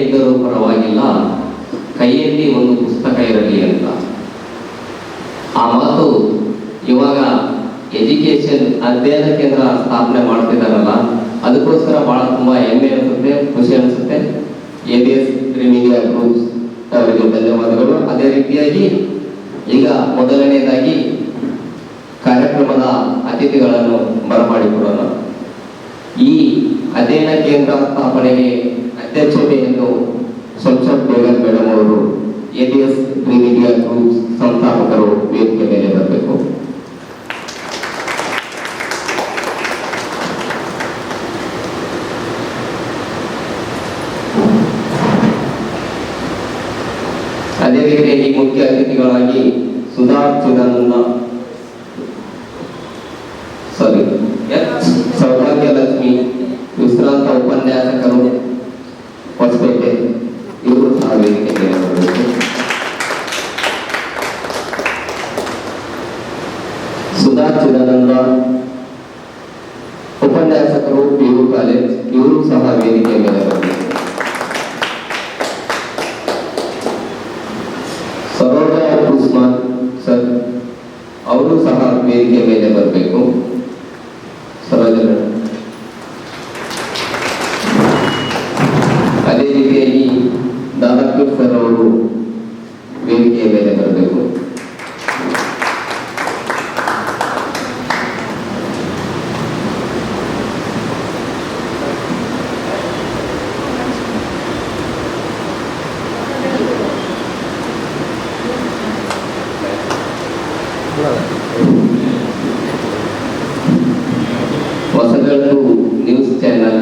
ಇದ್ದರೂ ಪರವಾಗಿಲ್ಲ, ಕೈಯಲ್ಲಿ ಒಂದು ಪುಸ್ತಕ ಇರಲಿ ಅಂತ. ಆ ಮಾತು ಇವಾಗ ಎಜುಕೇಶನ್ ಅಧ್ಯಯನ ಕೇಂದ್ರ ಸ್ಥಾಪನೆ ಮಾಡ್ತಿದ್ದಾರಲ್ಲ, ಅದಕ್ಕೋಸ್ಕರ ಬಹಳ ತುಂಬಾ ಹೆಮ್ಮೆ ಅನಿಸುತ್ತೆ, ಖುಷಿ ಅನಿಸುತ್ತೆ. ABS ಮೀಡಿಯಾ ಗ್ರೂಪ್ಸ್ ಅವರಿಗೆ ಧನ್ಯವಾದಗಳು. ಅದೇ ರೀತಿಯಾಗಿ ಈಗ ಮೊದಲನೇದಾಗಿ ಕಾರ್ಯಕ್ರಮದ ಅತಿಥಿಗಳನ್ನು ಬರಮಾಡಿಕೊಡೋಣ. ಈ ಅಧ್ಯಯನ ಕೇಂದ್ರ ಸ್ಥಾಪನೆಗೆ ಅಧ್ಯಕ್ಷತೆಯನ್ನು ಸಂಸತ್ ಬೇಗನ್ ಮೇಡಮ್ ಅವರು, ABS ಮೀಡಿಯಾ ಗ್ರೂಪ್ಸ್ ಸಂಸ್ಥಾಪಕರು ವೇದಿಕೆ ಮೇಲೆ ಬರಬೇಕು. ಅದೇ ರೀತಿಯಾಗಿ ಮುಖ್ಯ ಅತಿಥಿಗಳಾಗಿ ಸೌಭಾಗ್ಯಲಕ್ಷ್ಮಿ ವಿಶ್ರಾಂತ ಉಪನ್ಯಾಸಕರು ಹೊಸಪೇಟೆ, ಇವರು ಸಹ ವೇದಿಕೆ ಮೇಲೆ ಬರಬೇಕು. ಸುಧಾ ಚಿದಾನಂದ ಉಪನ್ಯಾಸಕರು PU ಕಾಲೇಜ್, ಇವರು ಸಹ ವೇದಿಕೆ ಮೇಲೆ ಬರಬೇಕು. ಸರೋಜಾ ಉಸ್ಮಾನ್ ಸರ್, ಅವರು ಸಹ ವೇದಿಕೆ ಮೇಲೆ ಬರಬೇಕು. ಸರೋಜಾ ಮೇಡಮ್. ಅದೇ ರೀತಿಯಾಗಿ ದಾನಕೂರ್ ಸರ್ ಅವರು ವೇದಿಕೆಯ ಮೇಲೆ ಬರಬೇಕು. ಹೊಸಗಲ್ಲು ನ್ಯೂಸ್ ಚಾನೆಲ್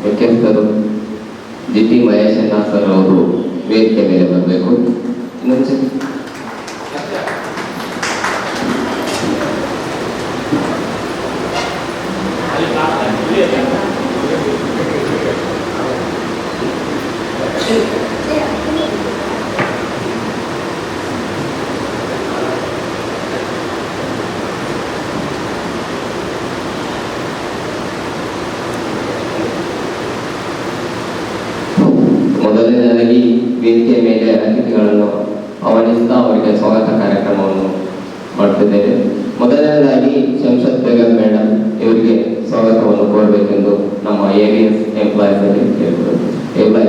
ಮುಖ್ಯಸ್ಥರು GT ಮಹೇಶಣ್ಣ ಸರ್ ಅವರು ವೇದಿಕೆ ಮೇಲೆ ಬರಬೇಕು. ಇನ್ನೊಂದು ಮೊದಲನೇದಾಗಿ ವೇದಿಕೆ ಮೇಲೆ ಅತಿಥಿಗಳನ್ನು ಆಹ್ವಾನಿಸ್ತಾ ಅವರಿಗೆ ಸ್ವಾಗತ ಕಾರ್ಯಕ್ರಮವನ್ನು ಮಾಡುತ್ತಿದ್ದೇವೆ. ಮೊದಲನೇದಾಗಿ ಸಂಸತ್ ಬೇಗನ್ ಮೇಡಮ್ ಇವರಿಗೆ ಸ್ವಾಗತವನ್ನು ಕೋರಬೇಕೆಂದು ನಮ್ಮ ABS ಎಂಪ್ಲಾಯೀಸ್ ಅಲ್ಲಿ ಕೇಳಿಕೊಳ್ಳುತ್ತೇವೆ.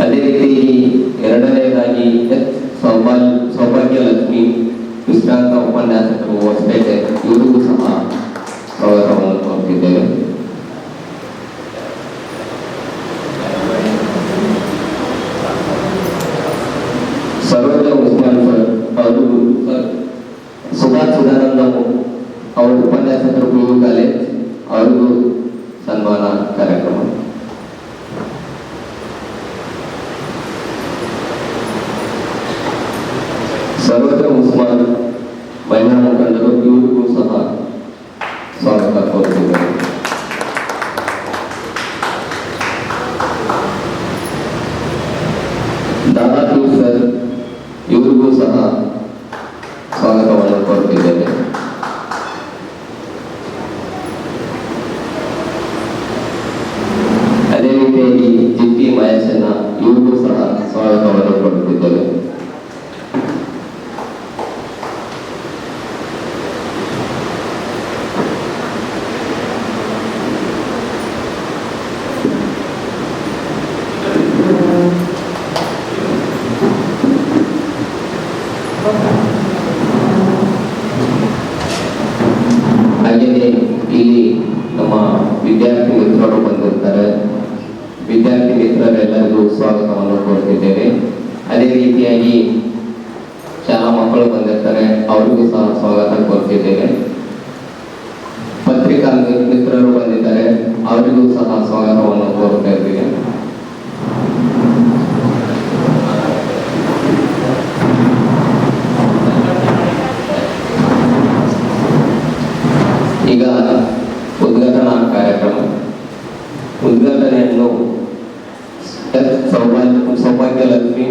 ಅದೇ ರೀತಿ ಎರಡನೇದಾಗಿ ಸೌಭಾಗ್ಯಲಕ್ಷ್ಮಿ ವಿಶ್ರಾಂತ ಉಪನ್ಯಾಸಕರು ಹೊಸಪೇಟೆ, ಇವರಿಗೂ ಸಹ ಸ್ವಾಗತವನ್ನು ಕೋರುತ್ತಿದ್ದೇವೆ. ಸರೋಜಾ ಉಸ್ಮಾನ್ ಸರ್ ಅವರು, ಸುಧಾ ಚಿದಾನಂದ ಅವರು ಉಪನ್ಯಾಸಕರು PU ಕಾಲೇಜ್, ಅವರಿಗೂ ಸನ್ಮಾನ ಕಾರ್ಯಕ್ರಮ. ಸರೋಜಾ ಉಸ್ಮಾನ್ ಮಹಿಳಾ ಮುಖಂಡರು, ಇವರಿಗೂ ಸಹ ಸ್ವಾಗತ ಕೋರುತ್ತಿದ್ದಾರೆ. ದಾದಾಪೀರ್ ಸರ್, ಇವರಿಗೂ ಸಹ ಸ್ವಾಗತವನ್ನು ಕೋರುತ್ತಿದ್ದೇವೆ. ಅದೇ ರೀತಿಯಾಗಿ GT ಮಹೇಶಣ್ಣ, ಇವರಿಗೂ ಸಹ ಸ್ವಾಗತವನ್ನು ಕೋರುತ್ತಿದ್ದೇವೆ. ಹಾಗೆಯೇ ಇಲ್ಲಿ ನಮ್ಮ ವಿದ್ಯಾರ್ಥಿ ಮಿತ್ರರು ಬಂದಿರ್ತಾರೆ. ವಿದ್ಯಾರ್ಥಿ ಮಿತ್ರರೆಲ್ಲರಿಗೂ ಸ್ವಾಗತವನ್ನು ಕೋರುತ್ತಿದ್ದೇವೆ. ಅದೇ ರೀತಿಯಾಗಿ ಶಾಲಾ ಮಕ್ಕಳು ಬಂದಿರ್ತಾರೆ, ಅವರಿಗೂ ಸಹ ಸ್ವಾಗತ ಕೋರುತ್ತಿದ್ದೇವೆ. ಪತ್ರಿಕಾ ಮಿತ್ರರು ಬಂದಿದ್ದಾರೆ, ಅವರಿಗೂ ಸಹ ಸ್ವಾಗತವನ್ನು ಕೋರುತ್ತಾ ಇದ್ದೀವಿ. ಸೌಭಾಗ್ಯ ಲಕ್ಷ್ಮಿ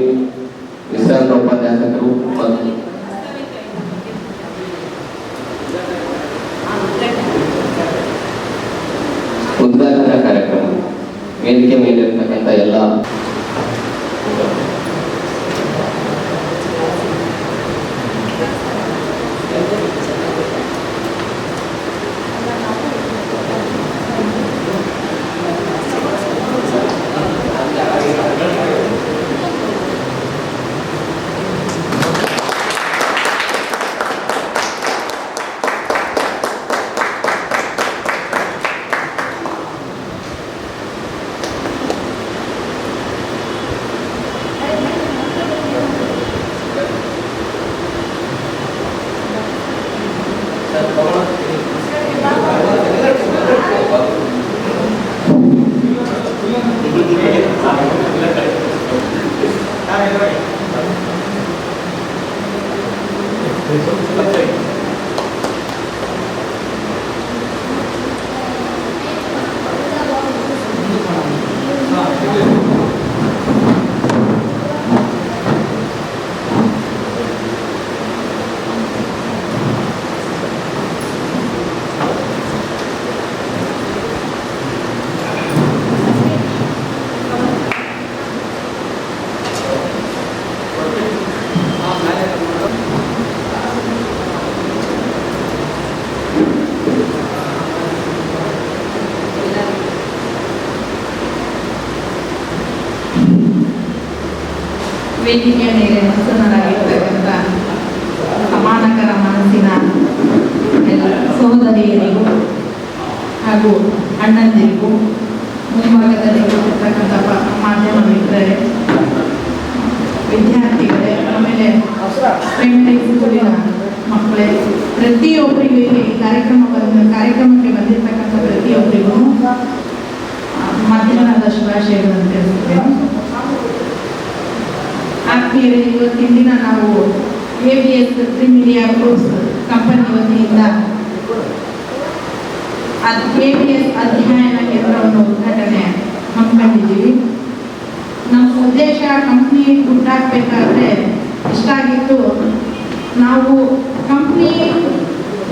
ವಿಶ್ರಾಂತ ಉಪನ್ಯಾಸಕರು ಮತ್ತು ಉದ್ಘಾಟನಾ ಕಾರ್ಯಕ್ರಮ ವೇದಿಕೆ ಮೇಲಿರ್ತಕ್ಕಂಥ ಎಲ್ಲ ವೇದಿಕೆಯ ಮೇಲೆ ಹಸನಾಗಿರ್ತಕ್ಕಂಥ ಸಮಾನಕರ ಮನಸ್ಸಿನ ಸಹೋದರಿಯರಿಗೂ ಹಾಗೂ ಅಣ್ಣಂದಿರಿಗೂ ಮುಂಭಾಗದಲ್ಲಿ ಇರ್ತಕ್ಕಂಥ ಮಾಧ್ಯಮ ಮಿತ್ರರೇ, ವಿದ್ಯಾರ್ಥಿಗಳೇ, ಆಮೇಲೆ ಪ್ರೈಮರಿ ಸ್ಕೂಲಿನ ಮಕ್ಕಳೇ, ಪ್ರತಿಯೊಬ್ಬರಿಗೂ ಈ ಕಾರ್ಯಕ್ರಮಕ್ಕೆ ಬಂದಿರತಕ್ಕಂಥ ಪ್ರತಿಯೊಬ್ಬರಿಗೂ ಮಧ್ಯಾಹ್ನದ ಶುಭಾಶಯಗಳನ್ನು ತಿಳಿಸುತ್ತೇನೆ. ಆತ್ಮೀಯರೇ, ಇವತ್ತಿನ ದಿನ ನಾವು ABS ಪ್ರೀಮಿಯರ್ ಕೋರ್ಸ್ ಕಂಪನಿ ವತಿಯಿಂದ ABS ಅಧ್ಯಯನ ಕೇಂದ್ರವನ್ನು ಉದ್ಘಾಟನೆ ಹಮ್ಮಿಕೊಂಡಿದ್ದೀವಿ. ನಮ್ಮ ಉದ್ದೇಶ ಕಂಪ್ನಿ ಗುಡ್ಡಾಗಬೇಕಾದ್ರೆ ಇಷ್ಟಾಗಿತ್ತು. ನಾವು ಕಂಪ್ನಿ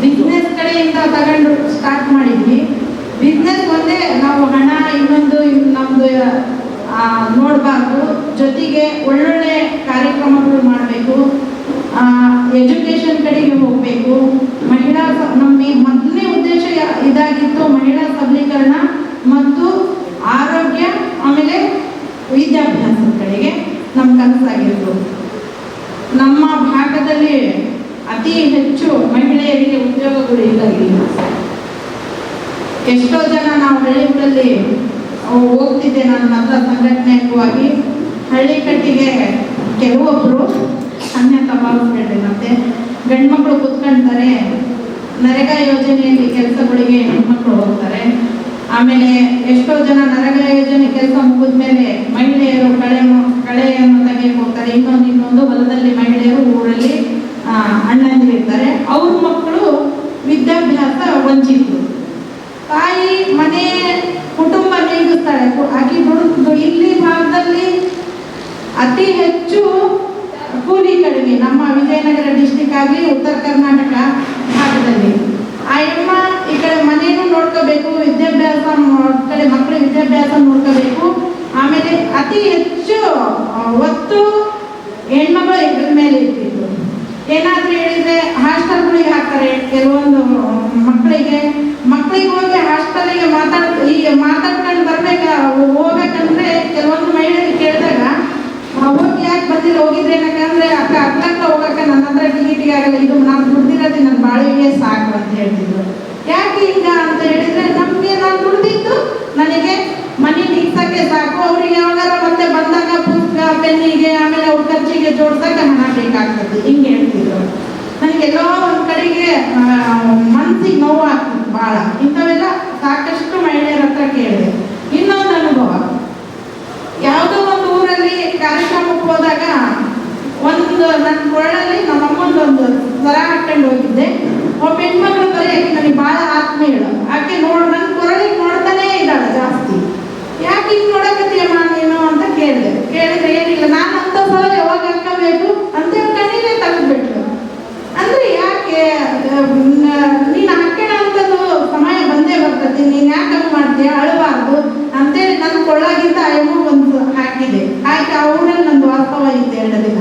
ಬಿಸ್ನೆಸ್ ಕಡೆಯಿಂದ ತಗೊಂಡು ಸ್ಟಾರ್ಟ್ ಮಾಡಿದ್ವಿ. ಬಿಸ್ನೆಸ್ ಒಂದೇ, ನಾವು ಹಣ ಇನ್ನೊಂದು ನಮ್ಮದು ನೋಡಬಾರ್ದು, ಜೊತೆಗೆ ಒಳ್ಳೊಳ್ಳೆ ಕಾರ್ಯಕ್ರಮಗಳು ಮಾಡಬೇಕು, ಎಜುಕೇಷನ್ ಕಡೆಗೆ ಹೋಗಬೇಕು. ನಮ್ಮ ಮೊದಲನೇ ಉದ್ದೇಶ ಇದಾಗಿತ್ತು, ಮಹಿಳಾ ಸಬಲೀಕರಣ ಮತ್ತು ಆರೋಗ್ಯ, ಆಮೇಲೆ ವಿದ್ಯಾಭ್ಯಾಸದ ಕಡೆಗೆ ನಮ್ಮ ಕನಸಾಗಿತ್ತು. ನಮ್ಮ ಭಾಗದಲ್ಲಿ ಅತಿ ಹೆಚ್ಚು ಮಹಿಳೆಯರಿಗೆ ಉದ್ಯೋಗಗಳು ಇಲ್ಲ. ಎಷ್ಟೋ ಜನ ನಾವು ಹಳ್ಳಿಗಳಲ್ಲಿ ಹೋಗ್ತಿದ್ದೆ, ನಾನು ಮೊದಲ ಸಂಘಟನೆಯಾಗಿ ಹಳ್ಳಿ ಕಟ್ಟಿಗೆ ಕೆಲವೊಬ್ಬರು ಅನ್ಯತಾ ಭಾವಿಸ್ಬೇಡ್ರಿ. ಮತ್ತೆ ಗಂಡು ಮಕ್ಕಳು ಕುತ್ಕೊಳ್ತಾರೆ, ನರೇಗಾ ಯೋಜನೆಯಲ್ಲಿ ಕೆಲಸಗಳಿಗೆ ಹೆಣ್ಮಕ್ಳು ಹೋಗ್ತಾರೆ. ಆಮೇಲೆ ಎಷ್ಟೋ ಜನ ನರೇಗಾ ಯೋಜನೆ ಕೆಲಸ ಮುಗಿದ ಮೇಲೆ ಮಹಿಳೆಯರು ಕಳೆಯನ್ನು ತೆಗೆಯಕ್ಕೆ ಹೋಗ್ತಾರೆ. ಇನ್ನೊಂದು ಹೊಲದಲ್ಲಿ ಮಹಿಳೆಯರು ಊರಲ್ಲಿ ಅಣ್ಣಂದಿರ್ತಾರೆ. ಅವ್ರ ಮಕ್ಕಳು ವಿದ್ಯಾಭ್ಯಾಸ ವಂಚಿತರು. ತಾಯಿ ಮನೆ ಕುಟುಂಬ ನೀಗಿಸ್ತಾಳೆ, ಆಕೆ ದುಡಿದು. ಇಲ್ಲಿ ಭಾಗದಲ್ಲಿ ಅತಿ ಹೆಚ್ಚು ಕೂಲಿ ಕಡಿಮೆ. ನಮ್ಮ ವಿಜಯನಗರ ಡಿಸ್ಟಿಕ್ ಆಗಲಿ, ಉತ್ತರ ಕರ್ನಾಟಕ ಭಾಗದಲ್ಲಿ ಆ ಅಮ್ಮ ಈ ಕಡೆ ಮನೇನು ನೋಡ್ಕೋಬೇಕು, ವಿದ್ಯಾಭ್ಯಾಸ ಕಡೆ ಮಕ್ಕಳ ವಿದ್ಯಾಭ್ಯಾಸ ನೋಡ್ಕೋಬೇಕು. ಆಮೇಲೆ ಅತಿ ಹೆಚ್ಚು ಒತ್ತು ಹೆಣ್ಮಗಳು ಇದ್ರ ಮೇಲೆ ಇರ್ತಿತ್ತು. ಏನಾದ್ರೂ ಹೇಳಿದ್ರೆ ಹಾಸ್ಟೆಲ್ಗಳಿಗೆ ಹಾಕ್ತಾರೆ. ಕೆಲವೊಂದು ಮಕ್ಕಳಿಗೆ ಹೋಗಿ ಹಾಸ್ಟೆಲ್ಗೆ ಮಾತಾಡ್ಕೊಂಡು ಹೋಗ್ಬೇಕಂದ್ರೆ ಕೆಲವೊಂದು ಮಹಿಳೆಯರಿಗೆ ಕೇಳಿದಾಗ ಹೋಗಿ ಯಾಕೆ ಬಂದಿಲ್ಲ, ಹೋಗಿದ್ರೆ ಏನಕ್ಕಂದ್ರೆ ಅಕ್ಕ ಹೋಗಕ್ಕ ನನ್ನ ಹತ್ರ ಟಿಕೆಟಿಗೆ ಆಗಲ್ಲ, ಇದು ನಾನು ದುಡ್ದಿರೋದು ನನ್ನ ಬಾಳಿಗೆ ಸಾಕು ಅಂತ ಹೇಳ್ತಿದ್ರು. ಯಾಕೆ ಹಿಂಗ ಅಂತ ಹೇಳಿದ್ರೆ, ನಮಗೆ ನಾನು ದುಡ್ದಿದ್ದು ನನಗೆ ಮನೆ ನಿಗ್ಸಕ್ಕೆ ಸಾಕು, ಅವ್ರಿಗೆ ಯಾವಾಗಾರ ಮತ್ತೆ ಬಂದಾಗ ಪುಸ್ತಕ ಪೆನ್ನಿಗೆ ಆಮೇಲೆ ಅವ್ರ ಖರ್ಚಿಗೆ ಜೋಡ್ಸಕ್ಕೆ ಹಣ ಬೇಕಾಗ್ತದೆ, ಹಿಂಗೆ ಹೇಳ್ತಿದ್ರು. ನನಗೆಲ್ಲೋ ಒಂದು ಕಡೆಗೆ ಮನಸ್ಸಿಗೆ ನೋವು ಆಗ್ತಿತ್ತು ಭಾಳ. ಇಂಥವೆಲ್ಲ ಸಾಕಷ್ಟು ಮಹಿಳೆಯರ ಹತ್ರ ಕೇಳಿದೆ. ಇನ್ನೊಂದು ಅನುಭವ, ಯಾವುದೋ ಒಂದು ಊರಲ್ಲಿ ಕಾರ್ಯಕ್ರಮಕ್ಕೆ ಹೋದಾಗ ನನ್ನ ಕೊರಳಲ್ಲಿ ನಮ್ಮ ಅಮ್ಮಂದೊಂದು ಸ್ವರ ಹಾಕೊಂಡು ಹೋಗಿದ್ದೆ. ಒಬ್ಬ ಹೆಣ್ಮಕ್ಳು ಬರೀ ಆಕೆ ನನಗೆ ಭಾಳ ಆತ್ಮೀಯಳು. ಆಕೆ ನನ್ನ ಕೊರಳಿಗೆ ನೋಡ್ತಾನೇ ಇದ್ದಾಳೆ ಜಾಸ್ತಿ. ಯಾಕೆ ಹಿಂಗೆ ನೋಡಕತ್ತೀಯಮ್ಮ ನೀನು ಅಂತ ಕೇಳಿದೆ. ಅಂತೇಳಿ ನನ್ನ ಕೊಳ್ಳಾಗಿಂದ ಅಯ್ಯಮ್ಮ ಒಂದು ಹಾಕಿದೆ. ಹಾಕಿ ಆ ಊರಲ್ಲಿ ನಂದು ವಾಸ್ತವ ಇತ್ತು 2 ದಿನ.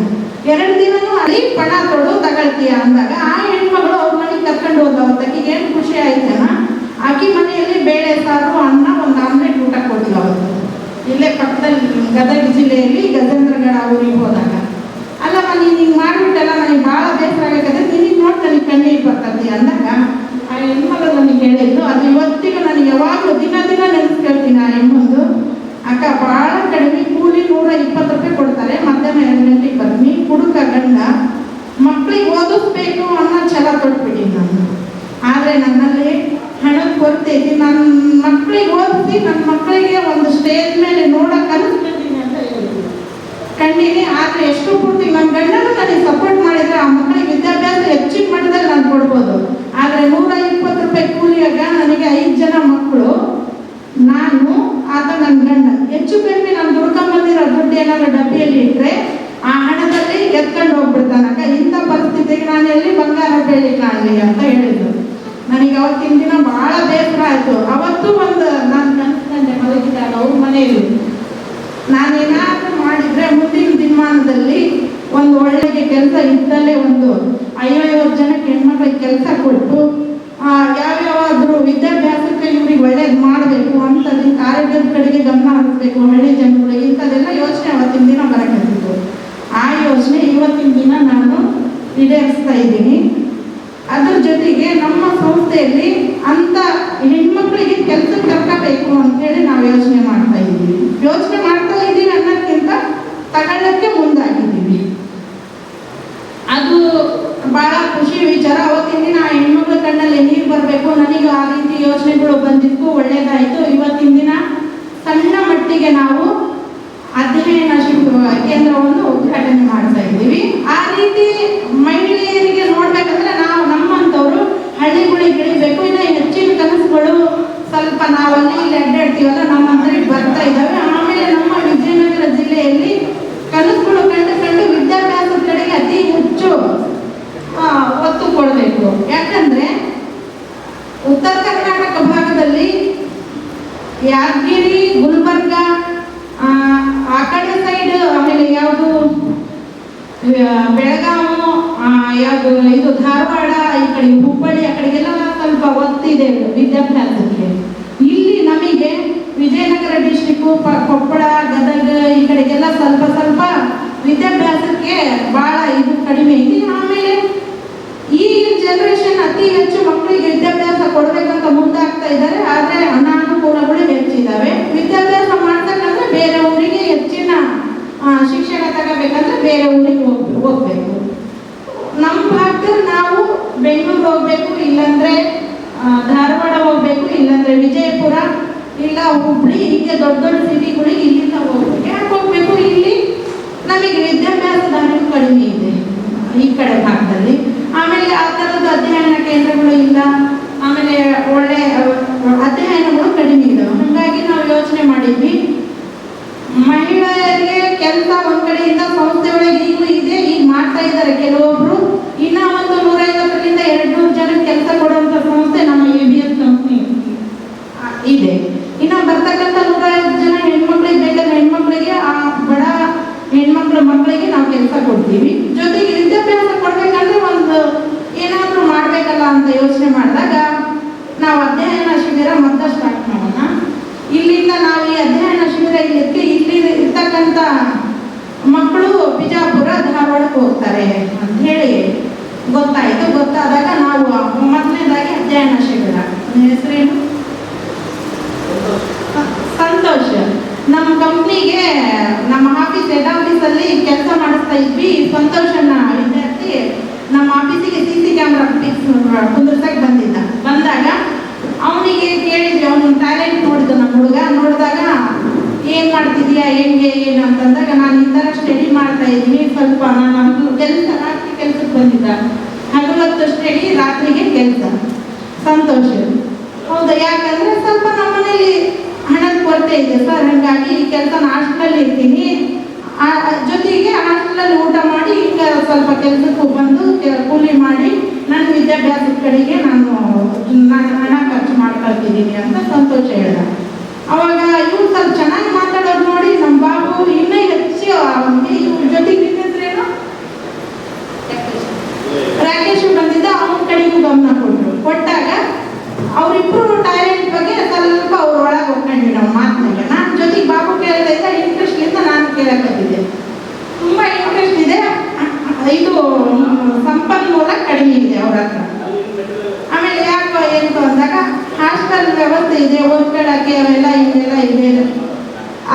2 ದಿನನೂ ಅಲ್ಲಿ ಪಣ ತೊಡು ತಗೊಳ್ತೀಯ ಅಂದಾಗ ಆ ಹೆಣ್ಮಗಳು ಅವ್ರ ಮನೆಗೆ ಕರ್ಕೊಂಡು ಹೋದ. ಅವತ್ತಕ್ಕಿಗೆ ಏನು ಖುಷಿ ಆಯ್ತೇನ, ಆಕಿ ಮನೆಯಲ್ಲಿ ಬೇಳೆ ಸಾರು ಅನ್ನ ಒಂದು ಆಮ್ಲೆಟ್ ಊಟ ಕೊಡ್ತೀವಿ ಅವತ್ತು. ಇಲ್ಲೇ ಪಕ್ಕದಲ್ಲಿ ಗದಗ ಜಿಲ್ಲೆಯಲ್ಲಿ ಗಜೇಂದ್ರಗಡ ಊರಿಗೆ ಹೋದಾಗ, ಅಲ್ಲಮ್ಮ ನೀನು ಹಿಂಗೆ ಮಾಡಿಬಿಟ್ಟಲ್ಲ, ನನಗೆ ಭಾಳ ಬೇಸರ ಆಗತ್ತೆ, ನಿನಗೆ ನೋಡಿ ನನಗೆ ಕಣ್ಣೀರು ಬರ್ತದೆ ಅಂದಾಗ ಆ ಹೆಣ್ಮಗಳು ನನಗೆ ಹೇಳಿದ್ದು. ಅದು ಇವತ್ತಿಗೂ ನನಗೆ ಯಾವಾಗಲೂ ದಿನ ನೆನೆಸ್ಕೊಳ್ತೀನಿ. ಆ ಹೆಣ್ಣೊಂದು ಅಕ್ಕ ಭಾಳ ಕಡಿಮೆ ಕೂಲಿ 120 ರೂಪಾಯಿ ಕೊಡ್ತಾರೆ, ಮಧ್ಯಾಹ್ನ 2 ಗಂಟೆಗೆ ಬರ್ತೀನಿ, ಕುಡುಕ ಗಂಡ, ಮಕ್ಕಳಿಗೆ ಓದಿಸ್ಬೇಕು ಅನ್ನೋ ಛಲ ತೊಟ್ಬಿಟ್ಟು ನಾನು. ಆದರೆ ನನ್ನಲ್ಲಿ ಹಣದ ಕೊರತೆ ಐತಿ. ನನ್ನ ಮಕ್ಕಳಿಗೆ ಓದಿಸಿ ನನ್ನ ಮಕ್ಕಳಿಗೆ ಒಂದು ಸ್ಟೇಜ್ ಮೇಲೆ ನೋಡೋಕೆ ಕಲಿಸ್ಕೊಳ್ತೀನಿ ಅಂತ ಹೇಳ್ತೀನಿ ಕಣ್ಣೀರಿ. ಆದರೆ ಎಷ್ಟು ಪೂರ್ತಿ ನನ್ನ ಗಂಡನೂ ನನಗೆ ಸಪೋರ್ಟ್ ಮಾಡಿದರೆ ಆ ಮಕ್ಕಳಿಗೆ ವಿದ್ಯಾಭ್ಯಾಸ ಹೆಚ್ಚಿನ ಮಟ್ಟದಲ್ಲಿ ನಾನು ಕೊಡ್ಬೋದು. ಆದರೆ 120 ರೂಪಾಯಿ ಕೂಲಿಯಾಗ ನನಗೆ 5 ಜನ ಮಕ್ಕಳು, ನಾನು ಆತ ನನ್ನ ಗಂಡ, ಹೆಚ್ಚು ಕಡಿಮೆ ನಾನು ದುಡ್ಕೊಂಬಂದಿರೋ ದುಡ್ಡು ಏನಾದ್ರು ಡಬ್ಬಿಯಲ್ಲಿ ಇಟ್ಟರೆ ಆ ಹಣದಲ್ಲಿ ಎತ್ಕೊಂಡು ಹೋಗ್ಬಿಡ್ತಾನಕ್ಕ. ಇಂಥ ಪರಿಸ್ಥಿತಿಗೆ ನಾನು ಎಲ್ಲಿ ಬಂಗಾರ ಬೆಳ್ಳಿ ಕಾಣಲಿ ಅಂತ ಹೇಳಿದ್ರು. ನನಗೆ ಅವತ್ತಿನ ದಿನ ಭಾಳ ಬೇಸರ ಆಯಿತು. ಅವತ್ತು ಒಂದು ನಾನು ಕನಸಿನಂತೆ ಮಲಗಿದಾಗ ಅವ್ರ ಮನೆಯಲ್ಲಿ ನಾನೇನಾದರೂ ಮಾಡಿದರೆ ಮುಂದಿನ ದಿನಮಾನದಲ್ಲಿ ಒಂದು ಒಳ್ಳೆಯ ಕೆಲಸ ಇದ್ದಲ್ಲೇ ಒಂದು 50 ಜನಕ್ಕೆ ಹೆಣ್ಮಕ್ಳಿಗೆ ಕೆಲಸ ಕೊಟ್ಟು ಯಾವ್ಯಾವಾದರೂ ವಿದ್ಯಾಭ್ಯಾಸಕ್ಕೆ ಇವ್ರಿಗೆ ಒಳ್ಳೇದು ಮಾಡಬೇಕು ಅಂಥದ್ದು, ಆರೋಗ್ಯದ ಕಡೆಗೆ ಗಮನ ಹರಿಸಬೇಕು ಹಳ್ಳಿ ಜನಗಳಿಗೆ, ಇಂಥದ್ದೆಲ್ಲ ಯೋಚನೆ ಅವತ್ತಿನ ದಿನ ಬರಕತ್ತಿತ್ತು. ಆ ಯೋಚನೆ ಇವತ್ತಿನ ದಿನ ನಾನು ಈಡೇರಿಸ್ತಾ ಇದ್ದೀನಿ. ಅದ್ರ ಜೊತೆಗೆ ನಮ್ಮ ಸಂಸ್ಥೆಯಲ್ಲಿ ಅಂಥ ಹೆಣ್ಮಕ್ಳಿಗೆ ಕೆಲಸಕ್ಕೆ ಕರ್ಕೋಬೇಕು ಅಂತೇಳಿ ನಾವು ಯೋಚನೆ ಮಾಡ್ತಾ ಇದ್ದೀವಿ. ಯೋಚನೆ ಮಾಡ್ತಾ ಇದ್ದೀವಿ ಅನ್ನೋದಕ್ಕಿಂತ ತಗೊಳ್ಳೋಕ್ಕೆ ಮುಂದಾಗಿದ್ದೀವಿ. ಅದು ಭಾಳ ಖುಷಿ ವಿಚಾರ. ಅವತ್ತಿನ ದಿನ ಆ ಹೆಣ್ಮಕ್ಳ ಕಣ್ಣಲ್ಲಿ ನೀರು ಬರಬೇಕು. ನನಗೆ ಆ ರೀತಿ ಯೋಚನೆಗಳು ಬಂದಿತ್ತು, ಒಳ್ಳೆಯದಾಯಿತು. ಇವತ್ತಿನ ದಿನ ಸಣ್ಣ ಮಟ್ಟಿಗೆ ನಾವು ಅಧ್ಯಯನ ಕೇಂದ್ರವನ್ನು ಉದ್ಘಾಟನೆ ಮಾಡ್ತಾ ಇದ್ದೀವಿ. ಆ ರೀತಿ ಮಹಿಳೆಯರಿಗೆ ನೋಡ್ಬೇಕಂದ್ರೆ ನಾವು ನಮ್ಮಂಥವ್ರು ಹಳ್ಳಿಗಳಿಗೆ ಇಳಿಬೇಕು. ಇನ್ನು ಹೆಚ್ಚಿನ ಕನಸುಗಳು ಸ್ವಲ್ಪ ನಾವಲ್ಲಿ ಇಲ್ಲಿ ಅಡ್ಡಾಡ್ತೀವಲ್ಲ, ನಮ್ಮಂತರಿಗೆ ಬರ್ತಾ ಇದ್ದಾವೆ. ಆಮೇಲೆ ನಮ್ಮ ವಿಜಯನಗರ ಜಿಲ್ಲೆಯಲ್ಲಿ ಕನಸುಗಳು ಕಂಡು ವಿದ್ಯಾಭ್ಯಾಸದ ಕಡೆಗೆ ಅತಿ ಹೆಚ್ಚು ಒತ್ತು ಕೊಡಬೇಕು. ಯಾಕಂದ್ರೆ ಉತ್ತರ ಕರ್ನಾಟಕ ಭಾಗದಲ್ಲಿ ಯಾದಗಿರಿ, ಗುಲ್ಬರ್ಗ, ಆ ಕಡೆ ಸೈಡ್, ಆಮೇಲೆ ಯಾವುದು ಬೆಳಗಾವಿ, ಯಾವುದು ಇದು ಧಾರವಾಡ, ಈ ಕಡೆ ಹುಬ್ಬಳ್ಳಿ, ಆ ಕಡೆಗೆಲ್ಲ ಸ್ವಲ್ಪ ಒತ್ತಿದೆ ವಿದ್ಯಾಭ್ಯಾಸಕ್ಕೆ. ಇಲ್ಲಿ ನಮಗೆ ವಿಜಯನಗರ ಡಿಸ್ಟಿಕ್ಕು, ಕೊಪ್ಪಳ, ಗದಗ ಈ ಕಡೆಗೆಲ್ಲ ಸ್ವಲ್ಪ ವಿದ್ಯಾಭ್ಯಾಸಕ್ಕೆ ಭಾಳ ಇದು ಕಡಿಮೆ ಇದೆ. ಆಮೇಲೆ ಈಗಿನ ಜನರೇಷನ್ ಅತಿ ಹೆಚ್ಚು ಮಕ್ಕಳಿಗೆ ವಿದ್ಯಾಭ್ಯಾಸ ಕೊಡಬೇಕಂತ ಮುಂದಾಗ್ತಾ ಇದ್ದಾರೆ. ಆದರೆ ಅನಾನುಕೂಲಗಳು ಹೆಚ್ಚಿದ್ದಾವೆ. ವಿದ್ಯಾಭ್ಯಾಸ ಮಾಡ್ತಕ್ಕಂದ್ರೆ ಬೇರೆ ಊರಿಗೆ ಹೆಚ್ಚಿನ ಶಿಕ್ಷಣ ತಗೋಬೇಕಂದ್ರೆ ಬೇರೆ ಊರಿಗೆ ಹೋಗ್ಬೇಕು. ನಮ್ಮ ಭಾಗದಲ್ಲಿ ನಾವು ಬೆಂಗಳೂರು ಹೋಗ್ಬೇಕು, ಇಲ್ಲಾಂದ್ರೆ ಧಾರವಾಡ ಹೋಗ್ಬೇಕು, ಇಲ್ಲಾಂದ್ರೆ ವಿಜಯಪುರ, ಇಲ್ಲ ಹುಬ್ಳಿ, ಹೀಗೆ ದೊಡ್ಡ ಸಿಟಿಗಳಿಗೆ ಇಲ್ಲಿಂದ ಹೋಗ್ಬೇಕು. ಯಾಕೆ ಹೋಗ್ಬೇಕು? ಇಲ್ಲಿ ನಮಗೆ ವಿದ್ಯಾಭ್ಯಾಸದ ಅರಿವು ಕಡಿಮೆ ಇದೆ ಈ ಕಡೆ ಭಾಗದಲ್ಲಿ. ಆಮೇಲೆ ಆ ಥರದ ಅಧ್ಯಯನ ಕೇಂದ್ರಗಳು ಇಲ್ಲ. ಆಮೇಲೆ ಒಳ್ಳೆ ಅಧ್ಯಯನಗಳು ಕಡಿಮೆ ಇದ್ದಾವೆ. ಹಾಗಾಗಿ ನಾವು ಯೋಚನೆ ಮಾಡಿದ್ವಿ, ಮಹಿಳೆಯರಿಗೆ ಕೆಲಸ ಒಂದ್ ಕಡೆಯಿಂದ ಸಂಸ್ಥೆ ಒಳಗೆ ಈಗಲೂ ಇದೆ, ಈಗ ಮಾಡ್ತಾ ಇದ್ದಾರೆ ಕೆಲವೊಬ್ರು. ಇನ್ನ ಒಂದು 150ರಿಂದ 200 ಜನಕ್ಕೆ ಕೆಲಸ ಕೊಡುವಂತ ಸಂಸ್ಥೆ ನಮ್ಮ ABS ಕಂಪ್ನಿ ಇದೆ. ಇನ್ನ ಬರ್ತಕ್ಕಂಥ 150 ಜನ ಹೆಣ್ಮಕ್ಳಿಗೆ ಬೇಕಾದ್ರೆ ಹೆಣ್ಮಕ್ಳಿಗೆ, ಆ ಬಡ ಹೆಣ್ಮಕ್ಳ ಮಕ್ಕಳಿಗೆ ನಾವು ಕೆಲಸ ಕೊಡ್ತೀವಿ. ಜೊತೆಗೆ ವಿದ್ಯಾಭ್ಯಾಸ ಕೊಡ್ಬೇಕಂದ್ರೆ ಒಂದು ಏನಾದರೂ ಮಾಡ್ಬೇಕಲ್ಲ ಅಂತ ಯೋಚನೆ ಮಾಡಿದಾಗ ನಾವು ಅಧ್ಯಯನ ಶಿಬಿರ ಮತ್ತೆ ಸ್ಟಾರ್ಟ್ ಮಾಡೋಣ. ಇಲ್ಲಿಂದ ನಾವು ಈ ಅಧ್ಯಯನ ಶಿಬಿರ ಇಲ್ಲಿಕ್ಕೆ ಇಲ್ಲಿ ಇರ್ತಕ್ಕಂಥ ಮಕ್ಕಳು ಬಿಜಾಪುರ, ಧಾರವಾಡಕ್ಕೆ ಹೋಗ್ತಾರೆ ಅಂತ ಹೇಳಿ ಗೊತ್ತಾಯಿತು. ಗೊತ್ತಾದಾಗ ನಾವು ಮೊದಲನೇದಾಗಿ ಅಧ್ಯಯನ ಶಿಬಿರ, ಹೆಸರೇನು? ಸಂತೋಷ್. ನಮ್ಮ ಕಂಪ್ನಿಗೆ ನಮ್ಮ ಹೆಡ್ ಆಫೀಸಲ್ಲಿ ಕೆಲಸ ಮಾಡಿಸ್ತಾ ಇದ್ವಿ. ಸಂತೋಷನ ವಿದ್ಯಾರ್ಥಿ ನಮ್ಮ ಆಫೀಸಿಗೆ CC ಕ್ಯಾಮ್ರಾ ಕುಂದಿರ್ಸಕ್ಕೆ ಬಂದಾಗ ಅವನಿಗೆ ಕೇಳಿದ್ವಿ, ಅವನ ಟ್ಯಾಲೆಂಟ್ ನೋಡಿದ್ದು ನಮ್ಮ ಹುಡುಗ. ನೋಡಿದಾಗ ಏನು ಮಾಡ್ತಿದ್ಯಾ, ಹೆಂಗೆ ಏನು ಅಂತಂದಾಗ ನಾನು ಈ ಥರ ಸ್ಟಡಿ ಮಾಡ್ತಾ ಇದ್ದೀನಿ, ಸ್ವಲ್ಪ ನಾನು ರಾತ್ರಿ ಕೆಲಸಕ್ಕೆ ಬಂದಿದ್ದ, ಹಗಲೊತ್ತು ಸ್ಟಡಿ, ರಾತ್ರಿಗೆ ಕೆಲಸ. ಸಂತೋಷ. ಹೌದಾ? ಯಾಕಂದರೆ ಸ್ವಲ್ಪ ನಮ್ಮ ಮನೇಲಿ ಹಣದ ಕೊರತೆ ಇದೆ ಸರ್, ಹಾಗಾಗಿ ಈ ಕೆಲಸ ಹಾಸ್ಟೆಲಲ್ಲಿ ಇರ್ತೀನಿ, ಜೊತೆಗೆ ಹಾಸ್ಟೆಲಲ್ಲಿ ಊಟ ಮಾಡಿ ಈಗ ಸ್ವಲ್ಪ ಕೆಲಸಕ್ಕೂ ಬಂದು ಕೂಲಿ ಮಾಡಿ ನನ್ನ ವಿದ್ಯಾಭ್ಯಾಸದ ಕಡೆಗೆ ನಾನು ಹಣ ಖರ್ಚು ಮಾಡ್ಕೊಳ್ತಿದ್ದೀನಿ ಅಂತ ಸಂತೋಷ ಹೇಳ್ದ. ಅವಾಗ ಇವ್ರು ಸ್ವಲ್ಪ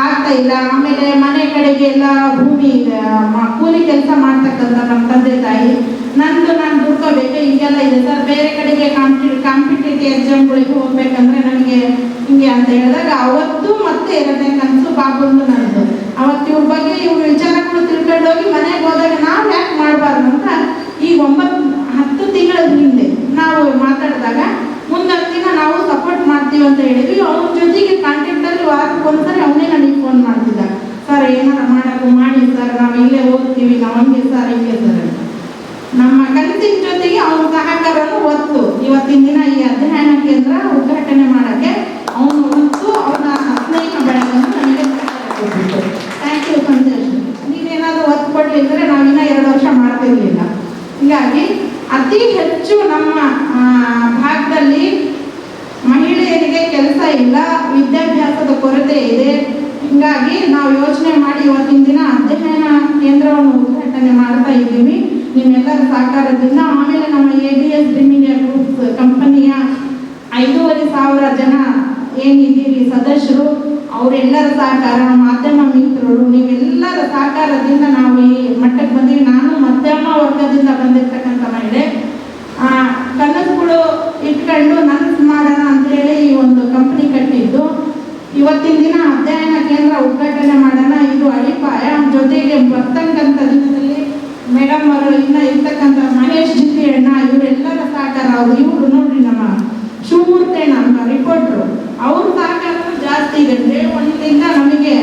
ಆಗ್ತಾ ಇಲ್ಲ. ಆಮೇಲೆ ಮನೆ ಕಡೆಗೆ ಎಲ್ಲ ಭೂಮಿ ಕೂಲಿ ಕೆಲಸ ಮಾಡ್ತಕ್ಕಂಥ ನಮ್ಮ ತಂದೆ ತಾಯಿ, ನಾನು ದುಡ್ಕೋಬೇಕು ಹಿಂಗೆಲ್ಲ ಇದೆ ಸರ್, ಬೇರೆ ಕಡೆಗೆ ಕಾಂಪಿಟೇಟಿವ್ ಎಕ್ಸಾಮ್ಗಳಿಗೆ ಹೋಗ್ಬೇಕಂದ್ರೆ ನನಗೆ ಹಿಂಗೆ ಅಂತ ಹೇಳಿದಾಗ ಅವತ್ತು ಮತ್ತೆ ಎರಡನೇ ಕನಸು ಬಾಬುಂದು ನಂದು. ಅವತ್ತು ಇವ್ರ ಬಗ್ಗೆ ಇವ್ರ ವಿಚಾರಗಳು ತಿಳ್ಕೊಂಡೋಗಿ ಮನೆಗೆ ಹೋದಾಗ ನಾವು ಯಾಕೆ ಮಾಡಬಾರ್ದು ಅಂತ ಈಗ 9-10 ತಿಂಗಳ ಹಿಂದೆ ನಾವು ಮಾತಾಡಿದಾಗ ಮುಂದೊಂದು ದಿನ ನಾವು ಸಪೋರ್ಟ್ ಮಾಡ್ತೀವಿ ಅಂತ ಹೇಳಿದ್ವಿ. ಅವ್ರ ಜೊತೆಗೆ ಕಾಂಟ್ಯಾಕ್ಟಲ್ಲಿ ವಾರಕ್ಕೊಂದ್ಸರಿ ಅವನೇ ನನಗೆ ಫೋನ್ ಮಾಡ್ತಿದ್ದ, ಸರ್ ಏನಾರ ಮಾಡೋದು ಮಾಡಿ ಸರ್, ನಾವು ಇಲ್ಲೇ ಓದ್ತೀವಿ, ನಾವು ಹಂಗೆ ಸರ್ ಹಿಂಗೆ ಸರ್ ಅಂತ. ನಮ್ಮ ಕನಸಿನ ಜೊತೆಗೆ ಅವನ ಸಹಕಾರವನ್ನು ಒತ್ತು ಇವತ್ತಿನ ದಿನ ಈ ಅಧ್ಯಯನ ಕೇಂದ್ರ ಉದ್ಘಾಟನೆ ಮಾಡೋಕ್ಕೆ ಅವನು ಹೊತ್ತು ಅವನ ಸ್ನೇಹ ಬೆಳಗನ್ನು ನನಗೆ ಥ್ಯಾಂಕ್ ಯು ಸಂತೋಷ್. ನೀವೇನಾದರೂ ಒತ್ತು ಕೊಡಲಿದ್ರೆ ನಾವಿನ್ನ 2 ವರ್ಷ ಮಾಡ್ತಿರ್ಲಿಲ್ಲ. ಹೀಗಾಗಿ ಅತಿ ಹೆಚ್ಚು ನಮ್ಮ ಭಾಗದಲ್ಲಿ ಮಹಿಳೆಯರಿಗೆ ಕೆಲಸ ಇಲ್ಲ, ವಿದ್ಯಾಭ್ಯಾಸದ ಕೊರತೆ ಇದೆ. ಹೀಗಾಗಿ ನಾವು ಯೋಚನೆ ಮಾಡಿ ಇವತ್ತಿನ ದಿನ ಅಧ್ಯಯನ ಕೇಂದ್ರವನ್ನು ಉದ್ಘಾಟನೆ ಮಾಡ್ತಾ ಇದ್ದೀವಿ ನಿಮ್ಮೆಲ್ಲರ ಸಹಕಾರದಿಂದ. ಆಮೇಲೆ ನಮ್ಮ ABS ಡ್ರೀಮಿಂಡಿಯಾ ಗ್ರೂಪ್ಸ್ ಕಂಪನಿಯ 5,500 ಜನ ಏನಿದ್ದೀರಿ ಸದಸ್ಯರು, ಅವರೆಲ್ಲರ ಸಹಕಾರ, ಮಾಧ್ಯಮ ಮಿತ್ರರು, ನೀವೆಲ್ಲರ ಸಹಕಾರದಿಂದ ನಾವು ಈ ಮಟ್ಟಕ್ಕೆ ಬಂದೀವಿ. ನಾನು ಮಧ್ಯಮ ವರ್ಗದಿಂದ ಬಂದಿರ್ತಕ್ಕಂಥ ಮಹಿಳೆ, ಕನಸುಗಳು ಇಟ್ಕೊಂಡು ನನಸು ಮಾಡೋಣ ಅಂತೇಳಿ ಈ ಒಂದು ಕಂಪನಿ ಕಟ್ಟಿದ್ದು. ಇವತ್ತಿನ ದಿನ ಅಧ್ಯಯನ ಕೇಂದ್ರ ಉದ್ಘಾಟನೆ ಮಾಡೋಣ, ಇದು ಅಡಿಪಾಯ. ಜೊತೆಗೆ ಬರ್ತಕ್ಕಂಥ ದಿನದಲ್ಲಿ ಮೇಡಮ್ ಅವರು ಇನ್ನ ಇರ್ತಕ್ಕಂಥ ಮಹೇಶ್ ಜಿತಿ ಅಣ್ಣ ಇವರೆಲ್ಲರ ಸಹಕಾರ, ಇವರು ನೋಡ್ರಿ ನಮ್ಮ ಶಿವಮೂರ್ತಿ ನಮ್ಮ ರಿಪೋರ್ಟ್ರು, ಅವ್ರ ಸಹಕಾರ ಜಾಸ್ತಿ ಇದೆ. ಒಂದರಿಂದ ನಮಗೆ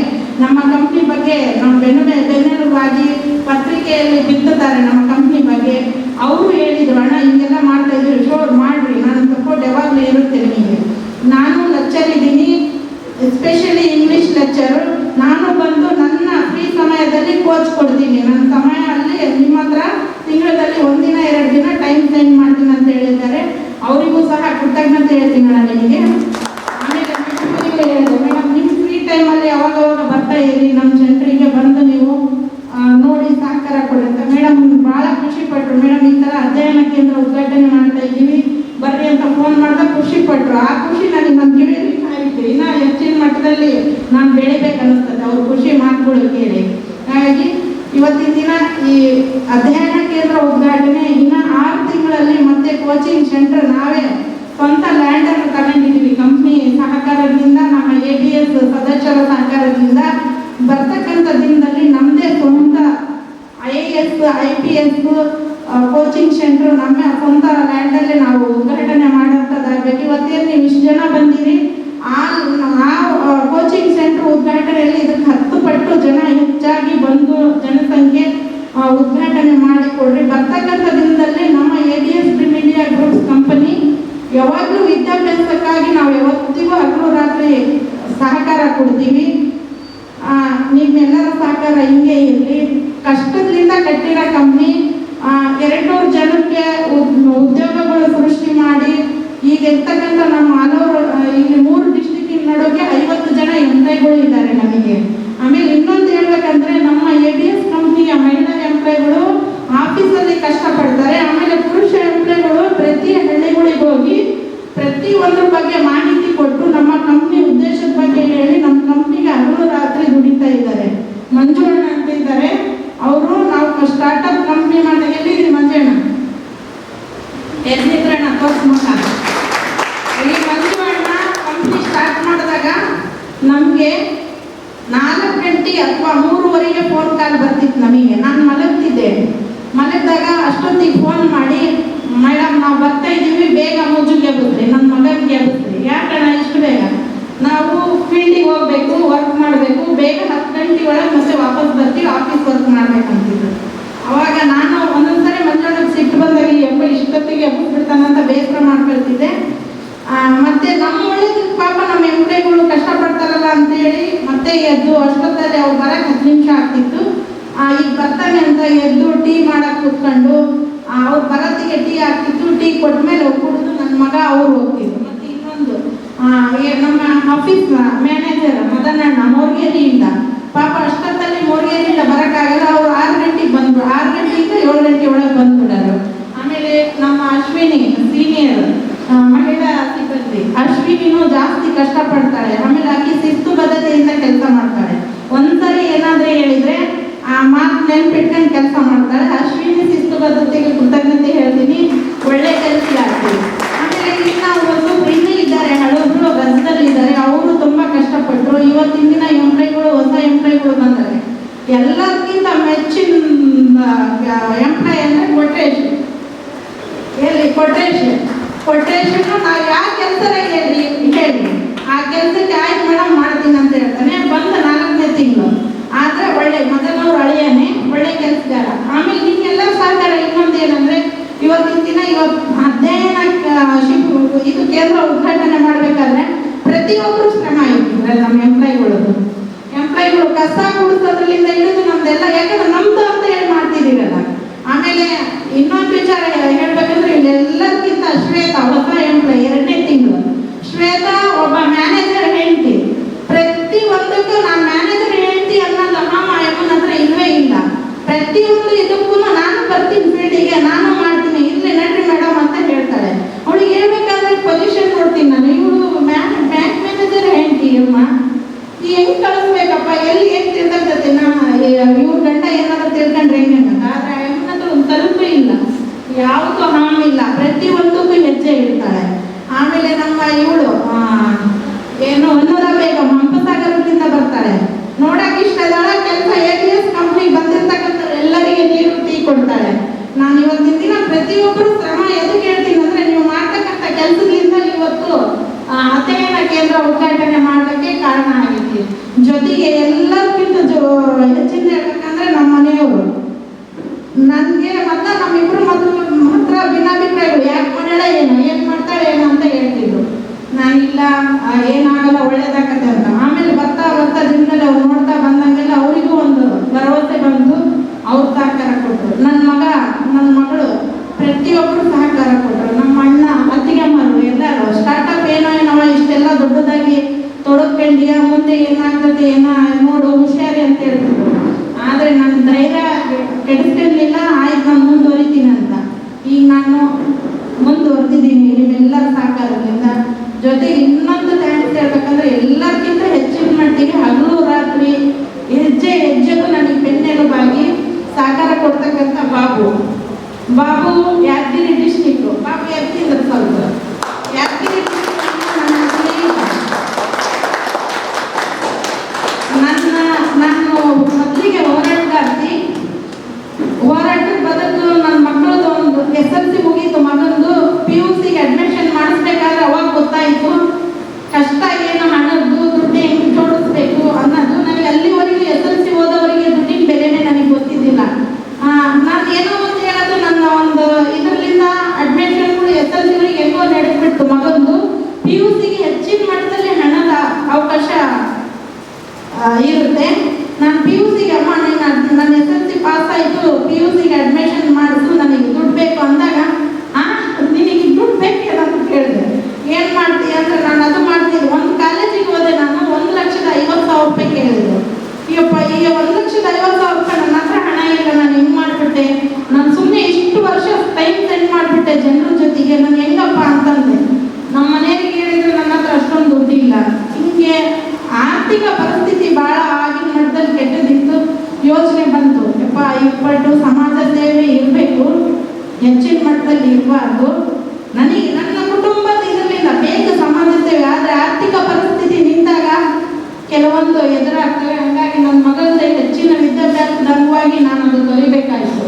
ನಮ್ಮ ಕಂಪ್ನಿ ಬಗ್ಗೆ ನಮ್ಮ ಬೆನ್ನೆಲುಬಾಗಿ ಪತ್ರಿಕೆಯಲ್ಲಿ ಬಿತ್ತುತ್ತಾರೆ ನಮ್ಮ ಕಂಪ್ನಿ ಬಗ್ಗೆ. ಅವರು ಹೇಳಿದ್ರು, ಅಣ್ಣ ಹಿಂಗೆಲ್ಲ ಮಾಡ್ತಾ ಇದ್ದೀವಿ, ಶೋರ್ ಮಾಡ್ರಿ, ನಾನು ಸಪೋರ್ಟ್ ಯಾವಾಗಲೂ ಇರುತ್ತೆ ನಿಮಗೆ. ನಾನು ಲೆಕ್ಚರ್ ಇದ್ದೀನಿ, ಎಸ್ಪೆಷಲಿ ಇಂಗ್ಲೀಷ್ ಲೆಕ್ಚರು. ನಾನು ಬಂದು ನನ್ನ ಫ್ರೀ ಸಮಯದಲ್ಲಿ ಕೋಚ್ ಕೊಡ್ತೀನಿ. ನನ್ನ ಸಮಯ ಅಲ್ಲಿ ನಿಮ್ಮ ಹತ್ರ ತಿಂಗಳಲ್ಲಿ 1 ದಿನ 2 ದಿನ ಟೈಮ್ ಸ್ಪೆಂಡ್ ಮಾಡ್ತೀನಿ ಅಂತ ಹೇಳಿದ್ದಾರೆ. ಅವರಿಗೂ ಸಹ ಕೃತಜ್ಞತೆ ಹೇಳ್ತೀನಿ ನಾನು ನಿಮಗೆ. ಆಮೇಲೆ ಮೇಡಮ್ ನಿಮ್ಮ ಫ್ರೀ ಟೈಮಲ್ಲಿ ಯಾವಾಗವಾಗ ಬರ್ತಾ ಇರಿ, ನಮ್ಮ ಸೆಂಟ್ರಿಗೆ ಬಂದು ನೀವು ನೋಡಿ ಸಹಕಾರ ಕೊಡುತ್ತೆ. ಮೇಡಮ್ ಭಾಳ ಖುಷಿ ಪಟ್ಟರು, ಮೇಡಮ್ ಈ ಥರ ಅಧ್ಯಯನ ಕೇಂದ್ರ ಉದ್ಘಾಟನೆ ಮಾಡ್ತಾ ಇದ್ದೀವಿ ಬರ್ರಿ ಅಂತ ಫೋನ್ ಮಾಡಿದಾಗ ಖುಷಿ ಪಟ್ಟರು. ಆ ಖುಷಿ ನನಗೆ ನನ್ನ ಗಿಳಿಯಲ್ಲಿ ಕಾಯ್ತು, ಇನ್ನು ಹೆಚ್ಚಿನ ಮಟ್ಟದಲ್ಲಿ ನಾನು ಬೆಳಿಬೇಕು ಅನ್ನಿಸ್ತದೆ ಅವ್ರ ಖುಷಿ ಮಾತುಗಳು ಕೇಳಿ. ಹಾಗಾಗಿ ಇವತ್ತಿನ ದಿನ ಈ ಅಧ್ಯಯನ ಕೇಂದ್ರ ಉದ್ಘಾಟನೆ ಇನ್ನು 6 ತಿಂಗಳಲ್ಲಿ ಮತ್ತೆ ಕೋಚಿಂಗ್ ಸೆಂಟರ್ ನಾವೇ ಸ್ವಂತ ಲ್ಯಾಂಡನ್ನು ತಗೊಂಡಿದ್ದೀವಿ. ಕಂಪ್ನಿ ಸಹಕಾರದಿಂದ, ನಮ್ಮ ABS ಸದಸ್ಯರ ಸಹಕಾರದಿಂದ ಬರ್ತಕ್ಕಂಥ ದಿನದಲ್ಲಿ ನಮ್ಮದೇ ಸ್ವಂತ IAS IPS ಕೋಚಿಂಗ್ ಸೆಂಟರ್ ನಮ್ಮ ಸ್ವಂತ ಲ್ಯಾಂಡಲ್ಲೇ ನಾವು ಉದ್ಘಾಟನೆ ಮಾಡೋಂಥದ್ದಾಗಬೇಕು. ಇವತ್ತೇನು ನೀವು ಇಷ್ಟು ಜನ ಬಂದಿರಿ, ಆ ಕೋಚಿಂಗ್ ಸೆಂಟರ್ ಉದ್ಘಾಟನೆಯಲ್ಲಿ ಇದಕ್ಕೆ 10 ಪಟ್ಟು ಜನ ಹೆಚ್ಚಾಗಿ ಬಂದು ಜನಸಂಖ್ಯೆ ಉದ್ಘಾಟನೆ ಮಾಡಿಕೊಡ್ರಿ. ಬರ್ತಕ್ಕಂಥ ದಿನದಲ್ಲಿ ನಮ್ಮ ABS ಡ್ರೀಮಿಂಡಿಯಾ ಗ್ರೂಪ್ಸ್ ಕಂಪನಿ ಯಾವಾಗಲೂ ವಿದ್ಯಾಭ್ಯಾಸಕ್ಕಾಗಿ ನಾವು ಯಾವತ್ತಿಗೂ ಹಗಲು ರಾತ್ರಿ ಸಹಕಾರ ಕೊಡ್ತೀವಿ. ನಿಮ್ಮೆಲ್ಲರ ಸಹಕಾರ ಹಿಂಗೆ ಇರಲಿ. ಕಷ್ಟದಿಂದ ಕಟ್ಟಿರೋ ಕಂಪ್ನಿ 200 ಜನಕ್ಕೆ ಉದ್ಯೋಗಗಳು ಸೃಷ್ಟಿ ಮಾಡಿ ಈಗ ಇರ್ತಕ್ಕಂಥ ನಮ್ಮ ಹಲವರು ಇಲ್ಲಿ 3 ಡಿಸ್ಟ್ರಿಕ್ಟಿನ ನಡುವೆ 50 ಜನ ಎಂಪ್ಲಾಯ್ಗಳು ಇದ್ದಾರೆ ನಮಗೆ. ಆಮೇಲೆ ಇನ್ನೊಂದು ಹೇಳ್ಬೇಕಂದ್ರೆ ನಮ್ಮ ABS ಕಂಪ್ನಿಯ ಮಹಿಳಾ ಎಂಪ್ಲಾಯ್ಗಳು ಆಫೀಸಲ್ಲಿ ಕಷ್ಟಪಡ್ತಾರೆ. ಆಮೇಲೆ ಪುರುಷ ಎಂಪ್ಲಾಯ್ಗಳು ಪ್ರತಿ ಹಳ್ಳಿಗಳಿಗೆ ಹೋಗಿ ಪ್ರತಿ ಒಂದ್ರ ಬಗ್ಗೆ ಮಾಹಿತಿ ಕೊಟ್ಟು ನಮ್ಮ ಕಂಪ್ನಿ ಉದ್ದೇಶದ ಬಗ್ಗೆ ಹೇಳಿ ನಮ್ಮ ಕಂಪ್ನಿಗೆ ಹಗಲು ರಾತ್ರಿ ದುಡಿತಾ ಇದ್ದಾರೆ. ಮಂಜುಣ್ಣ ಅಂತ ಇದ್ದಾರೆ, ಅವರು ನಾವು ಸ್ಟಾರ್ಟಪ್ ಕಂಪ್ನಿ ಮಾಡಿದಾಗ ಎಲ್ಲಿದ್ದೀವಿ ಮಂಜಣ್ಣ ಎಲ್ಲಿದ್ರಣ್ಣ ತೋರ್ಸ್ಮಕ್ಕ. ಈ ಮಂಜುಣ್ಣ ಕಂಪ್ನಿ ಸ್ಟಾರ್ಟ್ ಮಾಡಿದಾಗ ನಮಗೆ 4 ಗಂಟೆ ಅಥವಾ 3:15 ಫೋನ್ ಕಾಲ್ ಬರ್ತಿತ್ತು ನಮಗೆ. ನಾನು ಮಲಗಿದಾಗ ಅಷ್ಟೊತ್ತಿಗೆ ಫೋನ್ ಮಾಡಿ, ಮೇಡಮ್ ನಾವು ಬರ್ತಾ ಇದ್ದೀವಿ, ಬೇಗ ಮುಜುಗೆ ಬಸ್ರಿ, ನನ್ನ ಮಗನಿಗೆ ಬಸ್ರಿ. ಯಾಕಣ್ಣ ಇಷ್ಟು ಬೇಗ? ನಾವು ಫೀಲ್ಡಿಗೆ ಹೋಗ್ಬೇಕು, ವರ್ಕ್ ಮಾಡಬೇಕು, ಬೇಗ 10 ಗಂಟೆ ಒಳಗೆ ಮತ್ತೆ ವಾಪಸ್ ಬರ್ತೀವಿ, ಆಫೀಸ್ ವರ್ಕ್ ಮಾಡ್ಬೇಕಂತಿದ್ರು. ಅವಾಗ ನಾನು ಒಂದೊಂದ್ಸರಿ ಮಂಜಣ್ಣಗೆ ಸಿಟ್ಟು ಬಂದಾಗ ಇಷ್ಟೊತ್ತಿಗೆ ಎಬ್ಬಿಸ್ಬಿಡ್ತಾನಂತ ಬೇಸರ ಮಾಡ್ಕೊಳ್ತಿದ್ದೆ. ಮತ್ತೆ ನಮ್ಮ ಒಳ್ಳೇದಕ್ಕೆ ಪಾಪ ನಮ್ಮ ಎಂಪ್ಲಾಯ್ಗಳು ಕಷ್ಟಪಡ್ತಾರಲ್ಲ ಅಂತೇಳಿ ಮತ್ತೆ ಎದ್ದು ಅಷ್ಟೊತ್ತಲ್ಲಿ ಅವ್ರು ಬರೋಕ್ಕೆ 10 ನಿಮಿಷ ಆಗ್ತಿತ್ತು. ಈಗ ಬರ್ತಾನೆ ಅಂತ ಎದ್ದು ಟೀ ಮಾಡಕ್ಕೆ ಕೂತ್ಕೊಂಡು ಅವ್ರು ಬರೋತ್ತಿಗೆ ಟೀ ಆಗ್ತಿತ್ತು. ಟೀ ಕೊಟ್ಮೇಲೆ ಕುಡಿದು ನನ್ನ ಮಗ ಅವ್ರು ಹೋಗ್ತಿದ್ರು. ಮತ್ತು ಇನ್ನೊಂದು ನಮ್ಮ ಆಫೀಸ್ ಮ್ಯಾನೇಜರ್ ಮದನಣ್ಣ ಮೋರ್ಗೇರಿಯಿಂದ, ಪಾಪ ಅಷ್ಟೊತ್ತಲ್ಲಿ ಮೋರ್ಗೇರಿಯಿಂದ ಬರೋಕ್ಕಾಗಲ್ಲ, ಅವ್ರು 6 ಗಂಟೆಗೆ ಬಂದರು. 6 ಗಂಟೆಯಿಂದ 7 ಗಂಟೆ ಒಳಗೆ ಬಂದ್ಬಿಡೋರು. ಆಮೇಲೆ ನಮ್ಮ ಅಶ್ವಿನಿ ಸೀನಿಯರ್ ಮಹಿಳಾ ಸಿಬ್ಬಂದಿ, ಅಶ್ವಿನಿನೂ ಜಾಸ್ತಿ ಕಷ್ಟಪಡ್ತಾಳೆ. ಆಮೇಲೆ ಆಕೆ ಶಿಸ್ತು ಬದ್ಧತೆಯಿಂದ ಕೆಲಸ ಮಾಡ್ತಾಳೆ. ಸರಿ ಹೇಳಿದ್ರೆ ಆ ಮಾತು ನೆನ್ಪಿಟ್ಕೊಂಡು ಕೆಲಸ ಮಾಡ್ತಾಳೆ. ಅಶ್ವಿನಿ ಶಿಸ್ತುಬದ್ಧತೆಗೆ ಕೃತಜ್ಞತೆ ಹೇಳ್ತೀನಿ, ಒಳ್ಳೆ ಕೆಲಸ ಆಗ್ತೀವಿ. ಆಮೇಲೆ ಇನ್ನು ಹೊಸಬ್ರು ಇನ್ನೂ ಇದ್ದಾರೆ, ಹಳಬ್ರು ರಜದಲ್ಲಿದ್ದಾರೆ, ಅವರು ತುಂಬ ಕಷ್ಟಪಟ್ಟರು. ಇವತ್ತಿನ ದಿನ ಎಂಪ್ಲಾಯ್ಗಳು, ಹೊಸ ಎಂಪ್ಲಾಯ್ಗಳು ಬಂದರೆ ಎಲ್ಲರಿಗಿಂತ ಮೆಚ್ಚಿನ ಎಂಪ್ಲಾಯ್ ಅಂದರೆ ಕೊಟ್ರೇಶ್. ಎಲ್ಲಿ ಕೊಟ್ರೇಶನ್ನು ನಾವು ಯಾವ ಕೆಲಸ ಹೇಳಿ ಆ ಕೆಲಸಕ್ಕೆ ಆಯ್ತು ಮೇಡಮ್ ಮಾಡ್ತೀನಿ ಅಂತ ಹೇಳ್ತಾನೆ. ಬಂದ 4ನೇ ತಿಂಗಳು ಆದರೆ ಒಳ್ಳೆ ಮೊದಲವ್ರು ಅಳಿಯಾನೆ, ಒಳ್ಳೆ ಕೆಲಸಗಾರ. ಆಮೇಲೆ ನಿಮ್ಗೆಲ್ಲ ಸಹಕಾರ. ಇನ್ನೊಂದು ಏನಂದರೆ ಇವತ್ತಿನ ದಿನ ಅಧ್ಯಯನ ಇದು ಕೇಂದ್ರ ಉದ್ಘಾಟನೆ ಮಾಡಬೇಕಾದ್ರೆ ಪ್ರತಿಯೊಬ್ಬರು ಶ್ರಮ ಇಟ್ಟಿದ್ದಾರೆ ನಮ್ಮ ಎಂಪ್ಲಾಯ್ಗಳು ಕಸ ಗುಡಿಸೋದ್ರಲ್ಲಿಂದ ಹಿಡಿದು ನಮ್ದೆಲ್ಲ, ಯಾಕಂದ್ರೆ ನಮ್ದು ಅಂತ ಹೇಳಿ ಮಾಡ್ತಿದ್ದೀರಲ್ಲ. ಆಮೇಲೆ ಇನ್ನೊಂದು ವಿಚಾರ ಹೇಳ್ಬೇಕಂದ್ರೆ ಇಲ್ಲೆಲ್ಲದಕ್ಕಿಂತ ಶ್ವೇತಾ ಹೊಸ ಎಂಪ್ಲಾಯ್, 2ನೇ ತಿಂಗಳು. ಶ್ವೇತಾ ಒಬ್ಬ ಮ್ಯಾನೇಜರ್ ಹೆಂಡತಿ. ಪ್ರತಿ ಒಂದಕ್ಕೂ ನಾನು ಮ್ಯಾನೇಜರ್ ಹೆಂಡತಿ ಅನ್ನೋದು ಅಮ್ಮ ಎಮ್ಮನ ಹತ್ರ ಇಲ್ವೇ ಇಲ್ಲ. ಪ್ರತಿಯೊಂದು ಇದಕ್ಕೂ ನಾನು ಬರ್ತೀನಿ ಫೀಲ್ಡಿಗೆ, ನಾನು ಮಾಡ್ತೀನಿ, ಇಲ್ಲೇ ನಡ್ರಿ ಮೇಡಮ್ ಅಂತ ಹೇಳ್ತಾಳೆ. ಅವಳಿಗೆ ಹೇಳ್ಬೇಕಾದ್ರೆ ಪೊಸಿಷನ್ ನೋಡ್ತೀನಿ ನಾನು, ಇವಳು ಬ್ಯಾಂಕ್ ಮ್ಯಾನೇಜರ್ ಹೆಂಡತಿ ಅಮ್ಮ, ಹೆಂಗ್ ಕಳಿಸ್ಬೇಕಪ್ಪ, ಎಲ್ಲಿ ಹೆಂಗ್ ತಿಳ್ಕೊಂತೈತೆ ಇವ್ರ ಗಂಡ ಏನಾದ್ರು ತಿಳ್ಕೊಂಡ್ರೆ ಹೆಂಗಂತ. ಆದ್ರೆ ಹೆಣ್ಣತ್ರ ಒಂದು ತಲುಪು ಇಲ್ಲ, ಯಾವುದು ಹಾಮಿಲ್ಲ, ಪ್ರತಿಯೊಂದಕ್ಕೂ ಹೆಜ್ಜೆ ಇಡ್ತಾಳೆ. ಆಮೇಲೆ ನಮ್ಮ ಇವಳು ಏನು ಹೊನ್ನೂರ ಬೇಗಂ ಹಂಪಸಾಗರದಿಂದ ಬರ್ತಾಳೆ. ನೋಡಕ್ಕೆ ಇಷ್ಟ ಇದ್ದಾಳೆ, ಕೆಲಸ ABS ಕಂಪ್ನಿಗೆ ಬಂದಿರ್ತಕ್ಕಂಥ ಎಲ್ಲರಿಗೆ ನೀರು ಟೀ ಕೊಡ್ತಾಳೆ. ನಾನು ಇವತ್ತಿನ ದಿನ ಪ್ರತಿಯೊಬ್ಬರು ಶ್ರಮ ಎದಕ್ಕೆ ಹೇಳ್ತೀನಿ ಅಂದ್ರೆ, ನೀವು ಮಾಡ್ತಕ್ಕಂಥ ಕೆಲಸದಿಂದ ಇವತ್ತು ಅಧ್ಯಯನ ಕೇಂದ್ರ ಉದ್ಘಾಟನೆ ಮಾಡಲಿಕ್ಕೆ ಕಾರಣ ಆಗಿತ್ತು. ಜೊತೆಗೆ ಎಲ್ಲರಿಗಿಂತ ಹೆಚ್ಚಿನ ಹೇಳ್ಬೇಕಂದ್ರೆ ನಮ್ಮ ಮನೆಯವರು ನನಗೆ ಮತ್ತೆ ನಮ್ಮಿಬ್ರು ಮಾತ್ರ ಭಿನ್ನಾಭಿಪ್ರಾಯಗಳು. ಯಾಕೆ ಮಾಡ್ಯಾಳ ಏನ್ ಮಾಡ್ತಾಳೆ ಏನು ಅಂತ ಹೇಳ್ತಿದ್ರು. ನಾನಿಲ್ಲ ಏನಾಗಲ್ಲ ಒಳ್ಳೇದಾಗತ್ತೆ ಅಂತ. ಆಮೇಲೆ ಬರ್ತಾ ದಿನದಲ್ಲಿ ಅವ್ರು ನೋಡ್ತಾ ಬಂದಂಗೆಲ್ಲ ಅವರಿಗೂ ಒಂದು ಭರವಸೆ ಬಂದು ಅವ್ರು ಸಹಕಾರ ಕೊಟ್ಟರು. ನನ್ನ ಮಗಳು ಪ್ರತಿಯೊಬ್ಬರು ಸಹಕಾರ ಕೊಟ್ಟರು. ನಮ್ಮ ಅಣ್ಣ, ಅತ್ತಿಗೆಮ್ಮರು ಎಲ್ಲರೂ ಸ್ಟಾರ್ಟಪ್ ಏನೋ ಇಷ್ಟೆಲ್ಲ ದೊಡ್ಡದಾಗಿ ತೊಡಕೊಂಡಿಯ, ಮುಂದೆ ಏನಾಗ್ತದೆ ಏನೋ ನೋಡು ಹುಷಾರಿ ಅಂತ ಹೇಳ್ತಿದ್ರು. ಆದರೆ ನನ್ನ ಧೈರ್ಯ ಕೆಡಿಸ್ಕೊಂಡಿಲ್ಲ. ಆಯ್ತು ನಾನು ಮುಂದುವರಿತೀನಿ ಅಂತ. ಈಗ ನಾನು ಮುಂದುವರೆದಿದ್ದೀನಿ ನಿಮ್ಮೆಲ್ಲರ ಸಹಕಾರದಿಂದ. ಜೊತೆಗೆ ಇನ್ನೊಂದು ಥ್ಯಾಂಕ್ಸ್ ಹೇಳ್ಬೇಕಂದ್ರೆ, ಎಲ್ಲರಿಗಿಂತ ಹೆಚ್ಚಿನ ಮಟ್ಟಿಗೆ ಹಗಲು ರಾತ್ರಿ ಹೆಜ್ಜೆಗೂ ನನಗೆ ಬೆನ್ನೆಲುಬಾಗಿ ಸಹಕಾರ ಕೊಡ್ತಕ್ಕಂಥ ಬಾಬು ಯಾದಗಿರಿ ಡಿಸ್ಟಿಕ್ಕು. ಬಾಬು ಯಾದಗಿರಿ ಸ್ವಲ್ಪ ಯಾದಗಿರಿ ನಾನು ಮೊದಲಿಗೆ ಹೋರಾಟದ ಬದಲು ನನ್ನ ಮಕ್ಕಳದ್ದು ಒಂದು SSLC ಮುಗೀತು, ಮಗಂದು PUCಗೆ ಅಡ್ಮಿಷನ್ ಮಾಡಿಸ್ಬೇಕಾದ್ರೆ ಅವಾಗ ಗೊತ್ತಾಯಿತು ಕಷ್ಟ ಏನು, ಹಣದ್ದು ದುಡ್ಡು ಹೆಂಗೆ ಜೋಡಿಸ್ಬೇಕು ಅನ್ನೋದು. ನನಗೆ ಅಲ್ಲಿವರೆಗೂ SSLC ಓದೋವರಿಗೆ ದುಡ್ಡಿನ ಬೆಲೆನೇ ನನಗೆ ಗೊತ್ತಿದ್ದಿಲ್ಲ. ನಾನು ಏನೋ ಒಂದು ಹೇಳೋದು, ನನ್ನ ಒಂದು ಇದರಿಂದ ಅಡ್ಮಿಷನ್ಗಳು SSLCಗಳಿಗೆ ಹೆಂಗೋ ನಡೆದ್ಬಿಟ್ಟು ಮಗಂದು PUCಗೆ ಹೆಚ್ಚಿನ ಮಟ್ಟದಲ್ಲಿ ಹಣದ ಅವಕಾಶ ಇರುತ್ತೆ. ನಾನು PUCಗೆ ಅಮ್ಮ ನನ್ನ SSLC ಪಾಸ್ ಆಯಿತು, PUCಗೆ ಅಡ್ಮಿಷನ್ ಮಾಡಿದ್ರು, ನನಗೆ ದುಡ್ಡು ಬೇಕು ಅಂದಾಗ ನಿನಗೆ ದುಡ್ಡು ಬೇಕೇ ಅಂತ ಕೇಳಿದೆ. ಏನು ಮಾಡ್ತೀಯ ಅಂದರೆ, ನಾನು ಅದು ಮಾಡ್ತೀನಿ. ಒಂದು ಕಾಲೇಜಿಗೆ ಹೋದೆ, ನಾನು 1,50,000 ರೂಪಾಯಿ ಕೇಳಿದ್ರು. ಅಯ್ಯಪ್ಪ, ಈಗ 1,50,000 ರೂಪಾಯಿ ನನ್ನ ಹತ್ರ ಹಣ ಇಲ್ಲ, ನಾನು ಹೆಂಗೆ ಮಾಡಿಬಿಟ್ಟೆ, ನಾನು ಸುಮ್ಮನೆ ಇಷ್ಟು ವರ್ಷ ಟೈಮ್ ಸೆಂಡ್ ಮಾಡಿಬಿಟ್ಟೆ ಜನರ ಜೊತೆಗೆ, ನಾನು ಹೆಂಗಪ್ಪ ಅಂತಂದೆ. ನಮ್ಮ ಮನೆಯವರಿಗೆ ಹೇಳಿದ್ರೆ ನನ್ನ ಹತ್ರ ಅಷ್ಟೊಂದು ದುಡ್ಡಿಲ್ಲ. ಹಿಂಗೆ ಆರ್ಥಿಕ ಪರಿಸ್ಥಿತಿ ಭಾಳ ಆಗಿನ ಮಟ್ಟದಲ್ಲಿ ಕೆಟ್ಟದಿತ್ತು. ಯೋಚನೆ ಬಂತು, ಯಪ್ಪ ಇಪ್ಪಟ್ಟು ಸಮಾಜ ಸೇವೆ ಇರಬೇಕು, ಹೆಚ್ಚಿನ ಮಟ್ಟದಲ್ಲಿ ಇರಬಾರ್ದು. ನನಗೆ ನನ್ನ ಕುಟುಂಬದ ಇದರಿಂದ ಬೇಕು ಸಮಾಜ ಸೇವೆ. ಆದರೆ ಆರ್ಥಿಕ ಪರಿಸ್ಥಿತಿ ನಿಂತಾಗ ಕೆಲವೊಂದು ಎದುರಾಗ್ತವೆ. ಹಾಗಾಗಿ ನನ್ನ ಮಗಳದ್ದು ಹೆಚ್ಚಿನ ವಿದ್ಯಾಭ್ಯಾಸದ ಅಂಗವಾಗಿ ನಾನು ಅದು ಕಲಿಬೇಕಾಯಿತು.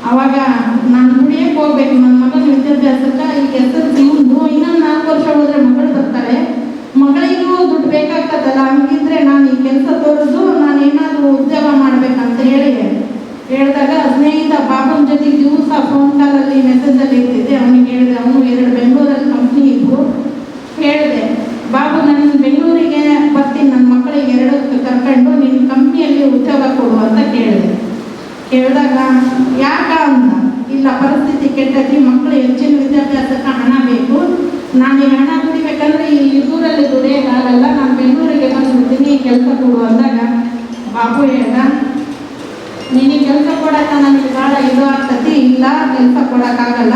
ಆವಾಗ ನಾನು ದುಡಿಯಕ್ಕೆ ಹೋಗ್ಬೇಕು ನನ್ನ ಮಗನ ವಿದ್ಯಾಭ್ಯಾಸಕ್ಕೆ. ಈಗ SSLC ಇನ್ನೊಂದು 4 ವರ್ಷ ಹೋದರೆ ಮಗಳು ಬರ್ತಾಳೆ, ಮಗಳಿಗೂ ದುಡ್ಡು ಬೇಕಾಗ್ತದಲ್ಲ. ಹಂಗಿದ್ರೆ ನಾನು ಈ ಕೆಲಸ ತೋರಿದು ನಾನು ಏನಾದರೂ ಉದ್ಯೋಗ ಮಾಡ್ಬೇಕಂತ ಹೇಳಿದಾಗ ಸ್ನೇಹಿತ ಬಾಬನ ಜೊತೆಗೆ ದಿವಸ ಫೋನ್ ಕಾಲಲ್ಲಿ ಮೆಸೇಜಲ್ಲಿ ಇರ್ತಿದ್ದೆ. ಅವನಿಗೆ ಹೇಳಿದೆ, ಅವನು 2 ಬೆಂಗಳೂರಲ್ಲಿ ಕಂಪ್ನಿ ಇದ್ದರು. ಹೇಳಿದೆ, ಬಾಬು ನಾನು ಬೆಂಗಳೂರಿಗೆ ಬರ್ತೀನಿ, ನನ್ನ ಮಕ್ಕಳಿಗೆ 2 ಕರ್ಕೊಂಡು ನಿನ್ನ ಕಂಪ್ನಿಯಲ್ಲಿ ಉದ್ಯೋಗ ಕೊಡು ಅಂತ ಕೇಳಿದಾಗ ಯಾಕ ಅಂತ, ಇಲ್ಲ ಪರಿಸ್ಥಿತಿ ಕೆಟ್ಟತಿ, ಮಕ್ಕಳು ಹೆಚ್ಚಿನ ವಿದ್ಯಾಭ್ಯಾಸಕ್ಕೆ ಹಣ ಬೇಕು, ನಾನು ಈ ಹಣ ದುಡಿಬೇಕಂದ್ರೆ ಈ ಊರಲ್ಲಿ ದುಡಿಯೋಕ್ಕಾಗಲ್ಲ, ನಾನು ಬೆಂಗಳೂರಿಗೆ ಬಂದ್ಬಿಡ್ತೀನಿ, ಕೆಲಸ ಕೊಡು ಅಂದಾಗ ಬಾಬು ಹೇಳ್ದ, ನಿನಗೆ ಕೆಲಸ ಕೊಡೋಕೆ ನನಗೆ ಭಾಳ ಇದು ಆಗ್ತತಿ, ಇಲ್ಲ ಕೆಲಸ ಕೊಡೋಕ್ಕಾಗಲ್ಲ,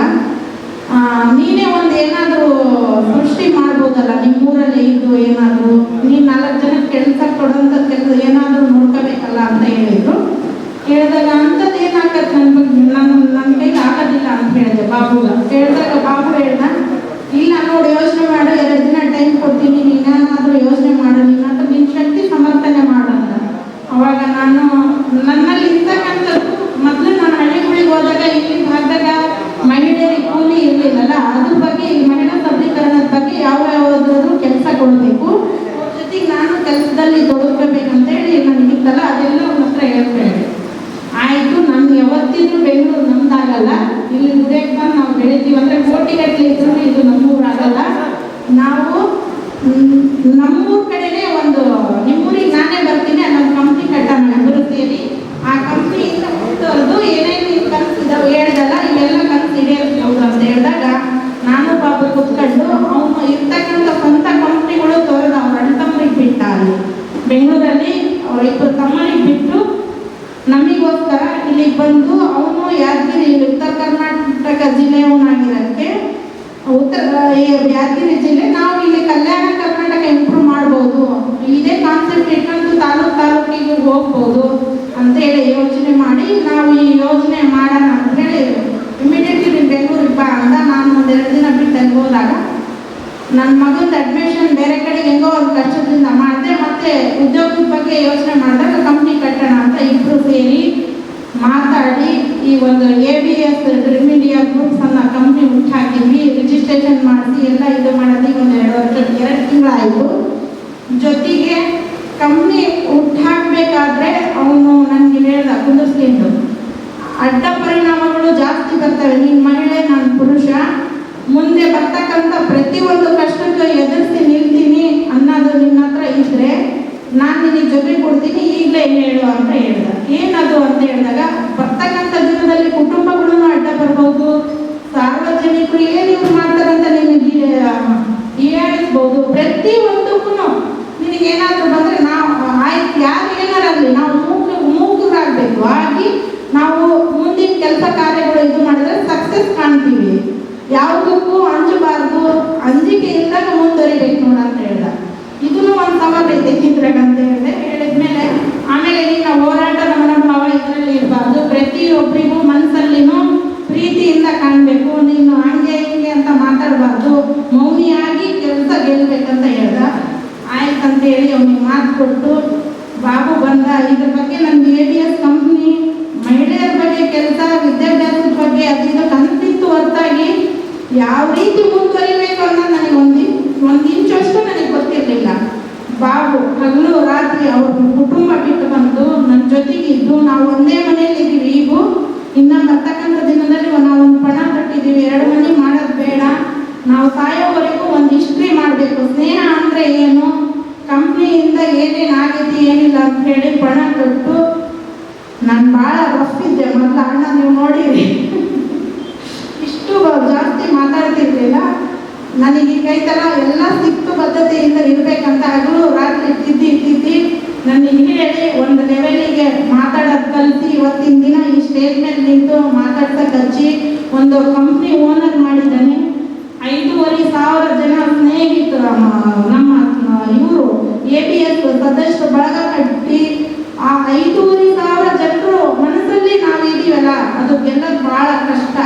ನೀನೇ ಒಂದು ಏನಾದರೂ ಸೃಷ್ಟಿ ಮಾಡ್ಬೋದಲ್ಲ ನಿಮ್ಮೂರಲ್ಲಿ ಇದ್ದು, ಏನಾದರೂ ನೀನು 4 ಜನಕ್ಕೆ ಕೆಲಸ ಕೊಡೋಂಥ ಕೆಲಸ ಏನಾದರೂ ನೋಡ್ಕೋಬೇಕಲ್ಲ ಅಂತ ಹೇಳಿದಾಗ ಅಂಥದ್ದು ಏನಾಗತ್ತೆ ನನ್ನ ಕೈಲಿ ಆಗೋದಿಲ್ಲ ಅಂತ ಹೇಳಿದೆ ಬಾಬುಗ. ಹೇಳಿದಾಗ ಬಾಬು ಹೇಳ್ದ, ಇಲ್ಲ ನೋಡಿ ಯೋಚನೆ ಮಾಡು, 2 ದಿನ ಟೈಮ್ ಕೊಡ್ತೀನಿ, ನೀನೇನಾದರೂ ಯೋಚನೆ ಮಾಡು, ನೀನಂತ ನಿನ್ನ ಶಕ್ತಿ ಸಮರ್ಥನೆ ಮಾಡಂತ. ಅವಾಗ ನಾನು ನನ್ನಲ್ಲಿ ಇರ್ತಕ್ಕಂಥದ್ದು ಮೊದಲು ನಾನು ಹಳ್ಳಿಗಳಿಗೆ ಹೋದಾಗ ಇಲ್ಲಿ ಭಾಗದಾಗ ಮಹಿಳೆಯರಿಗೆ ಕೂಲಿ ಇರಲಿಲ್ಲಲ್ಲ, ಅದ್ರ ಬಗ್ಗೆ ಈ ಮಹಿಳಾ ಸಬಲೀಕರಣದ ಬಗ್ಗೆ ಯಾವ್ಯಾವುದಾದ್ರೂ ಕೆಲಸ ಕೊಡಬೇಕು, ಅವ್ರ ಜೊತೆಗೆ ನಾನು ಕೆಲಸದಲ್ಲಿ ತೊಡಗಬೇಕಂತೇಳಿ ನನಗಿತ್ತಲ್ಲ, ಅದೆಲ್ಲ ಅವ್ರ ಹತ್ರ ಹೇಳ್ತೇನೆ. ಆಯಿತು, ನಾನು ಯಾವತ್ತಿದ್ರೂ ಬೆಂಗಳೂರು ನಮ್ದಾಗಲ್ಲ, ಇಲ್ಲಿ ದುಡಿಯಕ್ಕೆ ಬಂದು ನಾವು ಬೆಳಿತೀವಿ ಅಂದರೆ ಕೋಟಿಗಟ್ಟಲೆ ಇದ್ರೂ ಇದು ನಮ್ಮೂರಾಗಲ್ಲ. ನಾವು ನಮ್ಮೂರ ಕಡೆನೇ ಒಂದು ನಿಮ್ಮೂರಿಗೆ ನಾನೇ ಬರ್ತೀನಿ, ಅಲ್ಲೊಂದು ಕಂಪ್ನಿ ಕಟ್ಟೋಣ ಇಬ್ಬರು ಸೇರಿ. ಆ ಕಂಪ್ನಿಯಿಂದ ಮುಂದುವರೆದು ಏನೇನು ಕನಸಿದಾವೆ ಹೇಳ್ದಲ್ಲ, ಇವೆಲ್ಲ ಕನಸು ಹಿಡಿಯೋದು ಅಂತ ಹೇಳಿದಾಗ ನಾನು ಬಾಬು ಕೂತ್ಕೊಂಡು ಅವನು ಇರ್ತಕ್ಕಂಥ ಸ್ವಂತ ಕಂಪ್ನಿಗಳು ತೊರೆದು ಅವ್ರ ಅಣ್ಣ ತಮ್ಮರಿಗೆ ಬಿಟ್ಟ. ಅಲ್ಲಿ ಬೆಂಗಳೂರಲ್ಲಿ ಅವ್ರ 2 ತಮ್ಮನಿಗೆ ಬಿಟ್ಟು ನಮಗೋಸ್ಕರ ಇಲ್ಲಿಗೆ ಬಂದು ಅವನು ಯಾದಗಿರಿ ಉತ್ತರ ಕರ್ನಾಟಕ ಜಿಲ್ಲೆಯವನಾಗಿರೋಕ್ಕೆ ಯಾದಗಿರಿ ಜಿಲ್ಲೆ, ನಾವು ಇಲ್ಲಿ ಕಲ್ಯಾಣ ಕರ್ನಾಟಕ ಇಂಪ್ರೂವ್ ಮಾಡ್ಬೋದು, ಇದೇ ಕಾನ್ಸೆಪ್ಟ್ ಇಟ್ಕೊಂಡು ತಾಲೂಕಿಗೆ ಹೋಗ್ಬೋದು ಅಂತೇಳಿ ಯೋಚನೆ ಮಾಡಿ ನಾವು ಈ ಯೋಜನೆ ಮಾಡೋಣ ಅಂತೇಳಿ ಇಮಿಡಿಯೇಟ್ಲಿ ನೀನು ಬೆಂಗಳೂರಿಗೆ ಬಾ ಅಂದ. ನಾನು 1-2 ದಿನ ಬಿಟ್ಟು ಅಲ್ಲಿ ಹೋದಾಗ ನನ್ನ ಮಗನ ಅಡ್ಮಿಷನ್ ಬೇರೆ ಕಡೆಗೆ ಹೆಂಗೋ ಒಂದು ಕಷ್ಟದಿಂದ ಮಾಡಿದೆ. ಮತ್ತೆ ಉದ್ಯೋಗದ ಬಗ್ಗೆ ಯೋಚನೆ ಮಾಡಿದಾಗ ಕಂಪ್ನಿ ಕಟ್ಟೋಣ ಅಂತ ಇಬ್ಬರು ಸೇರಿ ಮಾತಾಡಿ ಈ ಒಂದು ABS ಡ್ರೀಮ್ ಇಂಡಿಯಾ ಗ್ರೂಪ್ಸ್ ಅನ್ನೋ ಕಂಪ್ನಿ ಹುಟ್ಟಾಕಿದ್ವಿ. ರಿಜಿಸ್ಟ್ರೇಷನ್ ಮಾಡಿಸಿ ಎಲ್ಲ ಇದು ಮಾಡೋದಕ್ಕೆ 2 ತಿಂಗಳಾಯಿತು. ಜೊತೆಗೆ ಕಂಪ್ನಿ ಹುಟ್ಟಾಕಬೇಕಾದ್ರೆ ಅವನು ನನಗೆ ಹೇಳ್ದ ಕುಂದಿಸ್ಕೊಂಡು, ಅಡ್ಡ ಪರಿಣಾಮಗಳು ಜಾಸ್ತಿ ಬರ್ತವೆ, ನೀನು ಮಹಿಳೆ ನಾನು ಪುರುಷ, ಮುಂದೆ ಬರ್ತಕ್ಕಂಥ ಪ್ರತಿಯೊಂದು ಕಷ್ಟಕ್ಕೆ ಎದುರಿಸಿ ನಿಲ್ತೀನಿ ಅನ್ನೋದು ನಿನ್ನ ಹತ್ರ ಇದ್ದರೆ ನಾನು ನಿನಗೆ ಜೊತೆ ಕೊಡ್ತೀನಿ, ಈಗಲೇ ಹೇಳು ಅಂತ ಹೇಳ್ದ. ಏನದು ಅಂತ ಹೇಳಿದಾಗ, ಬರ್ತಕ್ಕಂಥ ದಿನದಲ್ಲಿ ಕುಟುಂಬಗಳೂ ಅಡ್ಡ ಬರ್ಬೋದು, ಸಾರ್ವಜನಿಕರು ಏನು ಇವ್ರು ಮಾಡ್ತಾರಂತ ನಿನಗೆ ಹೇಳಿಸ್ಬೋದು, ಪ್ರತಿಯೊಂದಕ್ಕೂ ನಿನಗೇನಾದರೂ ಬಂದರೆ ನಾವು ಆಯ್ತು ಯಾರು ಏನಾರಲ್ಲಿ ನಾವು ಮೂಕರಾಗಬೇಕು. ಆಗಿ ನಾವು ಮುಂದಿನ ಕೆಲಸ ಕಾರ್ಯಗಳು ಇದು ಮಾಡಿದ್ರೆ ಸಕ್ಸಸ್ ಕಾಣ್ತೀವಿ. ಯಾವುದಕ್ಕೂ ಅಂಜಬಾರ್ದು, ಅಂಜಿಕೆ ಇದ್ದಾಗ ಮುಂದುವರಿಬೇಕು ನೋಡ ಅಂತ ಹೇಳ್ದ. ಇದನ್ನು ಒಂದು ಸವಾಲು ಐತೆ ಇದ್ರಾಗ ಅಂತ ಹೇಳಿದ್ಮೇಲೆ ಆಮೇಲೆ ನಿನ್ನ ಹೋರಾಟದ ಮನೋಭಾವ ಇದರಲ್ಲಿ ಇರಬಾರ್ದು, ಪ್ರತಿಯೊಬ್ಬರಿಗೂ ಮನಸ್ಸಲ್ಲಿನೂ ಪ್ರೀತಿಯಿಂದ ಕಾಣಬೇಕು, ನೀನು ಹಂಗೆ ಹಿಂಗೆ ಅಂತ ಮಾತಾಡಬಾರ್ದು, ಮೌನಿಯಾಗಿ ಕೆಲಸ ಗೆಲ್ಬೇಕಂತ ಹೇಳ್ದ. ಆಯ್ತಂತೇಳಿ ಅವನಿಗೆ ಮಾತು ಕೊಟ್ಟು ಬಾಬು ಬಂದ. ಇದ್ರ ಬಗ್ಗೆ ನನ್ನ ABS ಕಂಪ್ನಿ ಮಹಿಳೆಯರ ಬಗ್ಗೆ ಕೆಲಸ, ವಿದ್ಯಾಭ್ಯಾಸದ ಬಗ್ಗೆ ಅದಿದು ಕನಸಿತ್ತು ಹೊರತಾಗಿ ಯಾವ ರೀತಿ ಮುಂದುವರಿಬೇಕು ಅನ್ನೋದು ನನಗೆ ಒಂದು ಇಂಚಷ್ಟು ನನಗೆ ಗೊತ್ತಿರಲಿಲ್ಲ. ಬಾಬು ಹಗಲು ರಾತ್ರಿ ಅವ್ರ ಕುಟುಂಬ ಬಿಟ್ಟು ಬಂದು ನನ್ನ ಜೊತೆಗೆ ಇದ್ದು ನಾವು ಒಂದೇ ಮನೆಯಲ್ಲಿ ಇದ್ದೀವಿ. ಈಗೂ ಇನ್ನು ಬರ್ತಕ್ಕಂಥ ದಿನದಲ್ಲಿ ನಾವೊಂದು ಪಣ ಕಟ್ಟಿದ್ದೀವಿ, 2 ಮನೆ ಮಾಡೋದು ಬೇಡ, ನಾವು ಸಾಯೋವರೆಗೂ ಒಂದು ಹಿಸ್ಟ್ರಿ ಮಾಡಬೇಕು, ಸ್ನೇಹ ಅಂದರೆ ಏನು, ಕಂಪ್ನಿಯಿಂದ ಏನೇನು ಆಗೈತಿ ಏನಿಲ್ಲ ಅಂತ ಹೇಳಿ ಪಣ ಕಟ್ಟು. ನಾನು ಭಾಳ ರಫ್ ಇದ್ದೆ ಮೊದಲು, ಅಣ್ಣ ನೀವು ನೋಡಿರಿ ಇಷ್ಟು ಜಾಸ್ತಿ ಮಾತಾಡ್ತಿರ್ಲಿಲ್ಲ. ನನಗೆ ಈ ಥರ ಎಲ್ಲ ಸಿಕ್ತು ಬದ್ಧತೆಯಿಂದ ಇರಬೇಕಂತ ಹಗಲು ರಾತ್ರಿ ಇಟ್ಟಿದ್ದಿ ನನಗೆ ಹೇಳಿ ಒಂದು ಲೆವೆಲಿಗೆ ಮಾತಾಡೋದು ಕಲಿಸಿ ಇವತ್ತಿನ ದಿನ ಈ ಸ್ಟೇಜ್ ಮೇಲೆ ನಿಂತು ಮಾತಾಡ್ಸಕ್ಕೆ ಹಚ್ಚಿ ಒಂದು ಕಂಪ್ನಿ ಓನರ್ ಮಾಡಿದ್ದಾನೆ. 5,500 ಜನ ಸ್ನೇಹಿತರು ನಮ್ಮ ಇವರು ABS ಸದಸ್ಯರು ಬಳಗ ಕಟ್ಟಿ ಆ 5,500 ಜನರು ಮನಸ್ಸಲ್ಲಿ ನಾವಿದೀವಲ್ಲ, ಅದು ಗೆಲ್ಲೋದು ಭಾಳ ಕಷ್ಟ.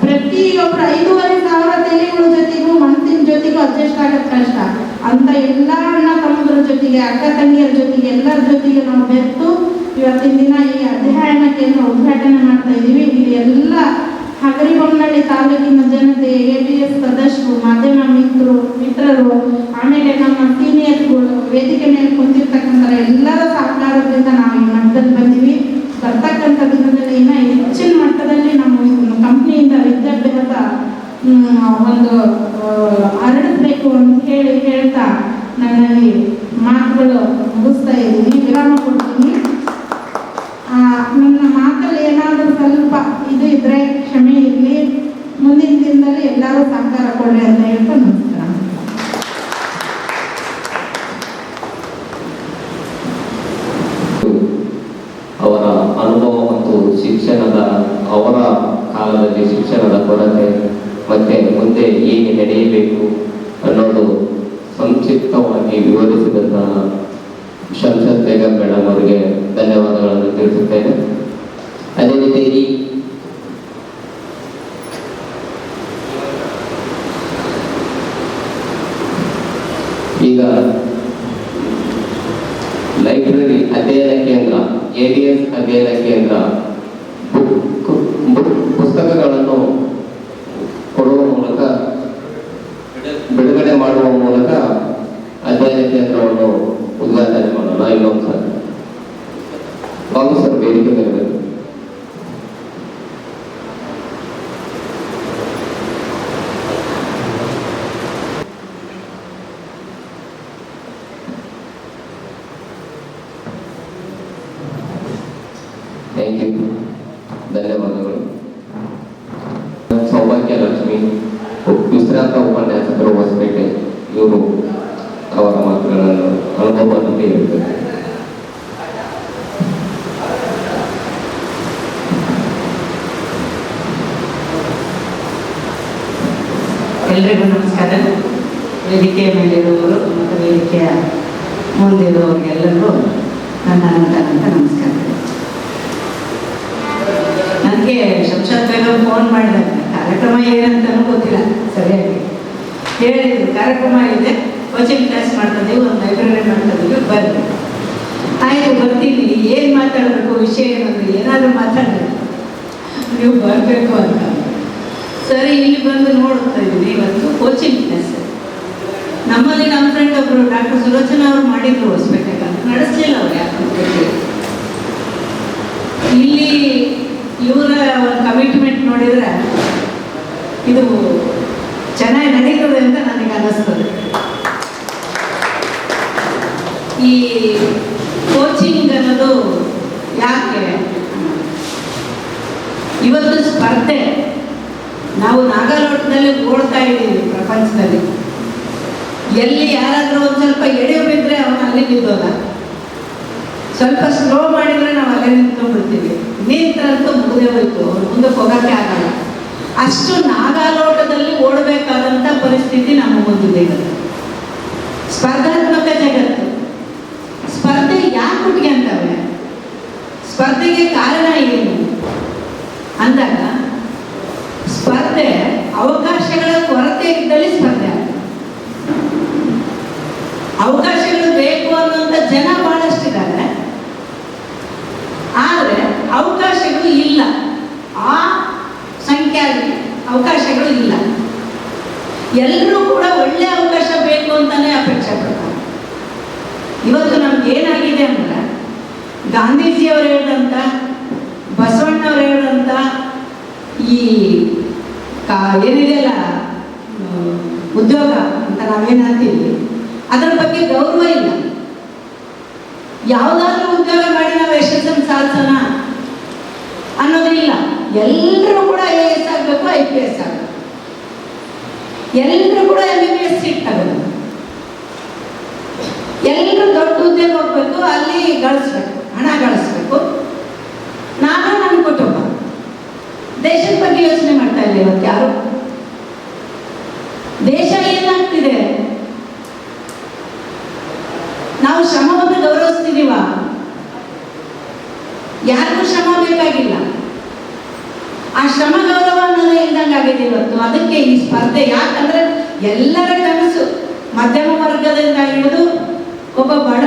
ಪ್ರತಿಯೊಬ್ಬರು 5,500 ತಲೆಗಳ ಜೊತೆಗೂ ಮನಸ್ಸಿನ ಜೊತೆಗೂ ಅಡ್ಜಸ್ಟ್ ಆಗೋದು ಕಷ್ಟ. ಅಂತ ಎಲ್ಲ ಅಣ್ಣ ತಮ್ಮದ್ರ ಜೊತೆಗೆ, ಅಕ್ಕ ತಂಗಿಯರ ಜೊತೆಗೆ, ಎಲ್ಲರ ಜೊತೆಗೆ ನಾವು ಬೆರೆತು ಇವತ್ತಿನ ದಿನ ಈ ಅಧ್ಯಯನ ಕೇಂದ್ರ ಉದ್ಘಾಟನೆ ಮಾಡ್ತಾ ಇದ್ದೀವಿ. ಇಲ್ಲಿ ಎಲ್ಲ ಹಗರಿಬೊಮ್ಮನಹಳ್ಳಿ ತಾಲೂಕಿನ ಜನತೆ, ABS ಸದಸ್ಯರು, ಮಾಧ್ಯಮ ಮಿತ್ರರು, ಆಮೇಲೆ ನಮ್ಮ ಸೀನಿಯರ್ಗಳು, ವೇದಿಕೆ ಮೇಲೆ ಕುಂತಿರ್ತಕ್ಕಂಥ ಎಲ್ಲರ ಸಹಕಾರದಿಂದ ನಾವು ಈ ಮಟ್ಟದಲ್ಲಿ ಬಂದೀವಿ. ಬರ್ತಕ್ಕಂಥ ದಿನದಲ್ಲಿ ಇನ್ನೂ ಹೆಚ್ಚಿನ ಮಟ್ಟದಲ್ಲಿ ನಮ್ಮ ಕಂಪ್ನಿಯಿಂದ ವಿದ್ಯಾಭ್ಯಾಸ ಒಂದು ಹರಡಿಸ್ಬೇಕು ಅಂತ ಹೇಳ್ತಾ ನನ್ನ ಈ ಮಾತುಗಳು ಮುಗಿಸ್ತಾ ಇದ್ದೀನಿ, ವಿರಾಮ ಕೊಡ್ತೀನಿ. ನನ್ನ ಮಾತಲ್ಲಿ ಏನಾದರೂ ಸ್ವಲ್ಪ ಇದು ಇದ್ರೆ ಕ್ಷಮೆ ಇರಲಿ. ಮುಂದಿನ ದಿನದಲ್ಲಿ ಎಲ್ಲರೂ ಸಹಕಾರ ಕೊಡ್ರಿ ಅಂತ ಹೇಳ್ತಾ ನಮಸ್ಕಾರ. ಅವರ ಅನುಭವ ಮತ್ತು ಅವರ ಕಾಲದಲ್ಲಿ ಶಿಕ್ಷಣದ ಕೊರತೆ ಮತ್ತೆ ಮುಂದೆ ಹೇಗೆ ನಡೆಯಬೇಕು ಅನ್ನೋದು ಸಂಕ್ಷಿಪ್ತವಾಗಿ ವಿವರಿಸಿದಂತಹ ಶಂಷದ್ ಬೇಗಂ ಮೇಡಮ್ ಅವರಿಗೆ ಧನ್ಯವಾದಗಳನ್ನು ತಿಳಿಸುತ್ತೇನೆ. ಅದೇ ರೀತಿಯಾಗಿ ಈಗ ಲೈಬ್ರರಿ ಅಧ್ಯಯನ ಕೇಂದ್ರ, ADS ಅಧ್ಯಯನ ಕೇಂದ್ರ ಪುಸ್ತಕಗಳನ್ನು ಕೊಡುವ ಮೂಲಕ, ಬಿಡುಗಡೆ ಮಾಡುವ ಮೂಲಕ ಅಧ್ಯಯನ ಕೇಂದ್ರವನ್ನು ಉದ್ಘಾಟನೆ ಮಾಡೋಣ. ಇನ್ನೊಂದು ಸರ್ ಬಾಬು ಸರ್ ವೇದಿಕೆ ಮೇಲೆ. ಥ್ಯಾಂಕ್ ಯು, ಧನ್ಯವಾದಗಳು. ಸೌಭಾಗ್ಯ ಲಕ್ಷ್ಮಿ ವಿಶ್ರಾಂತ ಉಪನ್ಯಾಸಕರು ಹೊಸಪೇಟೆ, ಇವರು ಅವರ ಮಾತುಗಳನ್ನು ಅನುಭವವನ್ನು ಹೇಳಿದ್ದಾರೆ. ಎಲ್ರಿಗೂ ನಮಸ್ಕಾರ. ವೇದಿಕೆಯ ಮೇಲಿರುವವರು ಮತ್ತು ವೇದಿಕೆಯ ಮುಂದಿರುವವರಿಗೆಲ್ಲರಿಗೂ ನನ್ನ ಅನಂತ ನಮಸ್ಕಾರಗಳು. ನನಗೆ ಶಂಶಾದ್ ಬೇಗಂ ಫೋನ್ ಮಾಡಿದಾಗ ಕಾರ್ಯಕ್ರಮ ಏನಂತನೂ ಗೊತ್ತಿಲ್ಲ, ಸರಿಯಾಗಿ ಹೇಳಿದ್ರು ಕಾರ್ಯಕ್ರಮ ಇದೆ, ಕೋಚಿಂಗ್ ಕ್ಲಾಸ್ ಮಾಡ್ತಿದ್ದೀವಿ, ಒಂದು ಲೈಬ್ರರಿ ಮಾಡ್ತಿದ್ದೀವಿ, ಬರ್ರಿ. ಆಯಿತು ಬರ್ತೀನಿ, ಏನು ಮಾತಾಡಬೇಕು, ವಿಷಯ ಏನಂದ್ರೆ ಏನಾದರೂ ಮಾತಾಡಬೇಕು, ನೀವು ಬರಬೇಕು ಅಂತ. ಸರಿ, ಇಲ್ಲಿ ಬಂದು ನೋಡ್ತಾ ಇದ್ದೀನಿ. ಇವತ್ತು ಕೋಚಿಂಗ್ ಕ್ಲಾಸ್ ನಮ್ಮಲ್ಲಿ ನಮ್ಮ ಫ್ರೆಂಡ್ ಒಬ್ಬರು ಡಾಕ್ಟರ್ ಸುಲೋಚನಾ ಅವರು ಮಾಡಿದ್ರು ಹೊಸಪೇಟೆಗೆ, ನಡೆಸಲಿಲ್ಲ ಅವ್ರು ಯಾಕಂತ. ಇಲ್ಲಿ ಇವರ ಒಂದು ಕಮಿಟ್ಮೆಂಟ್ ನೋಡಿದರೆ ಇದು ಚೆನ್ನಾಗಿ ನಡೀತದೆ ಅಂತ ನನಗೆ ಅನ್ನಿಸ್ತದೆ. ಈ ಕೋಚಿಂಗ್ ಅನ್ನೋದು ಯಾಕೆ ಇವತ್ತು ಸ್ಪರ್ಧೆ, ನಾವು ನಾಗಾಲೋಟದಲ್ಲಿ ಓಡ್ತಾ ಇದ್ದೀವಿ ಪ್ರಪಂಚದಲ್ಲಿ. ಎಲ್ಲಿ ಯಾರಾದರೂ ಒಂದು ಸ್ವಲ್ಪ ಎಡೆಯು ಬಿದ್ದರೆ ಅವನು ಅಲ್ಲಿ ಬಿದ್ದೋದ, ಸ್ವಲ್ಪ ಸ್ಲೋ ಮಾಡಿದರೆ ನಾವು ಅಲ್ಲೇ ನಿಂತ್ಕೊಂಡ್ಬಿಡ್ತೀವಿ. ನಿಂತರಂತೂ ಮುಗಿದೇ ಹೋಯ್ತು, ಅವ್ರು ಮುಂದಕ್ಕೆ ಹೋಗೋಕ್ಕೆ ಆಗಲ್ಲ. ಅಷ್ಟು ನಾಗಾಲೋಟದಲ್ಲಿ ಓಡಬೇಕಾದಂಥ ಪರಿಸ್ಥಿತಿ ನಮ್ಮ ಮುಂದಿದೆ. ಸ್ಪರ್ಧಾತ್ಮಕ ಜಗತ್ತು. ಸ್ಪರ್ಧೆ ಯಾಕೆ ಹುಟ್ಕೊಂತವೆ, ಸ್ಪರ್ಧೆಗೆ ಕಾರಣ ಏನು ಅಂದಾಗ, ಸ್ಪರ್ಧೆ ಅವಕಾಶಗಳ ಕೊರತೆ ಇದ್ದಲ್ಲಿ ಸ್ಪರ್ಧೆ ಆಗ್ತದೆ. ಅವಕಾಶಗಳು ಬೇಕು ಅನ್ನುವಂಥ ಜನ ಬಹಳಷ್ಟಿದ್ದಾರೆ, ಆದರೆ ಅವಕಾಶಗಳು ಇಲ್ಲ. ಆ ಸಂಖ್ಯೆಯಲ್ಲಿ ಅವಕಾಶಗಳು ಇಲ್ಲ. ಎಲ್ಲರೂ ಕೂಡ ಒಳ್ಳೆ ಅವಕಾಶ ಬೇಕು ಅಂತಾನೆ ಅಪೇಕ್ಷೆ ಪಡ್ತಾರೆ. ಇವತ್ತು ನಮ್ಗೆ ಏನಾಗಿದೆ ಅಂದ್ರೆ, ಗಾಂಧೀಜಿಯವರು ಹೇಳಿದಂಥ, ಬಸವಣ್ಣವ್ರು ಹೇಳಿದಂಥ ಈ ಏನಿದೆಯಲ್ಲ ಉದ್ಯೋಗ ಅಂತ ನಾವೇನಂತೀವಿ, ಅದರ ಬಗ್ಗೆ ಗೌರವ ಇಲ್ಲ. ಯಾವುದಾದ್ರೂ ಉದ್ಯೋಗ ಮಾಡಿ ನಾವು ಯಶಸ್ಸನ್ನು ಸಾಧಿಸೋಣ ಅನ್ನೋದಿಲ್ಲ. ಎಲ್ಲರೂ ಕೂಡ AS ಆಗಬೇಕು, IPS ಆಗಬೇಕು, ಎಲ್ಲರೂ ಕೂಡ MBBS ಸೀಟ್ ತಗೋಬೇಕು, ಎಲ್ಲರೂ ದೊಡ್ಡ ಉದ್ಯೋಗ ಹೋಗ್ಬೇಕು, ಅಲ್ಲಿ ಗಳಿಸ್ಬೇಕು, ಹಣ ಗಳಿಸ್ಬೇಕು. ನಾನು ನನ್ನ ಕುಟುಂಬ ದೇಶದ ಬಗ್ಗೆ ಯೋಚನೆ ಮಾಡ್ತಾ ಇಲ್ಲ. ಇವತ್ತು ಯಾರು ದೇಶ ಏನಾಗ್ತಿದೆ, ನಾವು ಶ್ರಮವನ್ನು ಗೌರವಿಸ್ತಿದೀವ? ಯಾರಿಗೂ ಶ್ರಮ ಬೇಕಾಗಿಲ್ಲ. ಆ ಶ್ರಮ ಗೌರವ ಅನ್ನೋದೇ ಇಲ್ದಂಗಾಗಿದೆ ಇವತ್ತು. ಅದಕ್ಕೆ ಈ ಸ್ಪರ್ಧೆ. ಯಾಕಂದ್ರೆ ಎಲ್ಲರ ಕನಸು, ಮಧ್ಯಮ ವರ್ಗದಿಂದ ಹಿಡಿದು ಒಬ್ಬ ಬಡ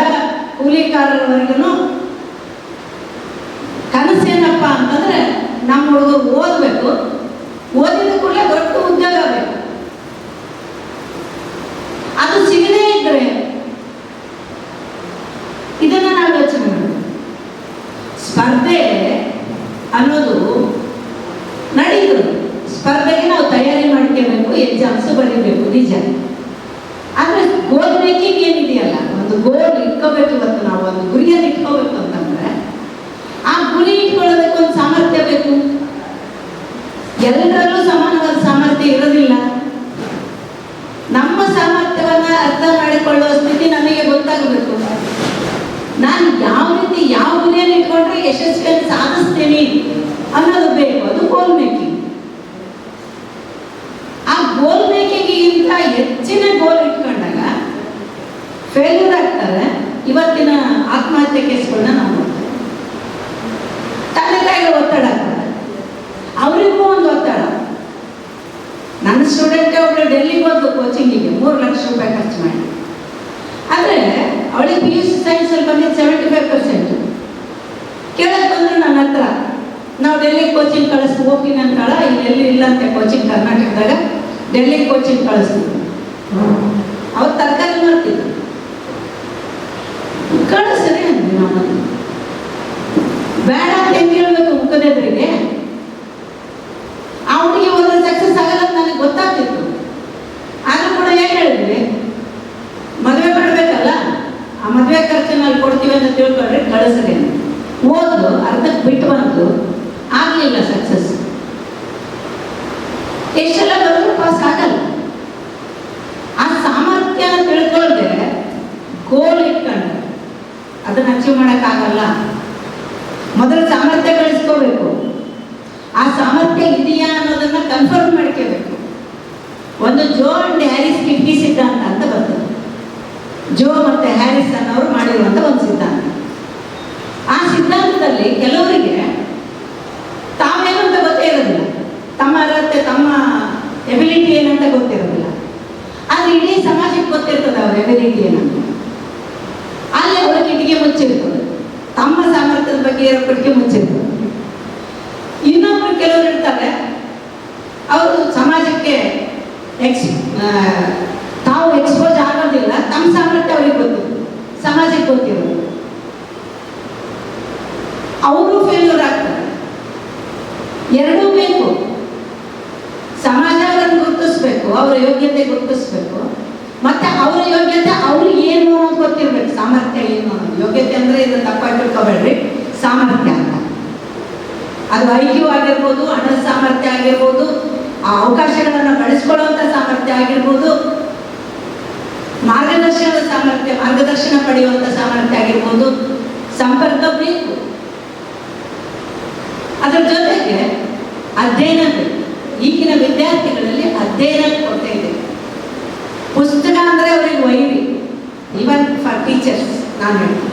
ಕೂಲಿಕಾರರವರೆಗೂ ಕನಸೇನಪ್ಪ ಅಂತಂದ್ರೆ, ನಮ್ಮ ಹುಡುಗರು ಓದಬೇಕು, ಓದಿದ ಕೂಡಲೇ ದೊಡ್ಡ ಉದ್ಯೋಗ ಬೇಕು. ಅದು ಸಿಗದೇ ಇದ್ರೆ ಇದನ್ನ ನಾವು ಯೋಚನೆ ಮಾಡಬೇಕು. ಸ್ಪರ್ಧೆ ಅನ್ನೋದು ನಡೀತು. ಸ್ಪರ್ಧೆಗೆ ನಾವು ತಯಾರಿ ಮಾಡ್ಕೋಬೇಕು, ಎಕ್ಸಾಮ್ಸ್ ಬರೀಬೇಕು, ನಿಜ. ಆದರೆ ಗೋಲ್ ಮೇಕಿಂಗ್ ಏನಿದೆಯಲ್ಲ, ಒಂದು ಗೋಲ್ ಇಟ್ಕೋಬೇಕು. ಇವತ್ತು ನಾವು ಒಂದು ಗುರಿಯನ್ನು ಇಟ್ಕೋಬೇಕು ಅಂತಂದ್ರೆ, ಆ ಗುರಿ ಇಟ್ಕೊಳ್ಳೋದಕ್ಕೆ ಒಂದು ಸಾಮರ್ಥ್ಯ ಬೇಕು. ಎಲ್ಲರಲ್ಲೂ ಸಮಾನವಾದ ಸಾಮರ್ಥ್ಯ ಇರೋದಿಲ್ಲ. ನಮ್ಮ ಸಾಮರ್ಥ್ಯವನ್ನ ಅರ್ಥ ಮಾಡಿಕೊಳ್ಳುವ ಸ್ಥಿತಿ ನಮಗೆ ಗೊತ್ತಾಗಬೇಕು. ನಾನು ಯಾವ ರೀತಿ ಯಾವ ಗುರಿಯನ್ನು ಇಟ್ಕೊಂಡ್ರೆ ಯಶಸ್ವಿಯನ್ನು ಸಾಧಿಸ್ತೀನಿ ಅನ್ನೋದು ಬೇಕು. ಅದು ಗೋಲ್ ಮೇಕಿಂಗ್. ಆ ಗೋಲ್ ಮೇಕಿಂಗಿಗಿಂತ ಹೆಚ್ಚಿನ ಗೋಲ್ ಇಟ್ಕೊಂಡಾಗ ಫೇಲ್ಯೂರ್ ಆಗ್ತಾರೆ. ಇವತ್ತಿನ ಆತ್ಮಹತ್ಯೆ ಕೇಸ್ಗಳನ್ನ ನಾವು ನೋಡ್ತೇವೆ. ತಂದೆ ತಾಯಿಗಳ ಒತ್ತಡ ಸೈನ್ಸಲ್ಲಿ ಬಂದಿದ್ದು 75%. ಕೇಳಕ್ಕೆ ಬಂದರು ನನ್ನ ಹತ್ರ, ನಾವು ಡೆಲ್ಲಿ ಕೋಚಿಂಗ್ ಕಳಿಸ್ತೀವಿ, ಹೋಗ್ತೀನಿ ಅಂತಾಳ. ಇಲ್ಲಿ ಎಲ್ಲಿ ಇಲ್ಲ ಅಂತೆ ಕೋಚಿಂಗ್ ಕರ್ನಾಟಕದಾಗ, ಡೆಲ್ಲಿ ಕೋಚಿಂಗ್ ಕಳಿಸ್ತೀವಿ. ಅವ್ರು ತರಕಾರಿ ಮಾಡ್ತಿದ್ರು, ಕಳಿಸ್ರಿ ಅಂದ್ವಿ ನಮ್ಮನ್ನು. ಬೇಡ ಅಂತ ಹೆಂಗೆ ಹೇಳ್ಬೇಕು ಮುಖದೆದ್ರಿಗೆ? ಅವನಿಗೆ ಒಂದು ಸಕ್ಸಸ್ ಆಗಲ್ಲ ಅಂತ ನನಗೆ ಗೊತ್ತಾಗ್ತಿತ್ತು. ಆದರೂ ಕೂಡ ಏನು ಹೇಳಿದ್ವಿ, ಮದುವೆ ಮಾಡಬೇಕಲ್ಲ, ಆ ಮದುವೆ ಖರ್ಚನ್ನು ಅಲ್ಲಿ ಕೊಡ್ತೀವಿ ಅಂತ ತಿಳ್ಕೊಂಡ್ರೆ ಕಳಿಸ್ರಿ. ಓದು ಅರ್ಧಕ್ಕೆ ಬಿಟ್ಟು ಬಂದು ಆಗಲಿಲ್ಲ ಸಕ್ಸಸ್. ಎಷ್ಟೆಲ್ಲ ಬರೆದ್ರು ಪಾಸ್ ಆಗಲ್ಲ. ಆ ಸಾಮರ್ಥ್ಯ ತಿಳ್ಕೊಳ್ದೆ ಗೋಲ್ ಇಟ್ಕೊಂಡು ಅದನ್ನ ಅಚೀವ್ ಮಾಡೋಕ್ಕಾಗಲ್ಲ. ಮೊದಲು ಸಾಮರ್ಥ್ಯ ಗಳಿಸ್ಕೋಬೇಕು. ಆ ಸಾಮರ್ಥ್ಯ ಇದೆಯಾ ಅನ್ನೋದನ್ನ ಕನ್ಫರ್ಮ್ ಮಾಡ್ಕೋಬೇಕು. ಒಂದು ಜೋ ಅಂಡ್ ಹ್ಯಾರಿಸ್ ಕಿಟ್ಕಿ ಸಿದ್ಧಾಂತ ಅಂತ ಬರ್ತದೆ. ಜೋ ಮತ್ತೆ ಹ್ಯಾರಿಸ್ ಅನ್ನೋರು ಮಾಡಿರುವಂಥ ಒಂದು ಸಿದ್ಧಾಂತ. ಆ ಸಿದ್ಧಾಂತದಲ್ಲಿ ಕೆಲವರಿಗೆ ತಾವೇನು ಅಂತ ಗೊತ್ತೇ ಇರೋದಿಲ್ಲ, ತಮ್ಮ ಅರ್ಹತೆ ತಮ್ಮ ಎಬಿಲಿಟಿ ಏನಂತ ಗೊತ್ತಿರೋದಿಲ್ಲ. ಆದರೆ ಇಡೀ ಸಮಾಜಕ್ಕೆ ಗೊತ್ತಿರ್ತದೆ ಅವ್ರ ಎಬಿಲಿಟಿ ಏನಂತ. ಅಲ್ಲಿ ಅವರ ಕಿಟಿಗೆ ಮುಚ್ಚಿರ್ತದೆ, ತಮ್ಮ ಸಾಮರ್ಥ್ಯದ ಬಗ್ಗೆ ಇರೋ ಕಿಟಿಗೆ ಮುಚ್ಚಿರ್ತದೆ. ಇನ್ನೊಬ್ರು ಕೆಲವರು ಇರ್ತಾರೆ, ಅವರು ಸಮಾಜಕ್ಕೆ ತಾವು ಎಕ್ಸ್ಪೋಸ್ ಆಗೋದಿಲ್ಲ, ತಮ್ಮ ಸಾಮರ್ಥ್ಯ ಅವ್ರಿಗೆ ಗೊತ್ತಿರೋದು, ಸಮಾಜಕ್ಕೆ ಗೊತ್ತಿರೋದು. ಅವರು ಫೇಲ್ಯೂರ್ ಆಗ್ತಾರೆ. ಎರಡೂ ಬೇಕು. ಸಮಾಜ ಅವರನ್ನು ಗುರುತಿಸ್ಬೇಕು, ಅವರ ಯೋಗ್ಯತೆ ಗುರುತಿಸ್ಬೇಕು, ಮತ್ತೆ ಅವರ ಯೋಗ್ಯತೆ ಅವ್ರು ಏನು ಅನ್ನೋದು ಗೊತ್ತಿರ್ಬೇಕು. ಸಾಮರ್ಥ್ಯ ಏನು ಅನ್ನೋದು. ಯೋಗ್ಯತೆ ಅಂದ್ರೆ ಇದು ತಪ್ಪಾಗಿ ತಿಳ್ಕೊಬೇಡ್ರಿ, ಸಾಮರ್ಥ್ಯ ಅಂತ. ಅದು ಐಕ್ಯೂ ಆಗಿರ್ಬೋದು, ಹಣದ ಸಾಮರ್ಥ್ಯ ಆಗಿರ್ಬೋದು, ಆ ಅವಕಾಶಗಳನ್ನು ಬಳಸ್ಕೊಳ್ಳುವಂಥ ಸಾಮರ್ಥ್ಯ ಆಗಿರ್ಬೋದು, ಮಾರ್ಗದರ್ಶನದ ಸಾಮರ್ಥ್ಯ, ಮಾರ್ಗದರ್ಶನ ಪಡೆಯುವಂಥ ಸಾಮರ್ಥ್ಯ ಆಗಿರ್ಬೋದು. ಸಂಪರ್ಕ ಬೇಕು. ಅದರ ಜೊತೆಗೆ ಅಧ್ಯಯನ ಬೇಕು. ಈಗಿನ ವಿದ್ಯಾರ್ಥಿಗಳಲ್ಲಿ ಅಧ್ಯಯನ ಕೊರತೆ ಇದೆ. ಪುಸ್ತಕ ಅಂದರೆ ಅವರಿಗೆ ವೈರಿ. ಈವನ್ ಫಾರ್ ಟೀಚರ್ಸ್ ನಾನು ಹೇಳ್ತೀನಿ,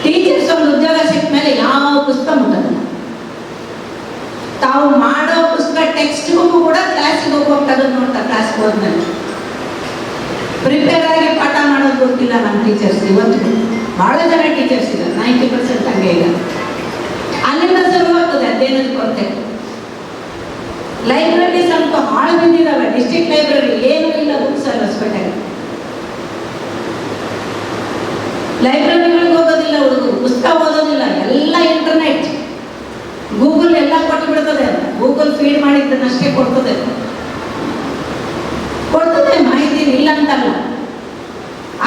ಟೀಚರ್ಸ್ ಒಂದು ಉದ್ಯೋಗ ಸಿಕ್ಕ ಮೇಲೆ ಯಾವ ಪುಸ್ತಕ ಮುಟ್ಟೋದಿಲ್ಲ. ತಾವು ಮಾಡೋ ಪುಸ್ತಕ ಟೆಕ್ಸ್ಟ್ ಬುಕ್ ಕೂಡ ಕ್ಲಾಸಿಗೆ ಹೋಗುವಾಗ ತೆಗೆದು ನೋಡ್ತಾರೆ. ಕ್ಲಾಸ್ಗೆ ಹೋದ್ಮೇಲೆ ಪ್ರಿಪೇರ್ ಆಗಿ ಪಾಠ ಮಾಡೋದು ಗೊತ್ತಿಲ್ಲ ನಮ್ಮ ಟೀಚರ್ಸ್. ಇವತ್ತು ಬಹಳ ಜನ ಟೀಚರ್ಸ್ ಇದ್ದಾರೆ, 90% ಹಂಗೆ ಇಲ್ಲ. ಅಲ್ಲಿಂದ ಶುರುವಾಗ್ತದೆ ಅಧ್ಯಯನದ ಕೊರತೆ. ಲೈಬ್ರರಿ ಸ್ವಲ್ಪ ಹಾಳು ಬಿದ್ದಿದ್ದಾವೆ. ಡಿಸ್ಟ್ರಿಕ್ಟ್ ಲೈಬ್ರರಿ ಏನೂ ಇಲ್ಲ, ಬುಕ್ಸ್ ಅಲ್ಲ ಹೊಸಪೇಟೆಗೆ. ಲೈಬ್ರರಿಗಳಿಗೆ ಹೋಗೋದಿಲ್ಲ ಹುಡುಗರು, ಪುಸ್ತಕ ಓದೋದಿಲ್ಲ, ಎಲ್ಲ ಇಂಟರ್ನೆಟ್, ಗೂಗಲ್ ಎಲ್ಲ ಕೊಟ್ಟು ಬಿಡ್ತದೆ. ಗೂಗಲ್ ಫೀಡ್ ಮಾಡಿದ್ದನ್ನಷ್ಟೇ ಕೊಡ್ತದೆ ಮಾಹಿತಿ, ಇಲ್ಲ ಅಂತಲ್ಲ.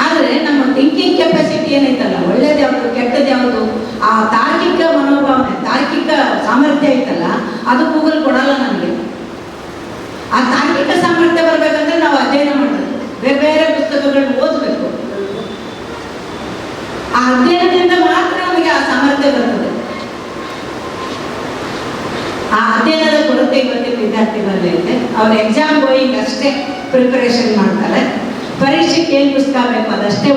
ಆದರೆ ನಮ್ಮ ಥಿಂಕಿಂಗ್ ಕೆಪಾಸಿಟಿ ಏನೈತಲ್ಲ, ಒಳ್ಳೇದು ಯಾವುದು ಕೆಟ್ಟದ್ದು ಯಾವುದು, ಆ ತಾರ್ಕಿಕ ಮನೋಭಾವನೆ, ತಾರ್ಕಿಕ ಸಾಮರ್ಥ್ಯ ಐತಲ್ಲ, ಅದು ಗೂಗಲ್ ಕೊಡಲ್ಲ ನಮಗೆ. ಆ ತಾರ್ಕಿಕ ಸಾಮರ್ಥ್ಯ ಬರಬೇಕಂದ್ರೆ ನಾವು ಅಧ್ಯಯನ ಮಾಡಬೇಕು, ಬೇರೆ ಬೇರೆ ಪುಸ್ತಕಗಳನ್ನ ಓದಬೇಕು. ಆ ಅಧ್ಯಯನದಿಂದ ಮಾತ್ರ ನಮಗೆ ಆ ಸಾಮರ್ಥ್ಯ ಬರ್ತದೆ. ಆ ಅಧ್ಯಯನದ ಕೊರತೆ ಇವತ್ತಿನ ವಿದ್ಯಾರ್ಥಿಗಳಲ್ಲಿ ಐತೆ. ಅವ್ರ ಎಕ್ಸಾಮ್ ಗೋಯಿಂಗ್ ಅಷ್ಟೇ ಪ್ರಿಪರೇಷನ್ ಮಾಡ್ತಾರೆ, ಪರೀಕ್ಷೆಗೆ ಏನು ಪುಸ್ತಕ ಬೇಕು ಅದಷ್ಟೇ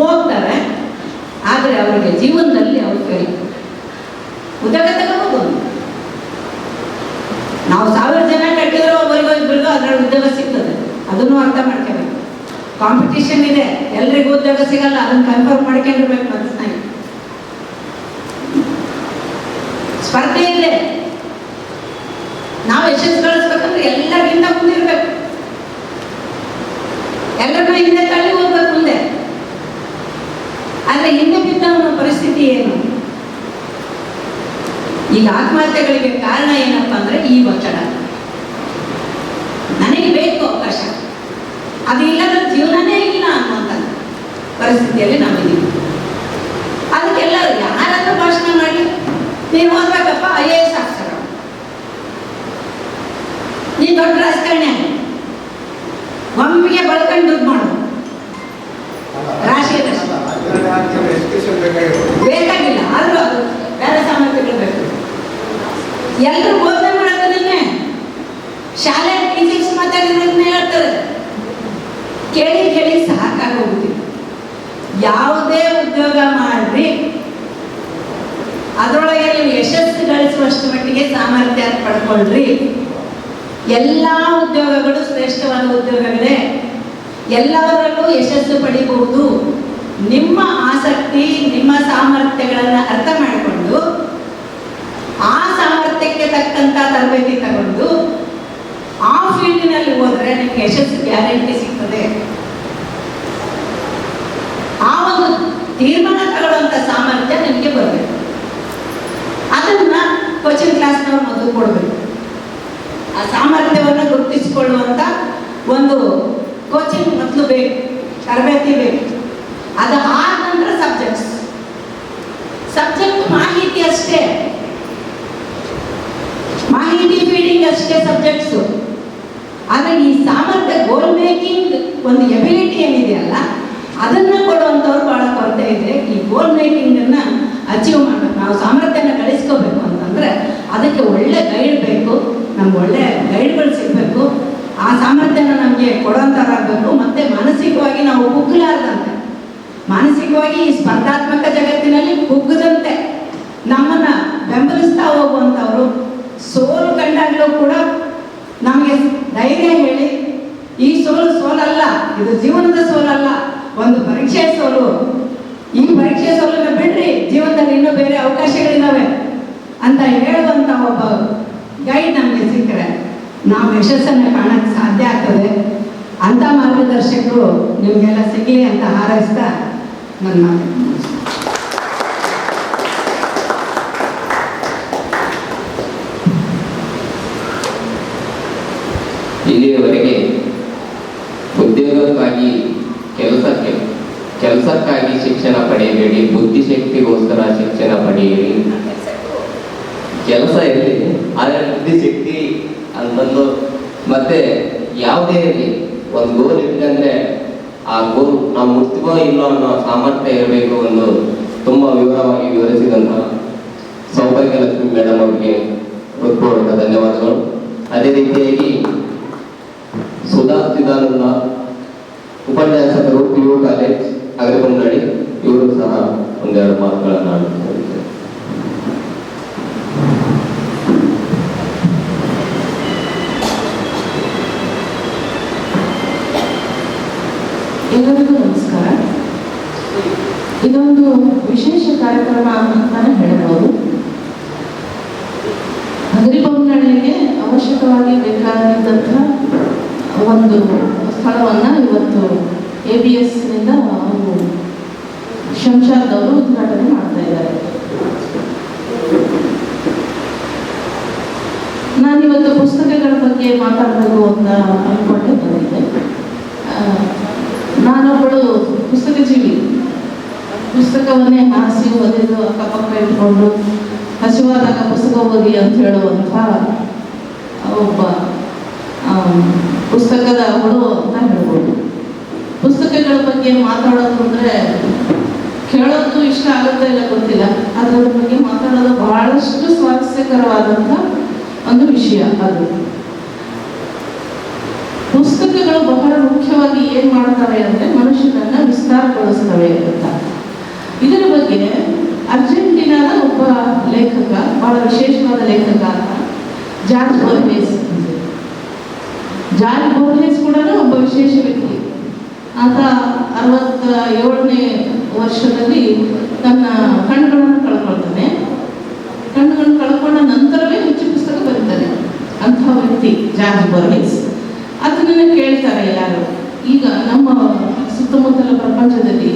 ಓದ್ತಾರೆ, ಆದರೆ ಅವರಿಗೆ ಜೀವನದಲ್ಲಿ ಅವ್ರು ಫೇಲ್. ಉದ್ಯೋಗ ತಗೋಬಹುದು. ನಾವು 1000 ಜನ ಕಟ್ಟಿದ್ರು ಒಬ್ಬರಿಗೋ ಇಬ್ಬರಿಗೋ ಅದರಲ್ಲಿ ಉದ್ಯೋಗ ಸಿಗ್ತದೆ. ಅದನ್ನು ಅರ್ಥ ಮಾಡ್ಕೋಬೇಕು. ಕಾಂಪಿಟೇಷನ್ ಇದೆ, ಎಲ್ರಿಗೂ ಉದ್ಯೋಗ ಸಿಗಲ್ಲ, ಅದನ್ನು ಕನ್ಫರ್ಮ್ ಮಾಡ್ಕೊಂಡಿರ್ಬೇಕು ಮನಸ್ಸಿನಾಗಿ. ಸ್ಪರ್ಧೆ ಇದೆ. ನಾವು ಯಶಸ್ಸು ಗಳಿಸ್ಬೇಕಂದ್ರೆ ಎಲ್ಲರಿಗಿಂತ ಮುಂದಿರ್ಬೇಕು, ಎಲ್ಲರನ್ನೂ ಹಿಂದೆ ತಳ್ಳಿ ಹೋಗ್ಬೇಕು ಮುಂದೆ. ಆದರೆ ಹಿಂದೆ ಬಿದ್ದವನ ಪರಿಸ್ಥಿತಿ ಏನು? ಈಗ ಆತ್ಮಹತ್ಯೆಗಳಿಗೆ ಕಾರಣ ಏನಪ್ಪ ಅಂದ್ರೆ ಈ ಒತ್ತಡ. ನನಗೆ ಬೇಕು ಅವಕಾಶ, ಅದು ಇಲ್ಲದ ಜೀವನನೇ ಇಲ್ಲ ಅನ್ನುವಂಥ ಪರಿಸ್ಥಿತಿಯಲ್ಲಿ ನಾವಿದ್ದೀವಿ. ಅದಕ್ಕೆಲ್ಲರೂ ಯಾರಾದ್ರೂ ಭಾಷಣ ಮಾಡಲಿ, ನೀನು ಓದ್ಬೇಕಪ್ಪ IAS ಅಕ್ಷರ, ನೀನು ದೊಡ್ಡ ರಾಜಕಾರಣಿ ಆಗ, ಒಮ್ಮಿಗೆ ಬಳ್ಕೊಂಡು ದುಡ್ಡು ಮಾಡು, ರಾಶಿ ಬೇಕಾಗಿಲ್ಲ. ಆದ್ರೂ ಅದು ಬೇರೆ ಸಾಮರ್ಥ್ಯಗಳು ಬೇಕು. ಎಲ್ಲರೂ ಬೋಧನೆ ಮಾಡೋದನ್ನೇ ಶಾಲೆ ಟೀಚರ್ಸ್ ಮಾತಾಡಿರೋದನ್ನೇ ಹೇಳ್ತಾರೆ. ಕೇಳಿ ಕೇಳಿ ಸಾಕಾಗೋಗ್ಬಿಟ್ಟಿದೆ. ಯಾವುದೇ ಉದ್ಯೋಗ ಮಾಡ್ರಿ, ಅದರೊಳಗೆ ನೀವು ಯಶಸ್ಸು ಗಳಿಸುವಷ್ಟು ಮಟ್ಟಿಗೆ ಸಾಮರ್ಥ್ಯ ಪಡ್ಕೊಳ್ರಿ. ಎಲ್ಲ ಉದ್ಯೋಗಗಳು ಶ್ರೇಷ್ಠವಾದ ಉದ್ಯೋಗಗಳೇ, ಎಲ್ಲದರಲ್ಲೂ ಯಶಸ್ಸು ಪಡಿಬಹುದು. ನಿಮ್ಮ ಆಸಕ್ತಿ, ನಿಮ್ಮ ಸಾಮರ್ಥ್ಯಗಳನ್ನು ಅರ್ಥ ಮಾಡಿಕೊಂಡು ಆ ಸಾಮರ್ಥ್ಯಕ್ಕೆ ತಕ್ಕಂಥ ತರಬೇತಿ ತಗೊಂಡು ಆ ಫೀಲ್ಡಿನಲ್ಲಿ ಹೋದರೆ ನಿಮಗೆ ಯಶಸ್ಸು ಗ್ಯಾರಂಟಿ ಸಿಗ್ತದೆ. ಆ ಒಂದು ತೀರ್ಮಾನ ತಗೊಳ್ಳುವಂಥ ಸಾಮರ್ಥ್ಯ ನಿಮಗೆ ಬರಬೇಕು. ಅದನ್ನ ಕೋಚಿಂಗ್ ಕ್ಲಾಸ್ನವ್ರು ಮೊದಲು ಕೊಡಬೇಕು. ಆ ಸಾಮರ್ಥ್ಯವನ್ನು ಗುರುತಿಸಿಕೊಳ್ಳುವಂಥ ಒಂದು ಕೋಚಿಂಗ್ ಮೊದಲು ಬೇಕು, ತರಬೇತಿ ಬೇಕು. ಅದು ಆದ ನಂತರ ಸಬ್ಜೆಕ್ಟ್ ಮಾಹಿತಿ ಅಷ್ಟೇ, ಮಾಹಿತಿ ಫೀಡಿಂಗ್ ಅಷ್ಟೇ ಸಬ್ಜೆಕ್ಟ್ಸು. ಆದರೆ ಈ ಸಾಮರ್ಥ್ಯ ಗೋಲ್ ಮೇಕಿಂಗ್ ಒಂದು ಎಬಿಲಿಟಿ ಏನಿದೆಯಲ್ಲ ಅದನ್ನು ಕೊಡುವಂಥವ್ರು ಭಾಳ ಕೊರತೆ ಇದೆ. ಈ ಗೋಲ್ ಮೇಕಿಂಗನ್ನು ಅಚೀವ್ ಮಾಡಬೇಕು, ನಾವು ಸಾಮರ್ಥ್ಯನ ಗಳಿಸ್ಕೋಬೇಕು ಅಂತಂದರೆ ಅದಕ್ಕೆ ಒಳ್ಳೆ ಗೈಡ್ ಬೇಕು, ನಮ್ಗೆ ಒಳ್ಳೆ ಗೈಡ್ಗಳು ಸಿಗಬೇಕು. ಆ ಸಾಮರ್ಥ್ಯನ ನಮಗೆ ಕೊಡೋಂಥವ್ರಾಗಬೇಕು. ಮತ್ತು ಮಾನಸಿಕವಾಗಿ ನಾವು ಕುಗ್ಗಲಾರ್ದಂತೆ, ಮಾನಸಿಕವಾಗಿ ಈ ಸ್ಪರ್ಧಾತ್ಮಕ ಜಗತ್ತಿನಲ್ಲಿ ಕುಗ್ಗದಂತೆ ನಮ್ಮನ್ನು ಬೆಂಬಲಿಸ್ತಾ ಹೋಗುವಂಥವ್ರು, ಸೋಲು ಕಂಡಾಗಲೂ ಕೂಡ ನಮಗೆ ಧೈರ್ಯ ಹೇಳಿ ಈ ಸೋಲಲ್ಲ, ಇದು ಜೀವನದ ಸೋಲಲ್ಲ, ಒಂದು ಪರೀಕ್ಷೆ ಸೋಲು, ಈ ಪರೀಕ್ಷೆ ಸೋಲನ್ನು ಬಿಡ್ರಿ, ಜೀವನದಲ್ಲಿ ಇನ್ನೂ ಬೇರೆ ಅವಕಾಶಗಳಿದ್ದಾವೆ ಅಂತ ಹೇಳುವಂಥ ಒಬ್ಬ ಗೈಡ್ ನಮಗೆ ಸಿಕ್ಕರೆ ನಾವು ಯಶಸ್ಸನ್ನು ಕಾಣಕ್ಕೆ ಸಾಧ್ಯ ಆಗ್ತದೆ. ಅಂಥ ಮಾರ್ಗದರ್ಶಕರು ನಿಮಗೆಲ್ಲ ಸಿಗಲಿ ಅಂತ ಹಾರೈಸ್ತಾ ನನ್ನ ಮಾತು. ಇಲ್ಲಿಯವರೆಗೆ ಉದ್ಯೋಗಕ್ಕಾಗಿ ಕೆಲಸಕ್ಕಾಗಿ ಶಿಕ್ಷಣ ಪಡೆಯಬೇಡಿ, ಬುದ್ಧಿಶಕ್ತಿಗೋಸ್ಕರ ಶಿಕ್ಷಣ ಪಡೆಯಿರಿ. ಕೆಲಸ ಇರಲಿ, ಆದರೆ ಬುದ್ಧಿಶಕ್ತಿ ಅಂತಂದು ಮತ್ತೆ ಯಾವುದೇ ಇರಲಿ ಒಂದು ಗೋಲ್ ಇಟ್ಕೊಂಡ್ರೆ ಆ ಗೋಲ್ ನಾವು ಮುಟ್ತೀವೋ ಇಲ್ಲೋ ಅನ್ನೋ ಸಾಮರ್ಥ್ಯ ಇರಬೇಕು. ಒಂದು ತುಂಬ ವಿವರವಾಗಿ ವಿವರಿಸಿದಂಥ ಸೌಭಾಗ್ಯಲಕ್ಷ್ಮಿ ಮೇಡಮ್ ಅವರಿಗೆ ಹೃತ್ಪೂರ್ವಕ ಧನ್ಯವಾದಗಳು. ಅದೇ ರೀತಿಯಾಗಿ ಸುಧಾ ಚಿದಾನಂದ ಉಪನ್ಯಾಸಕರು PU ಕಾಲೇಜ್ ಅಗರಬೊಮ್ಮನಹಳ್ಳಿ, ಇವರು ಸಹ ಒಂದೆರಡು ಮಾತುಗಳನ್ನು ಆಡುತ್ತಾರೆ. ಎಲ್ಲರಿಗೂ ನಮಸ್ಕಾರ. ಇದೊಂದು ವಿಶೇಷ ಕಾರ್ಯಕ್ರಮ ಅಂತಾನೆ ಹೇಳಬಹುದು. ಅಗರಿಬೊಮ್ಮನಹಳ್ಳಿಗೆ ಅವಶ್ಯಕವಾಗಿ ಬೇಕಾಗಿದ್ದಂಥ ಒಂದು ಸ್ಥಳವನ್ನು ಇವತ್ತು ABSನಿಂದ ಅವರು ಶಂಶಾದ್ ಅವರು ಉದ್ಘಾಟನೆ ಮಾಡ್ತಾ ಇದ್ದಾರೆ. ನಾನಿವತ್ತು ಪುಸ್ತಕಗಳ ಬಗ್ಗೆ ಮಾತಾಡಬೇಕು ಅಂತ ಅಂದ್ಕೊಂಡೆ ಬಂದಿದ್ದೆ. ನಾನೊಬ್ಬಳು ಪುಸ್ತಕ ಜೀವಿ. ಪುಸ್ತಕವನ್ನೇ ಹಾಸಿ ಓದಿದ್ದು ಅಕ್ಕಪಕ್ಕ ಇಟ್ಕೊಂಡು ಹಸಿವಾದಾಗ ಪುಸ್ತಕ ಓದಿ ಅಂತ ಹೇಳುವಂಥ ಒಬ್ಬ ಪುಸ್ತಕದ ಹುಳು ಅಂತ ಹೇಳ್ಬೋದು. ಪುಸ್ತಕಗಳ ಬಗ್ಗೆ ಮಾತಾಡೋದು ಅಂದರೆ ಕೇಳೋದು ಇಷ್ಟ ಆಗುತ್ತೆ ಇಲ್ಲ ಗೊತ್ತಿಲ್ಲ, ಅದರ ಬಗ್ಗೆ ಮಾತಾಡೋದು ಬಹಳಷ್ಟು ಸ್ವಾರಸ್ಯಕರವಾದಂಥ ಒಂದು ವಿಷಯ. ಅದು ಪುಸ್ತಕಗಳು ಬಹಳ ಮುಖ್ಯವಾಗಿ ಏನು ಮಾಡ್ತವೆ ಅಂದರೆ ಮನುಷ್ಯನನ್ನು ವಿಸ್ತಾರಗೊಳಿಸ್ತವೆ ಅಂತ. ಇದರ ಬಗ್ಗೆ ಅರ್ಜೆಂಟೀನಾದ ಒಬ್ಬ ಲೇಖಕ, ಬಹಳ ವಿಶೇಷವಾದ ಲೇಖಕ ಅಂತ ಜಾರ್ಜ್ ಬೋರ್ಹೆಸ್ ಕೂಡ ಒಬ್ಬ ವಿಶೇಷ ವ್ಯಕ್ತಿ. ಆತ 67ನೇ ವರ್ಷದಲ್ಲಿ ತನ್ನ ಕಣ್ಣುಗಳನ್ನು ಕಳ್ಕೊಳ್ತಾನೆ. ಕಣ್ಣುಗಳನ್ನು ಕಳ್ಕೊಂಡ ನಂತರವೇ ಹೆಚ್ಚು ಪುಸ್ತಕ ಬರೀತಾನೆ ಅಂಥ ವ್ಯಕ್ತಿ ಜಾರ್ಜ್ ಬೋರ್ಹೆಸ್. ಅದನ್ನು ಕೇಳ್ತಾರೆ ಎಲ್ಲರೂ. ಈಗ ನಮ್ಮ ಸುತ್ತಮುತ್ತಲ ಪ್ರಪಂಚದಲ್ಲಿ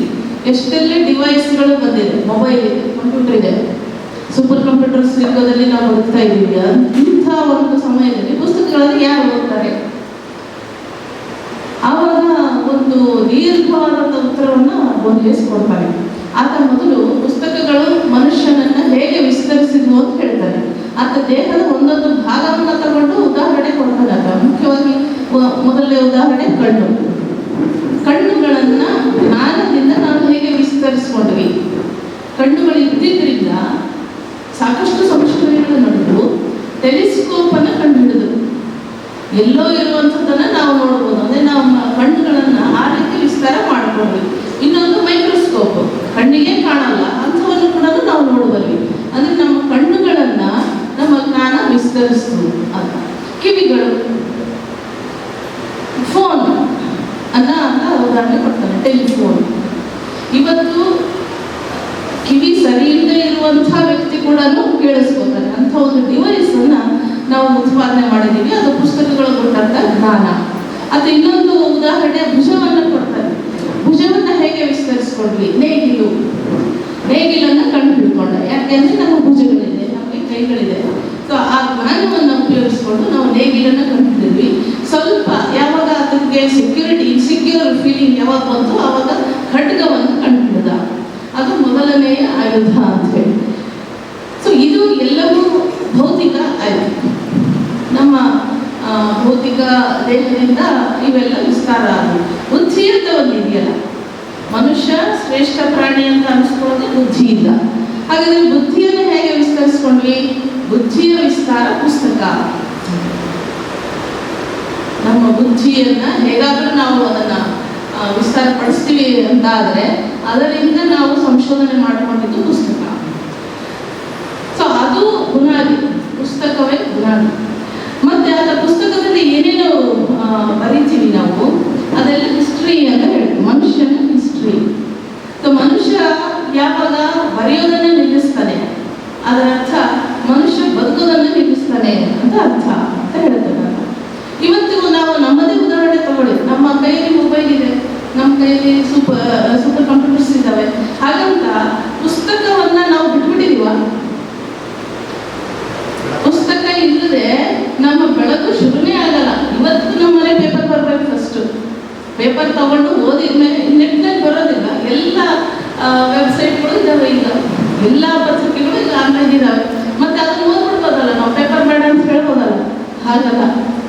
ಎಷ್ಟೆಲ್ಲ ಡಿವೈಸ್ಗಳು ಬಂದಿದೆ, ಮೊಬೈಲ್ ಇದೆ, ಕಂಪ್ಯೂಟರ್ ಇದೆ, ಸೂಪರ್ ಕಂಪ್ಯೂಟರ್ಸ್ ಯುಗದಲ್ಲಿ ನಾವು ಬದುಕ್ತಾ ಇದ್ದೀವಿ. ಇಂಥ ಒಂದು ಸಮಯದಲ್ಲಿ ಪುಸ್ತಕಗಳನ್ನು ಯಾರು ಓದ್ತಾರೆ? ಆವಾಗ ಒಂದು ದೀರ್ಘವಾದಂಥ ಉತ್ತರವನ್ನು ಬೋರ್ಹೆಸ್ ಕೊಡ್ತಾರೆ. ಆತ ಮೊದಲು ಪುಸ್ತಕಗಳು ಮನುಷ್ಯನನ್ನು ಹೇಗೆ ವಿಸ್ತರಿಸಿದ್ವು ಅಂತ ಹೇಳ್ತಾನೆ. ಆತ ದೇಹದ ಒಂದೊಂದು ಭಾಗವನ್ನು ತಗೊಂಡು ಉದಾಹರಣೆ ಕೊಡ್ತಾನೆ. ಆತ ಮುಖ್ಯವಾಗಿ ಮೊದಲನೇ ಉದಾಹರಣೆ ಕಣ್ಣುಗಳನ್ನು ಜ್ಞಾನದಿಂದ ನಾವು ಹೇಗೆ ವಿಸ್ತರಿಸ್ಕೊಂಡ್ವಿ. ಕಣ್ಣುಗಳು ಇದ್ದಿದ್ದರಿಂದ ಸಾಕಷ್ಟು ಸಂಶೋಧನೆಗಳು ನಡೆದು ಟೆಲಿಸ್ಕೋಪನ್ನು ಕಂಡುಹಿಡಿದು ಎಲ್ಲೋ ಇರುವಂಥದ್ದನ್ನು ನಾವು ನೋಡ್ಬೋದು. ಅಂದರೆ ನಾವು ಕಣ್ಣುಗಳನ್ನು ಆ ರೀತಿ ವಿಸ್ತಾರ ಮಾಡಿಕೊಂಡ್ವಿ. ಇನ್ನೊಂದು ಮೈಕ್ರೋಸ್ಕೋಪ್, ಕಣ್ಣಿಗೆ ಕಾಣಲ್ಲ ಅಂಥವನ್ನು ಕೂಡ ನಾವು ನೋಡಬಲ್ವಿ. ಅಂದರೆ ನಮ್ಮ ಕಣ್ಣುಗಳನ್ನು ನಮ್ಮ ಜ್ಞಾನ ವಿಸ್ತರಿಸ್ತು ಅಂತ. ಕಿವಿಗಳು, ಫೋನ್ ಅಂತ ಉದಾಹರಣೆ ಕೊಡ್ತಾನೆ, ಟೆಲಿಫೋನ್. ಇವತ್ತು ಇವತ್ತು ಕಿವಿ ಸರಿ ಇಲ್ಲದೆ ಇರುವಂಥ ವ್ಯಕ್ತಿ ಕೂಡ ಕೇಳಿಸ್ಕೊತಾರೆ. ಅಂಥ ಒಂದು ಡಿವೈಸನ್ನು ನಾವು ಉತ್ಪಾದನೆ ಮಾಡಿದ್ದೀವಿ. ಅದು ಪುಸ್ತಕಗಳು ಕೊಟ್ಟಂಥ ಜ್ಞಾನ. ಅದು ಇನ್ನೊಂದು ಉದಾಹರಣೆ, ಭುಜವನ್ನು ಕೊಡ್ತಾರೆ. ಭುಜವನ್ನು ಹೇಗೆ ವಿಸ್ತರಿಸ್ಕೊಡ್ಲಿ? ನೇಗಿಲನ್ನು ಕಂಡು ಹಿಡ್ಕೊಂಡ. ಯಾಕೆಂದರೆ ನಮ್ಮ ಭುಜಗಳಿದೆ, ನಮಗೆ ಕೈಗಳಿದೆ. ಸೊ ಆ ಜ್ಞಾನವನ್ನು ಉಪಯೋಗಿಸ್ಕೊಂಡು ನಾವು ನೇಗಿಲನ್ನು ಕಂಡುಹಿಡಿದ್ವಿ. ಸ್ವಲ್ಪ ಯಾವಾಗ ಅದಕ್ಕೆ ಇನ್ಸೆಕ್ಯೂರ್ ಫೀಲಿಂಗ್ ಯಾವಾಗ ಬಂತು ಆವಾಗ ಖಡ್ಗವನ್ನು ಕಂಡುಹಿಡಿದ. ಅದು ಮೊದಲನೆಯ ಆಯುಧ ಅಂತ ಹೇಳಿ. ಸೊ ಇದು ಎಲ್ಲವೂ ಭೌತಿಕ ಆಯ್ತು. ನಮ್ಮ ಭೌತಿಕ ದೇಹದಿಂದ ಇವೆಲ್ಲ ವಿಸ್ತಾರ ಆದವು. ಬುದ್ಧಿ ಅಂತ ಒಂದು ಇದೆಯಲ್ಲ, ಮನುಷ್ಯ ಶ್ರೇಷ್ಠ ಪ್ರಾಣಿ ಅಂತ ಅನಿಸ್ಕೊಳ್ಳೋದು ಬುದ್ಧಿಯಿಂದ. ಹಾಗಾದ್ರೆ ಬುದ್ಧಿಯನ್ನು ಹೇಗೆ ವಿಸ್ತರಿಸ್ಕೊಂಡ್ವಿ? ಬುದ್ಧಿಯ ವಿಸ್ತಾರ ಪುಸ್ತಕ. ನಮ್ಮ ಬುದ್ಧಿಯನ್ನ ಹೇಗಾದ್ರೂ ನಾವು ಅದನ್ನ ವಿಸ್ತಾರಪಡಿಸ್ತೀವಿ ಅಂತ ಆದರೆ ಅದರಿಂದ ನಾವು ಸಂಶೋಧನೆ ಮಾಡಿಕೊಂಡಿದ್ದು ಪುಸ್ತಕ. ಸೊ ಅದು ಬುನಾದಿ, ಪುಸ್ತಕವೇ ಬುನಾದಿ. ಮತ್ತೆ ಆ ಪುಸ್ತಕದಲ್ಲಿ ಏನೇನು ಬರೀತೀವಿ ನಾವು ಅದೆಲ್ಲ ಹಿಸ್ಟ್ರಿ ಅಂತ ಹೇಳ್ತೀವಿ. ಮನುಷ್ಯನ ಹಿಸ್ಟ್ರಿ. ಸೊ ಮನುಷ್ಯ ಯಾವಾಗ ಬರೆಯೋದನ್ನು ನಿಲ್ಲಿಸ್ತಾನೆ ಅದರ ಅರ್ಥ ಮನುಷ್ಯ ಬದುಕೋದನ್ನು ನಿಲ್ಲಿಸ್ತಾನೆ ಅಂತ ಅರ್ಥ ಅಂತ ಹೇಳ್ತೇನೆ ನಾನು. ಇವತ್ತು ನಾವು ನಮ್ಮದೇ ಉದಾಹರಣೆ ತಗೊಳ್ಳಿ. ನಮ್ಮ ಕೈಯಲ್ಲಿ ಮೊಬೈಲ್ ಇದೆ, ನಮ್ಮ ಕೈಯಲ್ಲಿ ಸೂಪರ್ ಕಂಪ್ಯೂಟರ್ಸ್ ಇದ್ದಾವೆ. ಹಾಗಂತ ಪುಸ್ತಕವನ್ನ ನಾವು ಬಿಟ್ಬಿಟ್ಟಿದೀವ? ಪುಸ್ತಕ ಇಲ್ಲದೆ ನಮ್ಮ ಬೆಳಕು ಶುರುನೇ ಆಗಲ್ಲ. ಇವತ್ತು ನಮ್ಮ ಮನೆ ಪೇಪರ್ ಬರ್ಬೇಕು. ಫಸ್ಟ್ ಪೇಪರ್ ತಗೊಂಡು ಓದಿದ್ಮೇಲೆ ನೆಟ್ನಲ್ಲಿ ಬರೋದಿಲ್ಲ. ಎಲ್ಲ ವೆಬ್ಸೈಟ್ಗಳು ಇದ್ದಾವೆ, ಈಗ ಎಲ್ಲ ಪತ್ರಿಕೆಗಳು ಈಗ ಆನ್ಲೈನ್ ಇದ್ದಾವೆ. ಮತ್ತೆ ಅದನ್ನು ಓದ್ಬಿಡ್ಬೋದಲ್ಲ, ನಾವು ಪೇಪರ್ ಬೇಡ ಅಂತ ಹೇಳ್ಬೋದಲ್ಲ. ಹಾಗಲ್ಲ,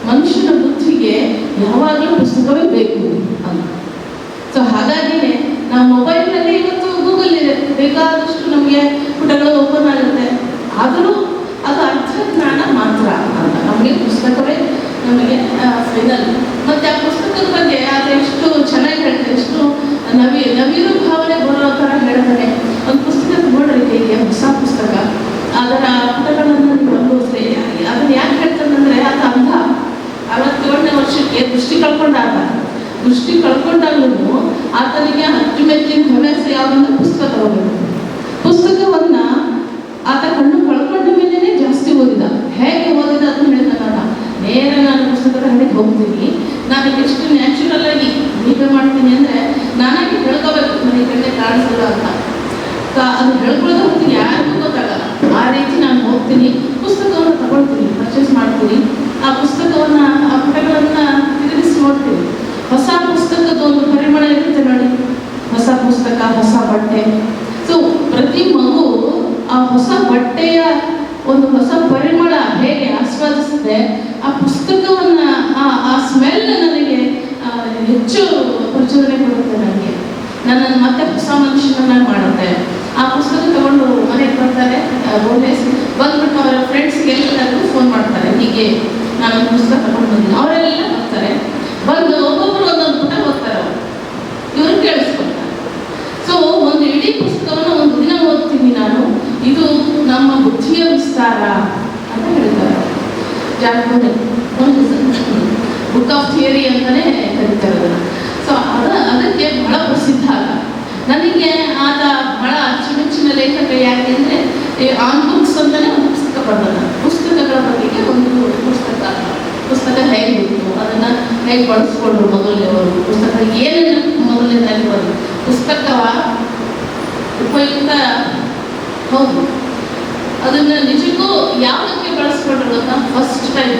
ಮನುಷ್ಯನ ಬುದ್ಧಿಗೆ ಯಾವಾಗಲೂ ಪುಸ್ತಕವೇ ಬೇಕು ಅಂತ. ಸೊ ಹಾಗಾಗಿನೇ ನಾವು ಮೊಬೈಲ್ನಲ್ಲಿ ಇವತ್ತು ಗೂಗಲ್ ಇದೆ, ಬೇಕಾದಷ್ಟು ನಮಗೆ ಪುಟಗಳು ಓಪನ್ ಆಗುತ್ತೆ. ಆದರೂ ಅದು ಅರ್ಥ ಜ್ಞಾನ ಮಾತ್ರ ಅಂತ. ನಮಗೆ ಪುಸ್ತಕವೇ ನಮಗೆ ಫೈನಲ್. ಮತ್ತೆ ಆ ಪುಸ್ತಕದ ಬಗ್ಗೆ ಅದು ಎಷ್ಟು ಚೆನ್ನಾಗಿ ಹೇಳ್ತಾರೆ, ಎಷ್ಟು ನವಿರು ಭಾವನೆ ಬರೋ ಥರ ಹೇಳ್ತಾರೆ. ಒಂದು ಪುಸ್ತಕ ತಗೊಂಡ್ರೆ ಕೈಗೆ, ಹೊಸ ಪುಸ್ತಕ, ಅದರ ಪುಟಗಳನ್ನು ನೀವು ಅನುಭವಿಸ್ರಿ. ಅದನ್ನು ಯಾಕೆ ಹೇಳ್ತಾನಂದ್ರೆ ಅದು ಅಂಧ 67ನೇ ವರ್ಷಕ್ಕೆ ದೃಷ್ಟಿ ಕಳ್ಕೊಂಡಾಗ, ದೃಷ್ಟಿ ಕಳ್ಕೊಂಡಾಗ್ಲೂ ಆತನಿಗೆ ಅಚ್ಚುಮೆಚ್ಚಿನ ಹವ್ಯಾಸ ಯಾವುದಂದ್ರೆ ಪುಸ್ತಕ ತಗೋಬೇಕು. ಪುಸ್ತಕವನ್ನ ಆತ ಕಣ್ಣು ಕಳ್ಕೊಂಡ ಮೇಲೇ ಜಾಸ್ತಿ ಓದಿದ. ಹೇಗೆ ಓದಿದ ಅದನ್ನು ಹೇಳ್ತಾನಲ್ಲ, ನೇರ ನಾನು ಪುಸ್ತಕದ ಹಣೆಗೆ ಹೋಗ್ತೀನಿ, ನಾನು ಎಷ್ಟು ನ್ಯಾಚುರಲ್ ಆಗಿ ಹೀಗೆ ಮಾಡ್ತೀನಿ ಅಂದರೆ ನಾನಾಗಿ ಹೇಳ್ಕೋಬೇಕು, ನನಗೆ ಕಣ್ಣೆ ಕಾಣಿಸಲ್ಲ ಅಂತ. ಅದು ಹೇಳ್ಕೊಳ್ಳೋದು ಹೋಗ್ತೀನಿ, ಯಾರಿಗೂ ಗೊತ್ತಾಗಲ್ಲ. ಆ ರೀತಿ ನಾನು ಹೋಗ್ತೀನಿ, ಪುಸ್ತಕವನ್ನು ತಗೊಳ್ತೀನಿ, ಪರ್ಚೇಸ್ ಮಾಡ್ತೀನಿ. ಆ ಪುಸ್ತಕವನ್ನು, ಆ ಪುಟಗಳನ್ನು ತಿರುಗಿಸಿ ನೋಡ್ತೀನಿ. ಹೊಸ ಪುಸ್ತಕದ ಒಂದು ಪರಿಮಳ ಇರುತ್ತೆ ನೋಡಿ, ಹೊಸ ಪುಸ್ತಕ, ಹೊಸ ಬಟ್ಟೆ. ಸೊ ಪ್ರತಿ ಮಗು ಆ ಹೊಸ ಬಟ್ಟೆಯ ಒಂದು ಹೊಸ ಪರಿಮಳ ಹೇಗೆ ಆಸ್ವಾದಿಸುತ್ತೆ, ಆ ಪುಸ್ತಕವನ್ನ ಆ ಸ್ಮೆಲ್ ನನಗೆ ಹೆಚ್ಚು ಪ್ರಚೋದನೆ ಕೊಡುತ್ತೆ. ನನ್ನನ್ನು ಮತ್ತೆ ಹೊಸ ಮನುಷ್ಯನನ್ನಾಗಿ ಮಾಡುತ್ತೆ. ಆ ಪುಸ್ತಕ ತಗೊಂಡು ಮನೆಗೆ ಬರ್ತಾರೆ, ಬಂದ್ಬಿಟ್ಟು ಅವರ ಫ್ರೆಂಡ್ಸ್ಗೆ ಎಲ್ಲರಿಗೂ ಫೋನ್ ಮಾಡ್ತಾರೆ, ಹೀಗೆ ನಾನು ಪುಸ್ತಕ ತಗೊಂಡು ಬಂದಿದ್ದೀನಿ. ಅವರೆಲ್ಲ ಬರ್ತಾರೆ, ಬಂದು ಒಬ್ಬೊಬ್ಬರು ಒಂದೊಂದು ಪುಟ ಓದ್ತಾರೆ. ಇವರು ಕೇಳಿಸ್ಕೊಳ್ತಾರೆ. ಸೊ ಒಂದು ಇಡೀ ಪುಸ್ತಕವನ್ನು ಒಂದು ದಿನ ಓದ್ತೀನಿ ನಾನು. ಇದು ನಮ್ಮ ಬುದ್ಧಿಯ ವಿಸ್ತಾರ ಅಂತ ಹೇಳ್ತಾರೆ. ಬುಕ್ ಆಫ್ ಥಿಯರಿ ಅಂತಾನೆ ಕರೀತಾರೆ ಅದನ್ನು. ಸೊ ಅದಕ್ಕೆ ಬಹಳ ಪ್ರಸಿದ್ಧ ಆದ. ನನಗೆ ಆದ ಬಹಳ ಅಚ್ಚುಮೆಚ್ಚಿನ ಲೇಖಕ ಯಾಕೆ ಅಂದರೆ ಆನ್ ಬುಕ್ಸ್ ಅಂತಾನೆ ಒಂದು ಪುಸ್ತಕ ಬರ್ತದೆ. ಪುಸ್ತಕಗಳ ಬಗ್ಗೆ ಒಂದು ಪುಸ್ತಕ ಹೇಗಿತ್ತು, ಅದನ್ನು ಹೇಗೆ ಬಳಸ್ಕೊಂಡ್ರು ಮೊದಲನೇವರು, ಪುಸ್ತಕ ಏನೇನು ಮೊದಲನೇದಾಗಿ ಬಂದು ಪುಸ್ತಕವ ಉಪಯುಕ್ತ ಹೌದು. ಅದನ್ನು ನಿಜಕ್ಕೂ ಯಾವುದಕ್ಕೆ ಬಳಸ್ಕೊಂಡ್ರು ಅಂತ ಫಸ್ಟ್ ಟೈಮ್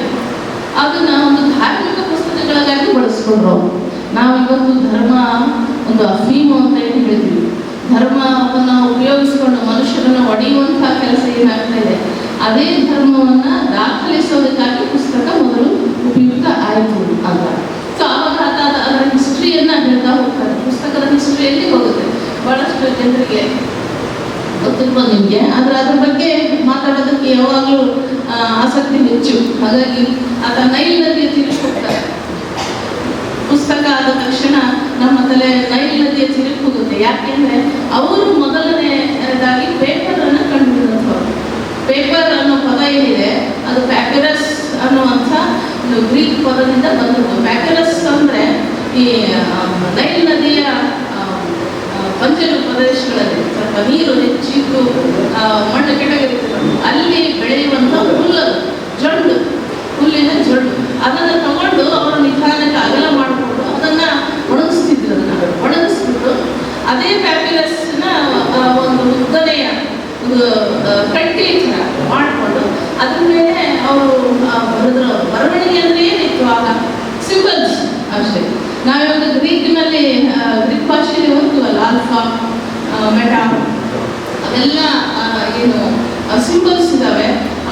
ಅದನ್ನು ಒಂದು ಧಾರ್ಮಿಕ ಪುಸ್ತಕಗಳಿಗಾಗಿ ಬಳಸ್ಕೊಂಡ್ರು. ನಾವಿವತ್ತು ಧರ್ಮ ಒಂದು ಅಫೀಮು ಅಂತ ಏನು ಹೇಳ್ತೀವಿ, ಧರ್ಮವನ್ನು ಉಪಯೋಗಿಸ್ಕೊಂಡು ಮನುಷ್ಯರನ್ನು ಒಡೆಯುವಂತಹ ಕೆಲಸ ಏನಾಗ್ತಾ ಇದೆ, ಅದೇ ಧರ್ಮವನ್ನು ದಾಖಲಿಸೋದಕ್ಕಾಗಿ ಪುಸ್ತಕ ಮೊದಲು ಉಪಯುಕ್ತ ಆಯಿತು ಅಂತ. ಸೊ ಆವಾಗ ಅದರ ಹಿಸ್ಟ್ರಿಯನ್ನು ಹೇಳ್ತಾ ಹೋಗ್ತಾರೆ. ಪುಸ್ತಕದ ಹಿಸ್ಟ್ರಿಯಲ್ಲಿ ಹೋಗುತ್ತೆ. ಬಹಳಷ್ಟು ಜನರಿಗೆ ಗೊತ್ತಿರ್ಬೋದು ನಿಮಗೆ, ಆದರೆ ಅದ್ರ ಬಗ್ಗೆ ಮಾತಾಡೋದಕ್ಕೆ ಯಾವಾಗಲೂ ಆಸಕ್ತಿ ಹೆಚ್ಚು. ಹಾಗಾಗಿ ಆತ ನೈಲ್ ನದಿಯ ತೀರಕ್ಕೆ ಹೋಗ್ತಾರೆ. ಪುಸ್ತಕ ಆದ ತಕ್ಷಣ ನಮ್ಮ ತಲೆ ನೈಲ್ ನದಿಯ ತೀರಕ್ಕೆ ಹೋಗುತ್ತೆ. ಯಾಕೆಂದರೆ ಅವರು ಮೊದಲನೇದಾಗಿ ಪೇಪರನ್ನು ಕಂಡುಹಿಡಿದಂಥವ್ರು. ಪೇಪರ್ ಅನ್ನೋ ಪದ ಏನಿದೆ ಅದು ಪ್ಯಾಪಿರಸ್ ಅನ್ನುವಂಥ ಒಂದು ಗ್ರೀಕ್ ಪದದಿಂದ ಬಂದಿತ್ತು. ಪ್ಯಾಪಿರಸ್ ಅಂದರೆ ಈ ನೈಲ್ ನದಿಯ ಬಂಜರು ಪ್ರದೇಶಗಳಲ್ಲಿ ಸ್ವಲ್ಪ ನೀರು ಹೆಚ್ಚಿದ್ದು ಮಣ್ಣು ಕೆಟಗರಿಗಳು ಅಲ್ಲಿ ಬೆಳೆಯುವಂಥ ಹುಲ್ಲಿನ ಜೊಂಡು ಅದನ್ನು ತಗೊಂಡು ಅವರು ನಿಧಾನಕ್ಕೆ ಅಗಲ ಮಾಡಿಕೊಂಡು ಅದನ್ನು ಒಣಗಿಸ್ತಿದ್ರು. ಅದನ್ನು ಒಣಗಿಸ್ಬಿಟ್ಟು ಅದೇ ಪ್ಯಾಪಿರಸ್ನ ಒಂದು ಉದ್ದನೆಯ ಕಟ್ಟಿ ಮಾಡಿಕೊಂಡು ಅದ್ರ ಮೇಲೆ ಅವರು ಬರವಣಿಗೆ ಅಂದರೆ ಏನಿತ್ತು ಆಗ ಸಿಂಬಲ್ಸ್ ಅಷ್ಟೇ. ನಾವಿವಾಗ ಗ್ರೀಕ್ ಭಾಷೆಯಲ್ಲಿ ಓದ್ತೀವಲ್ಲ ಆಲ್ಫಾ ಮೆಟಾ ಅವೆಲ್ಲ ಏನು ಸಿಂಬಲ್ಸ್ ಇದ್ದಾವೆ.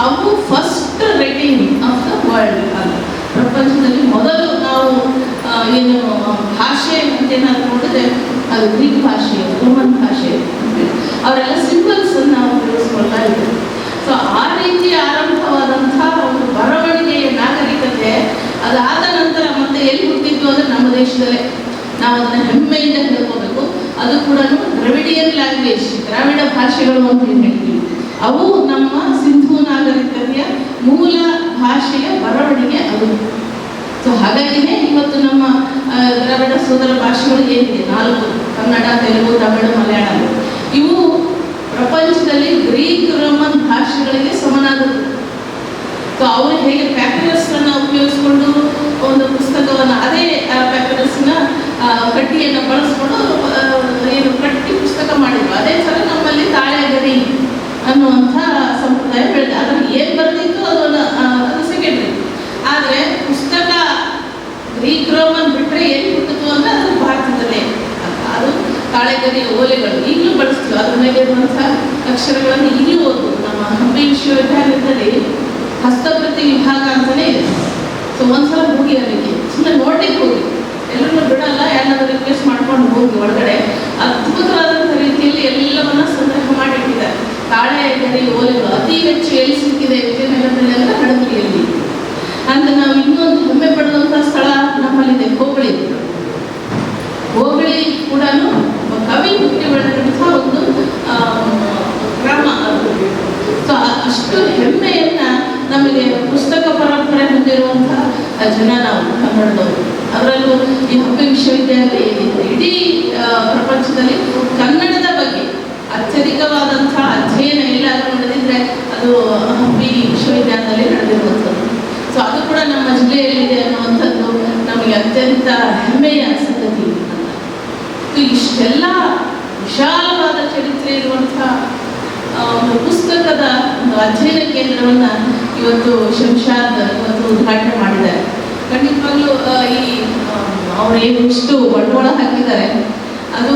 ಅವು first writing of the world ಅಲ್ಲ, ಪ್ರಪಂಚದಲ್ಲಿ ಮೊದಲು ನಾವು ಏನು ಭಾಷೆ ಅಂತೇನಾದ್ರು ನೋಡಿದ್ರೆ ಅದು ಗ್ರೀಕ್ ಭಾಷೆ, ರೋಮನ್ ಭಾಷೆ. ಅವರೆಲ್ಲ ಸಿಂಬಲ್ಸ್ ಅನ್ನು ನಾವು ಉಪಯೋಗಿಸ್ಕೊಳ್ತಾ ಇದ್ದೀವಿ. ಸೊ ಆ ರೀತಿ ಆರಂಭವಾದಂಥ ಒಂದು ಬರವಣಿಗೆಯ ನಾಗರಿಕತೆ ಅದಾದ ನಂತರ ಮತ್ತೆ ಎಲ್ಲಿ ಹುಟ್ಟಿದ್ದು ಅಂದರೆ ನಮ್ಮ ದೇಶದಲ್ಲೇ. ನಾವು ಅದನ್ನು ಹೆಮ್ಮೆಯಿಂದ ಹೇಳ್ಕೋಬೇಕು. ಅದು ಕೂಡ ದ್ರವಿಡಿಯನ್ ಲ್ಯಾಂಗ್ವೇಜ್, ದ್ರಾವಿಡ ಭಾಷೆಗಳು ಅಂತ ಹೇಳ್ತೀವಿ. ಅವು ನಮ್ಮ ಸಿಂಧೂ ನಾಗರಿಕತೆಯ ಮೂಲ ಭಾಷೆಯ ಬರವಣಿಗೆ ಅದು. ಸೊ ಹಾಗಾಗಿನೇ ಇವತ್ತು ನಮ್ಮ ದ್ರಾವಿಡ ಸೋದರ ಭಾಷೆಗಳು ಏನಿದೆ 4 ಕನ್ನಡ, ತೆಲುಗು, ತಮಿಳು, ಮಲಯಾಳಂ, ಇವು ಪ್ರಪಂಚದಲ್ಲಿ ಗ್ರೀಕ್ ರೋಮನ್ ಭಾಷೆಗಳಿಗೆ ಸಮನಾದದ್ದು. ಸೊ ಅವರು ಹೇಗೆ ಪ್ಯಾಪಿರಸ್ನ ಉಪಯೋಗಿಸ್ಕೊಂಡು ಒಂದು ಪುಸ್ತಕವನ್ನು ಅದೇ ಪ್ಯಾಪಿರಸ್ನ ಕಡ್ಡಿಯನ್ನು ಬಳಸ್ಕೊಂಡು ಏನು ಕಟ್ಟಿ ಪುಸ್ತಕ ಮಾಡಿದ್ರು. ಅದೇ ಥರ ನಮ್ಮಲ್ಲಿ ತಾಳೆಗರಿ ಅನ್ನುವಂಥ ಸಂಪ್ರದಾಯ ಬೆಳೆದ. ಅದನ್ನು ಏನು ಬರೆದಿತ್ತು ಅದು ಸೆಕೆಂಡ್ರಿ. ಆದರೆ ಪುಸ್ತಕ ಗ್ರೀಕ್ ರೋಮನ್ ಬಿಟ್ಟರೆ ಏನು ಹುಟ್ಟಿತು ಅಂದರೆ ಅದು ಭಾರತದಲ್ಲೇ. ಅದು ತಾಳೆಗರಿಯ ಓಲೆಗಳು ಈಗಲೂ ಬಳಸ್ತೀವಿ. ಅದ್ರ ಮೇಲೆ ಇರುವಂಥ ಅಕ್ಷರಗಳನ್ನು ಈಗಲೂ ಓದ್ಬೋದು. ನಮ್ಮ ಹಂಪಿ ವಿಶ್ವವಿದ್ಯಾಲಯದಲ್ಲಿ ಹಸ್ತಪ್ರತಿ ವಿಭಾಗ ಅಂತಲೇ ಇದೆ. ಸೊ ಒಂದ್ಸಲ ಹೋಗಿ ಅಲ್ಲಿಗೆ ಸುಮ್ಮನೆ ನೋಡ್ಲಿಕ್ಕೆ ಹೋಗಿ, ಎಲ್ಲರೂ ಬಿಡಲ್ಲ, ಯಾರನ್ನಾದ್ರೂ ರಿಕ್ವೆಸ್ಟ್ ಮಾಡ್ಕೊಂಡು ಹೋಗಿ ಒಳಗಡೆ. ಅದ್ಭುತವಾದಂಥ ರೀತಿಯಲ್ಲಿ ಎಲ್ಲವನ್ನ ಸಂಗ್ರಹ ಮಾಡಿಟ್ಟಿದ್ದಾರೆ. ತಾಳೆಗರಿ ಓಲೆಗಳು ಅತಿ ಹೆಚ್ಚು ಎಲ್ಲಿ ಸಿಕ್ಕಿದೆ ವಿಜಯನಗರದಲ್ಲಿ ಅಂದರೆ ಹಡಗಲಿಯಲ್ಲಿ. ಅಂತ ನಾವು ಇನ್ನೊಂದು ಹೆಮ್ಮೆ ಪಡುವಂಥ ಸ್ಥಳ ನಮ್ಮಲ್ಲಿದೆ, ಹೋಬಳಿ. ಹೋಬಳಿ ಕೂಡ ಕವಿ ಹುಟ್ಟಿ ಬೆಳೆದಂಥ ಒಂದು ಗ್ರಾಮ. ಸೊ ಅಷ್ಟು ಹೆಮ್ಮೆಯನ್ನ ನಮಗೆ ಪುಸ್ತಕ ಪರಂಪರೆ ಹೊಂದಿರುವಂಥ ಜನ ನಾವು ಕನ್ನಡದವರು. ಅದರಲ್ಲೂ ಈ ಹಂಪಿ ವಿಶ್ವವಿದ್ಯಾಲಯ ಇಡೀ ಪ್ರಪಂಚದಲ್ಲಿ ಕನ್ನಡದ ಬಗ್ಗೆ ಅತ್ಯಧಿಕವಾದಂಥ ಅಧ್ಯಯನ ಎಲ್ಲಾದರೂ ನಡೆದಿದ್ರೆ ಅದು ಹಂಪಿ ವಿಶ್ವವಿದ್ಯಾಲಯದಲ್ಲಿ ನಡೆದಿರುವಂಥದ್ದು. ಸೊ ಅದು ಕೂಡ ನಮ್ಮ ಜಿಲ್ಲೆಯಲ್ಲಿದೆ ಅನ್ನುವಂಥದ್ದು ನಮಗೆ ಅತ್ಯಂತ ಹೆಮ್ಮೆಯ ಸಂಗತಿ. ಇಷ್ಟೆಲ್ಲ ವಿಶಾಲವಾದ ಚರಿತ್ರೆ ಇರುವಂಥ ಒಂದು ಪುಸ್ತಕದ ಒಂದು ಅಧ್ಯಯನ ಕೇಂದ್ರವನ್ನು ಇವತ್ತು ಶಂಷಾದ್ ಇವತ್ತು ಉದ್ಘಾಟನೆ ಮಾಡಿದ್ದಾರೆ. ಖಂಡಿತವಾಗ್ಲೂ ಈ ಅವರು ಇಷ್ಟು ಬಂಡವಾಳ ಹಾಕಿದ್ದಾರೆ, ಅದು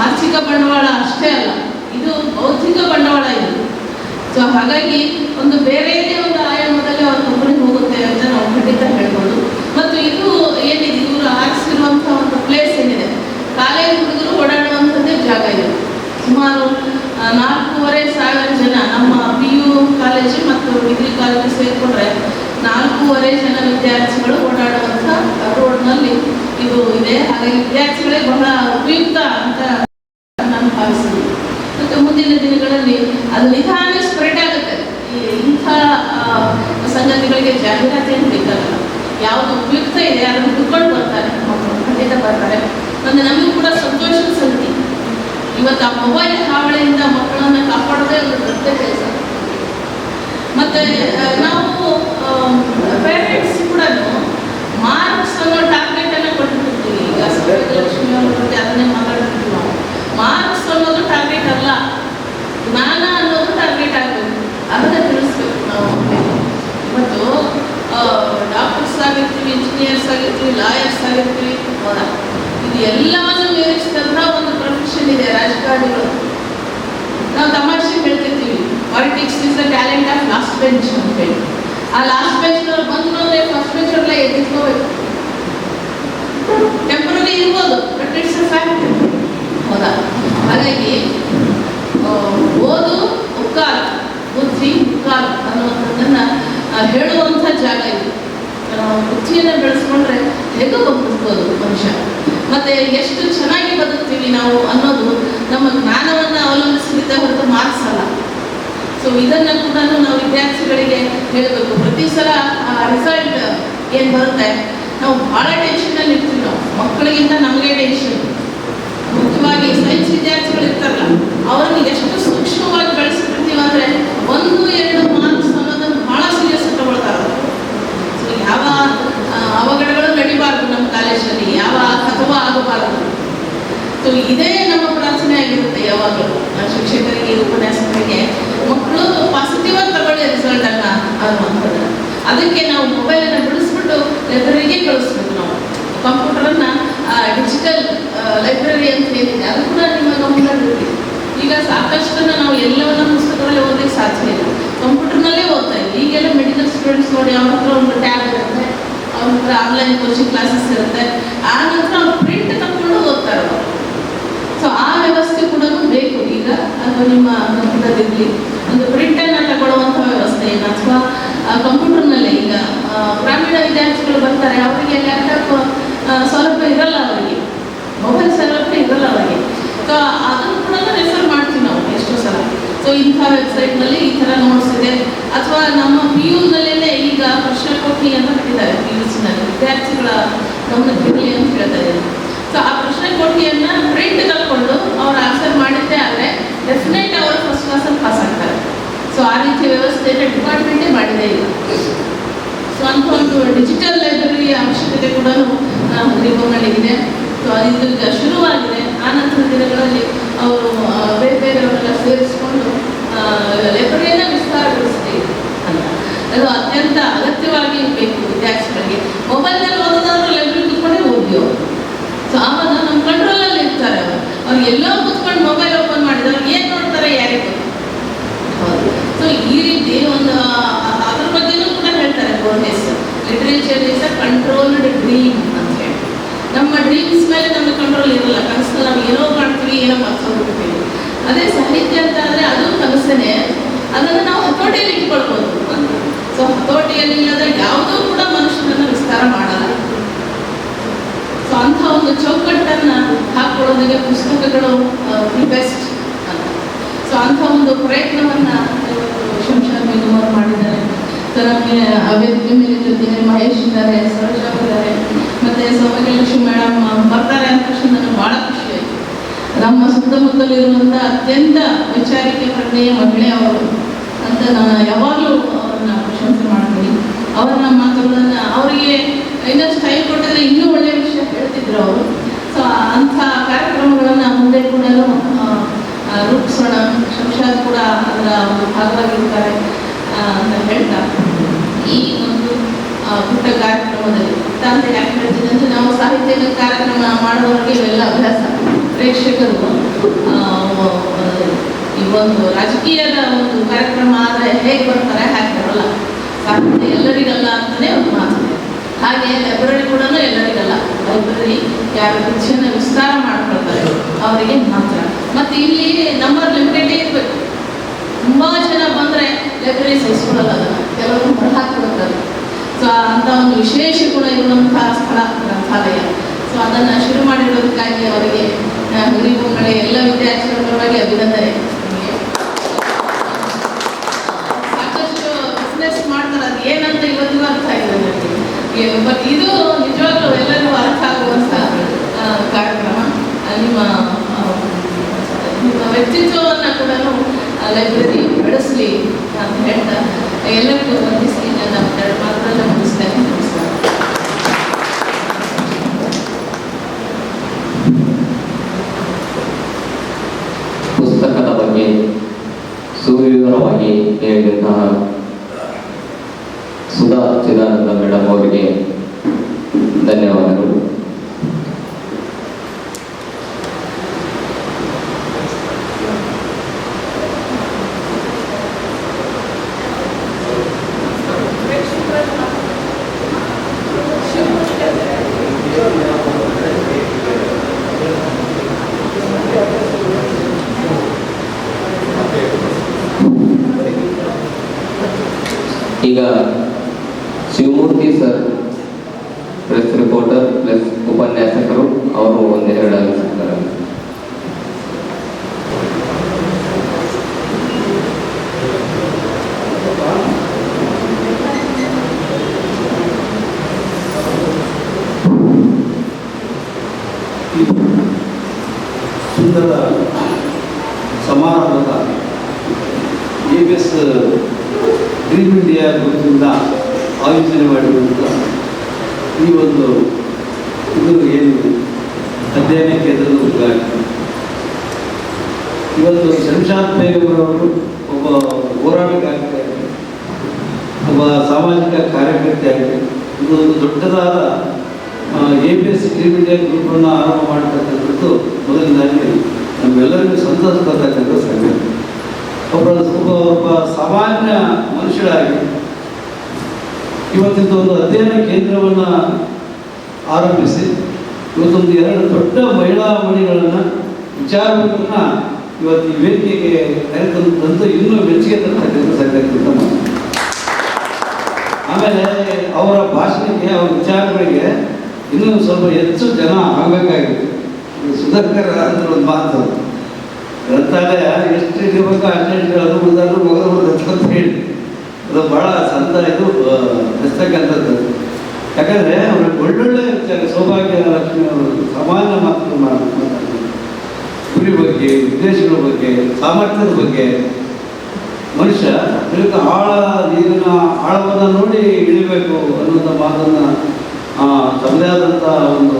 ಆರ್ಥಿಕ ಬಂಡವಾಳ ಅಷ್ಟೇ ಅಲ್ಲ, ಇದು ಬೌದ್ಧಿಕ ಬಂಡವಾಳ ಇದು. ಸೊ ಹಾಗಾಗಿ ಒಂದು ಬೇರೆಯದೇ ಒಂದು ಆಯಾಮದಲ್ಲಿ ಅವ್ರ ಕಂಪನಿ ಹೋಗುತ್ತೆ ಅಂತ ನಾವು ಖಂಡಿತ ಹೇಳ್ಬೋದು. ಮತ್ತು ಇದು ಏನಿದೆ, ಇವರು ಆರಿಸಿರುವಂಥ ಒಂದು ಪ್ಲೇಸ್ ಏನಿದೆ, ಕಾಲೇಜ್ ಹುಡುಗರು ಓಡಾಡುವಂಥದ್ದೇ ಜಾಗ ಇದೆ. ಸುಮಾರು 4,500 ಜನ ನಮ್ಮ PU ಕಾಲೇಜು ಮತ್ತು ಡಿಗ್ರಿ ಕಾಲೇಜು ಸೇರಿಕೊಂಡ್ರೆ 4,500 ವಿದ್ಯಾರ್ಥಿಗಳು ಓಡಾಡುವಂಥ ರೋಡ್ನಲ್ಲಿ ಇದು ಇದೆ. ಹಾಗಾಗಿ ವಿದ್ಯಾರ್ಥಿಗಳೇ ಬಹಳ ಉಪಯುಕ್ತ ಅಂತ ನಾನು ಭಾವಿಸ್ತೀನಿ. ಮತ್ತು ಮುಂದಿನ ದಿನಗಳಲ್ಲಿ ಅದು ನಿಧಾನ ಸ್ಪ್ರೆಡ್ ಆಗುತ್ತೆ. ಇಂಥ ಸಂಗತಿಗಳಿಗೆ ಜಾಹೀರಾತೇನು ಬೇಕಾಗಲ್ಲ. ಯಾವುದು ಉಪಯುಕ್ತ ಇದೆ ಅದನ್ನು ಹುಡ್ಕೊಂಡು ಬರ್ತಾರೆ ಮಕ್ಕಳು, ಖಂಡಿತ ಬರ್ತಾರೆ. ಮತ್ತು ನಮಗೂ ಕೂಡ ಸಂತೋಷದ ಸಂಗತಿ, ಇವತ್ತು ಆ ಮೊಬೈಲ್ ಹಾವಳಿಯಿಂದ ಮಕ್ಕಳನ್ನು ಕಾಪಾಡೋದೇ ಒಂದು ದೊಡ್ಡ ಕೆಲಸ. ಮತ್ತು ನಾವು ಪೇರೆಂಟ್ಸ್ ಕೂಡ ಮಾರ್ಕ್ಸ್ ಅನ್ನೋ ಟಾರ್ಗೆಟನ್ನು ಕೊಟ್ಬಿಟ್ಟಿರ್ತೀವಿ. ಈಗ ಲಕ್ಷ್ಮಿ ಅವ್ರ ಬಗ್ಗೆ ಅದನ್ನೇ ಮಾತಾಡ್ತಿರ್ತೀವಿ ನಾವು. ಮಾರ್ಕ್ಸ್ ಅನ್ನೋದು ಟಾರ್ಗೆಟ್ ಅಲ್ಲ, ಜ್ಞಾನ ಅನ್ನೋದು ಟಾರ್ಗೆಟ್ ಆಗಬೇಕು. ಅದನ್ನು ತಿಳಿಸ್ಬೇಕು ನಾವು. ಇವತ್ತು ಡಾಕ್ಟರ್ಸ್ ಆಗಿರ್ತೀವಿ, ಇಂಜಿನಿಯರ್ಸ್ ಆಗಿರ್ತೀವಿ, ಲಾಯರ್ಸ್ ಆಗಿರ್ತೀವಿ, ಹೌದಾ, ಇದು ಎಲ್ಲವನ್ನು ಮೀರಿಸಿದಂಥ ಒಂದು ಪ್ರೊಫೆಷನ್ ಇದೆ ರಾಜಕಾರಣಿಗಳು. ನಾವು ತಮಾಷೆ ಹೇಳ್ತಿರ್ತೀವಿ, politics is the talent of last bench ಅಂತ ಹೇಳಿ. ಆ ಲಾಸ್ಟ್ ಬೆಂಚ್ನವ್ರು ಬಂದ್ರೆ ಫಸ್ಟ್ ಬೆಂಚರ್ಲೆ ಎದ್ದಿಟ್ಕೋಬೇಕು. ಟೆಂಪರರಿ ಇರ್ಬೋದು, ಬಟ್ ಇಟ್ಸ್ ಅ ಫ್ಯಾಕ್ಟ್, ಹೌದಾ. ಹಾಗಾಗಿ ಓದು ಉಕ್ಕಾಲ್, ಬುದ್ಧಿ ಉಕ್ಕಾಲ್ ಅನ್ನುವಂಥದ್ದನ್ನು ಹೇಳುವಂಥ ಜಾಗ ಇದು. ಬುದ್ಧಿಯನ್ನು ಬೆಳೆಸ್ಕೊಂಡ್ರೆ ಹೇಗೋ ಬದುಕ್ಬೋದು ಮನುಷ್ಯ, ಮತ್ತು ಎಷ್ಟು ಚೆನ್ನಾಗಿ ಬದುಕ್ತೀವಿ ನಾವು ಅನ್ನೋದು ನಮ್ಮ ಜ್ಞಾನವನ್ನು ಅವಲಂಬಿಸಿದ ಹೊರತು ಮಾರ್ಕ್ಸ್ ಅಲ್ಲ. ಸೊ ಇದನ್ನು ಕೂಡ ನಾವು ವಿದ್ಯಾರ್ಥಿಗಳಿಗೆ ಹೇಳಬೇಕು. ಪ್ರತಿ ಸಲ ರಿಸಲ್ಟ್ ಏನು ಬರುತ್ತೆ ನಾವು ಭಾಳ ಟೆನ್ಷನಲ್ಲಿ ಇರ್ತೀವಿ. ನಾವು ಮಕ್ಕಳಿಗಿಂತ ನಮಗೆ ಟೆನ್ಷನ್. ಮುಖ್ಯವಾಗಿ ಸೈನ್ಸ್ ವಿದ್ಯಾರ್ಥಿಗಳು ಇರ್ತಾರಲ್ಲ, ಅವರನ್ನು ಎಷ್ಟು ಸೂಕ್ಷ್ಮವಾಗಿ ಬೆಳೆಸ್ಬಿಡ್ತೀವಿ ಅಂದರೆ 1-2 ಮಾರ್ಕ್ಸ್ ಅನ್ನೋದನ್ನು ಭಾಳ ಸೀರಿಯಸ್ ತಗೊಳ್ತಾರೆ. ಸೊ ಯಾವ ಅವಘಡಗಳು ನಡಿಬಾರ್ದು ನಮ್ಮ ಕಾಲೇಜಲ್ಲಿ, ಯಾವ ಅಥವಾ ಆಗಬಾರದು. ಸೊ ಇದೇ ನಮ್ಮ ಪ್ರಾರ್ಥನೆ ಆಗಿರುತ್ತೆ ಯಾವಾಗಲೂ ಶಿಕ್ಷಕರಿಗೆ, ಉಪನ್ಯಾಸಕರಿಗೆ. ಮಕ್ಕಳು ಪಾಸಿಟಿವ್ ಆಗಿ ತಗೊಳ್ಳಿ ರಿಸಲ್ಟನ್ನು ಅನ್ನುವಂಥದ್ದು. ಅದಕ್ಕೆ ನಾವು ಮೊಬೈಲನ್ನು ಬಿಡಿಸ್ಬಿಟ್ಟು ಲೈಬ್ರರಿಗೆ ಕಳಿಸ್ಬೇಕು. ನಾವು ಕಂಪ್ಯೂಟರನ್ನು ಡಿಜಿಟಲ್ ಲೈಬ್ರರಿ ಅಂತ ಏನಿದೆ ಅದು ಕೂಡ ನಿಮ್ಮ ಗಮನದಲ್ಲಿರಲಿ. ಈಗ ಸಾಕಷ್ಟನ್ನು ನಾವು ಎಲ್ಲವನ್ನ ಪುಸ್ತಕದಲ್ಲಿ ಓದಲಿಕ್ಕೆ ಸಾಧ್ಯ ಇಲ್ಲ, ಕಂಪ್ಯೂಟರ್ನಲ್ಲೇ ಓದ್ತಾ ಇದ್ದೀವಿ. ಈಗೆಲ್ಲ ಮೆಡಿಕಲ್ ಸ್ಟೂಡೆಂಟ್ಸ್ ನೋಡಿ, ಅವ್ರ ಹತ್ರ ಒಂದು ಟ್ಯಾಬ್ ಇರುತ್ತೆ, ಅವ್ರ ಹತ್ರ ಆನ್ಲೈನ್ ಕೋಚಿಂಗ್ ಕ್ಲಾಸಸ್ ಇರುತ್ತೆ. ಆ ನಂತರ ಅವ್ರು ಪ್ರಿಂಟ್ ತಗೊಂಡು ಓದ್ತಾರೆ ಅವರು. ಸೊ ಆ ವ್ಯವಸ್ಥೆ ಕೂಡ ಬೇಕು ಈಗ. ಅದು ನಿಮ್ಮ ಗಮನದಲ್ಲಿರಲಿ. ಒಂದು ಪ್ರಿಂಟನ್ನು ತಗೊಳ್ಳುವಂಥ ವ್ಯವಸ್ಥೆಯನ್ನು ಅಥವಾ ಕಂಪ್ಯೂಟರ್ನಲ್ಲೇ ಈಗ ಗ್ರಾಮೀಣ ವಿದ್ಯಾರ್ಥಿಗಳು ಬರ್ತಾರೆ, ಅವರಿಗೆ ಲ್ಯಾಪ್ಟಾಪ್ ಸೌಲಭ್ಯ ಇರಲ್ಲ, ಅವರಿಗೆ ಮೊಬೈಲ್ ಸೌಲಭ್ಯ ಇರಲ್ಲ ಅವರಿಗೆ. ಸೊ ಅದನ್ನು ಕೂಡ ರೆಫರ್ ಮಾಡ್ತೀವಿ ನಾವು ಎಷ್ಟೋ ಸಲ. ಸೊ ಇಂಥ ವೆಬ್ಸೈಟ್ನಲ್ಲಿ ಈ ಥರ ನೋಟ್ಸ್ ಇದೆ. ಅಥವಾ ನಮ್ಮ PU-ನಲ್ಲೇ ಈಗ ಪ್ರಶ್ನೆಕೋಟಿ ಅಂತ ಬಿಟ್ಟಿದ್ದಾರೆ, PUC-ನಲ್ಲಿ ವಿದ್ಯಾರ್ಥಿಗಳ ಗಮನಕ್ಕಿರಲಿ ಅಂತ ಹೇಳ್ತಾರೆ. ಸೊ ಆ ಪ್ರಶ್ನೆಕೋಟಿಯನ್ನು ಪ್ರಿಂಟ್ ತಗೊಂಡು ಅವ್ರು ಆನ್ಸರ್ ಮಾಡಿದ್ದೇ ಆದರೆ ಡೆಫಿನೆಟ್ ಅವರು ಫಸ್ಟ್ ಕ್ಲಾಸಲ್ಲಿ ಪಾಸ್ ಆಗ್ತಾರೆ. ಸೊ ಆ ರೀತಿಯ ವ್ಯವಸ್ಥೆಯನ್ನು ಡಿಪಾರ್ಟ್ಮೆಂಟೇ ಮಾಡಿದೆ ಈಗ. ಸೊ ಅಂಥ ಒಂದು ಡಿಜಿಟಲ್ ಲೈಬ್ರರಿಯ ಅವಶ್ಯಕತೆ ಕೂಡ ಹಗರಿಬೊಮ್ಮನಲ್ಲಿದೆ. ಸೊ ಇದು ಈಗ ಶುರುವಾಗಿದೆ. ಆ ನಂತರ ದಿನಗಳಲ್ಲಿ ಅವರು ಬೇರೆ ಬೇರೆಯವರೆಲ್ಲ ಸೇರಿಸಿಕೊಂಡು ಲೈಬ್ರರಿಯನ್ನು ವಿಸ್ತಾರಗೊಳಿಸ್ತೀವಿ ಅಂತ. ಅದು ಅತ್ಯಂತ ಅಗತ್ಯವಾಗಿ ಬೇಕು ವಿದ್ಯಾರ್ಥಿಗಳಿಗೆ. ಮೊಬೈಲ್ನಲ್ಲಿ ಓದೋದಾದ್ರೂ ಲೈಬ್ರರಿ ಕೂತ್ಕೊಂಡೇ ಓದಿ ಅವರು. ಸೊ ಆವಾಗ ನಮ್ಮ ಕಂಟ್ರೋಲಲ್ಲಿ ಇರ್ತಾರೆ ಅವರು. ಅವ್ರು ಎಲ್ಲೋ ಕೂತ್ಕೊಂಡು ಮೊಬೈಲ್ ಓಪನ್ ಮಾಡಿದ್ರೆ ಏನು ನೋಡ್ತಾರೆ ಯಾರಿಗೂ. ಹೌದು. ಸೊ ಈ ರೀತಿ ಒಂದು ಅದ್ರ ಬಗ್ಗೆನೂ ಕೂಡ ಹೇಳ್ತಾರೆ Borges. Literature is a controlled dream ಅಂತ ಹೇಳಿ. ನಮ್ಮ ಡ್ರೀಮ್ಸ್ ಮೇಲೆ ನಮಗೆ ಕಂಟ್ರೋಲ್ ಇರಲ್ಲ. ಕನಸಲ್ಲಿ ನಾವು ಏನೋ ಮಾಡ್ತೀವಿ, ಏನೋ ಮರ್ತೋಗ್ಬಿಡ್ತೀವಿ. ಅದೇ ಸಾಹಿತ್ಯ ಅಂತ ಆದರೆ ಅದು ಕನಸನೇ, ಅದನ್ನು ನಾವು ಹತೋಟಿಯಲ್ಲಿ ಇಟ್ಕೊಳ್ಬೋದು ಅಂತ. ಸೊ ಹತೋಟಿಯಲ್ಲಿ ಇಲ್ಲದ ಯಾವುದೂ ಕೂಡ ಮನುಷ್ಯನನ್ನು ವಿಸ್ತಾರ ಮಾಡಲ್ಲ. ಸೊ ಅಂಥ ಒಂದು ಚೌಕಟ್ಟನ್ನು ಹಾಕೊಳ್ಳೋದಕ್ಕೆ ಪುಸ್ತಕಗಳು ದಿ ಬೆಸ್ಟ್ ಅಂತ. ಸೊ ಅಂಥ ಒಂದು ಪ್ರಯತ್ನವನ್ನು ಶಂಶಾದ್ ಬೇಗಂ ಅವರು ಮಾಡಿದ್ದಾರೆ. ಸೊ ನಮಗೆ ವೇದಿಕೆ ಮೇಲೆ ಜೊತೆಗೆ ಮಹೇಶ್ ಇದ್ದಾರೆ, ಸರೋಜಾ ಇದ್ದಾರೆ, ಮತ್ತು ಸೌಭಾಗ್ಯಲಕ್ಷ್ಮಿ ಮೇಡಮ್ ಬರ್ತಾರೆ ಅಂದ ತಕ್ಷಣ ನನಗೆ ಭಾಳ ಖುಷಿ ಆಯಿತು. ನಮ್ಮ ಸುತ್ತಮುತ್ತಲಿರುವಂಥ ಅತ್ಯಂತ ವೈಚಾರಿಕ ಪ್ರಜ್ಞೆಯ ಮಹಿಳೆ ಅವರು ಅಂತ ನಾನು ಯಾವಾಗಲೂ ಅವರನ್ನು ಪ್ರಶಂಸೆ ಮಾಡ್ತೀನಿ. ಅವರ ಮಾತುಗಳನ್ನು ಅವರಿಗೆ ಇನ್ನಷ್ಟು ಟೈಮ್ ಕೊಟ್ಟಿದ್ರೆ ಇನ್ನೂ ಒಳ್ಳೆಯ ವಿಷಯ ಹೇಳ್ತಿದ್ರು ಅವರು. ಸೊ ಅಂಥ ಕಾರ್ಯಕ್ರಮಗಳನ್ನು ಮುಂದೆ ಕೂಡ ರೂಪಿಸೋಣ. ಶಂಶಾದ್ ಕೂಡ ಅದರ ಒಂದು ಭಾಗವಾಗಿರ್ತಾರೆ ಅಂತ ಹೇಳ್ತಾ ಈ ಒಂದು ಪುಟ್ಟ ಕಾರ್ಯಕ್ರಮದಲ್ಲಿ ಅಂತ ಯಾಕೆ ಹೇಳ್ತೀನಿ ಅಂದರೆ, ನಾವು ಸಾಹಿತ್ಯದ ಕಾರ್ಯಕ್ರಮ ಮಾಡೋರಿಗೆ ಇವೆಲ್ಲ ಅಭ್ಯಾಸ. ಪ್ರೇಕ್ಷಕರು ಈ ಒಂದು ರಾಜಕೀಯದ ಒಂದು ಕಾರ್ಯಕ್ರಮ ಆದರೆ ಹೇಗೆ ಬರ್ತಾರೆ ಹಾಗೆ ಬರೋಲ್ಲ. ಸಾಹಿತ್ಯ ಎಲ್ಲರಿಗಲ್ಲ ಅಂತಲೇ ಒಂದು ಮಾತು. ಹಾಗೆ ಲೈಬ್ರರಿ ಕೂಡ ಎಲ್ಲರಿಗಲ್ಲ. ಲೈಬ್ರರಿ ಯಾರು ಕೃಷಿಯನ್ನು ವಿಸ್ತಾರ ಮಾಡ್ಕೊಳ್ತಾರೆ ಅವರಿಗೆ ಮಾತ್ರ. ಮತ್ತು ಇಲ್ಲಿ ನಂಬರ್ ಲಿಮಿಟೆಡ್ ಇರಬೇಕು. ತುಂಬ ಜನ ಬಂದರೆ ಲೈಬ್ರರಿ ಸಹಿಸ್ಕೊಳ್ಳಲ್ಲ, ಅದನ್ನು ಕೆಲವರು ಹೊರಹಾಕಿಬಿಡ್ತಾರೆ. ಸೊ ಅಂಥ ಒಂದು ವಿಶೇಷ ಗುಣ ಇರುವಂತಹ ಸ್ಥಳ ಗ್ರಂಥಾಲಯ. ಸೊ ಅದನ್ನು ಶುರು ಮಾಡಿರೋದಕ್ಕಾಗಿ ಅವರಿಗೆ ಹಗರಿಬೊಮ್ಮಳೆ ಎಲ್ಲ ವಿದ್ಯಾರ್ಥಿಗಳ ಪರವಾಗಿ ಅಭಿನಂದನೆ. ಸಾಕಷ್ಟು ಬಿಸ್ನೆಸ್ ಮಾಡ್ತಾರೆ, ಅದು ಏನಂತ ಇವತ್ತಿಗೂ ಅರ್ಥ ಆಗಿಲ್ಲ ನನಗೆ. ಬಟ್ ಇದು ನಿಜವಾಗ್ಲೂ ಎಲ್ಲರಿಗೂ ಅರ್ಥ ಆಗುವಂಥ ಕಾರ್ಯಕ್ರಮ. ನಿಮ್ಮ ವ್ಯಕ್ತಿತ್ವವನ್ನು ಕೂಡ ಲೈಬ್ರರಿ ಬೆಳೆಸಲಿ ಅಂತ ಹೇಳ್ತಾ ಎಲ್ಲರಿಗೂ ವಂದಿಸಿ ನನ್ನ ಮಾತನ್ನು ಮುಗಿಸ್ತೇನೆ. ನಮಸ್ಕಾರ. ಪುಸ್ತಕದ ಬಗ್ಗೆ ಸುವಿವರವಾಗಿ ಹೇಳಿದಂತಹ ಸುಧಾ ಚಿದಾನಂದ ಮೇಡಮ್ ಅವರಿಗೆ ಧನ್ಯವಾದಗಳು. ಈಗ Shivamurthy sir press reporter plus ಉಪನ್ಯಾಸಕರು ಅವರು ಒಂದೆರಡು ಆಲಿಸುತ್ತಾರೆ. ಸಮಾರಂಭದ ABS ಡ್ರೀಮ್ ಇಂಡಿಯಾ ಗುಂಪಿನಿಂದ ಆಯೋಜನೆ ಮಾಡಿರುವಂಥ ಈ ಒಂದು ಇದು ಏನಿದೆ ಅಧ್ಯಯನ ಕೇಂದ್ರದ ಉದ್ಘಾಟನೆ. ಇವತ್ತು ಶಂಷಾದ್ ಬೇಗಂರವರು ಒಬ್ಬ ಹೋರಾಟಗಾರ್ತಿಯಾಗಿ, ಒಬ್ಬ ಸಾಮಾಜಿಕ ಕಾರ್ಯಕರ್ತೆಯಾಗಿ ಇದು ಒಂದು ದೊಡ್ಡದಾದ ABS ಡ್ರೀಮ್ ಇಂಡಿಯಾ ಗ್ರೂಪನ್ನು ಆರಂಭ ಮಾಡತಕ್ಕಂಥದ್ದು ಮೊದಲನೇದಾಗಿ ನಮ್ಮೆಲ್ಲರಿಗೂ ಸಂತಸ ತರ್ತಕ್ಕಂಥ ಸಂಗತಿ. ಒಬ್ಬ ಸಾಮಾನ್ಯ ಮನುಷ್ಯರಾಗಿ ಇವತ್ತಿಂದ ಒಂದು ಅಧ್ಯಯನ ಕೇಂದ್ರವನ್ನು ಆರಂಭಿಸಿ ಇವತ್ತೊಂದು 2 ದೊಡ್ಡ ಮಹಿಳಾ ಮಣಿಗಳನ್ನು ವಿಚಾರಗಳನ್ನು ಇವತ್ತು ಈ ವೇದಿಕೆಗೆ ಕರೆತಂದು ಇನ್ನೂ ಮೆಚ್ಚುಗೆ ತರ್ತಕ್ಕಂಥ ಸಂಗತಿ ಅಂತ ಮಾಡಿ. ಆಮೇಲೆ ಅವರ ಭಾಷಣಕ್ಕೆ, ಅವರ ವಿಚಾರಗಳಿಗೆ ಇನ್ನೂ ಸ್ವಲ್ಪ ಹೆಚ್ಚು ಜನ ಆಗಬೇಕಾಗಿತ್ತು. ಸುಧಾಕರ್ ಅಂದ್ರೆ ಒಂದು ಮಾತು, ಗ್ರಂಥಾಲಯ ಎಷ್ಟು ಇರಬೇಕು ಅಷ್ಟೇ ಅದು ಮುಂದಾದ್ರು ಮಗದು ಅಂತ ಹೇಳಿ ಅದು ಭಾಳ ಸಂತ ಇದು ಬೆಸ್ತಕ್ಕಂಥದ್ದು. ಯಾಕಂದರೆ ಅವ್ರಿಗೆ ಒಳ್ಳೊಳ್ಳೆ ವಿಚಾರ, ಸೌಭಾಗ್ಯ ಲಕ್ಷ್ಮಿ ಅವರು ಸಾಮಾನ್ಯ ಮಾತುಗಳು ಮಾತಾಡ್ತಾರೆ. ಗುರಿ ಬಗ್ಗೆ, ಉದ್ದೇಶಗಳ ಬಗ್ಗೆ, ಸಾಮರ್ಥ್ಯದ ಬಗ್ಗೆ, ಮನುಷ್ಯ ಇದಕ್ಕೆ ನೀರಿನ ಆಳವನ್ನು ನೋಡಿ ಇಳಿಬೇಕು ಅನ್ನೋಂಥ ಮಾತನ್ನು ತಮ್ಮದೇ ಆದಂಥ ಒಂದು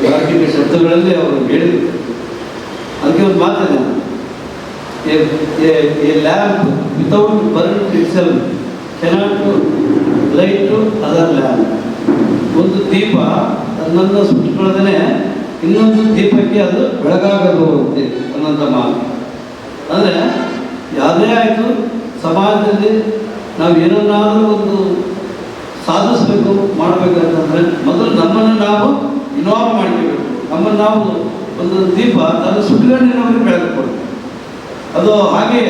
ತಾರ್ಕಿಕ ಶಬ್ದಗಳಲ್ಲಿ ಅವರು ಹೇಳಿದರು. ಅದಕ್ಕೆ ಒಂದು ಮಾತಿದೆ, a lamp without burn itself cannot light to other lamp. ಒಂದು ದೀಪ ತನ್ನನ್ನು ಸುಟ್ಟುಕೊಳ್ಳದೇ ಇನ್ನೊಂದು ದೀಪಕ್ಕೆ ಅದು ಬೆಳಗಾಗದು ಅಂತೆ ಅನ್ನೋಂಥ ಮಾತು. ಅಂದರೆ ಯಾವುದೇ ಆಯಿತು, ಸಮಾಜದಲ್ಲಿ ನಾವು ಏನನ್ನಾದರೂ ಒಂದು ಸಾಧಿಸಬೇಕು ಮಾಡಬೇಕಂತಂದರೆ ಮೊದಲು ನಮ್ಮನ್ನು ನಾವು ಇನ್ವಾಲ್ವ್ ಮಾಡ್ಕೋಬೇಕು. ನಮ್ಮನ್ನು ನಾವು ಒಂದು ದೀಪ ತನ್ನ ಸುಟ್ಟುಗಣ್ಣಿನವರಿಗೆ ಬೆಳಕು. ಅದು ಹಾಗೆ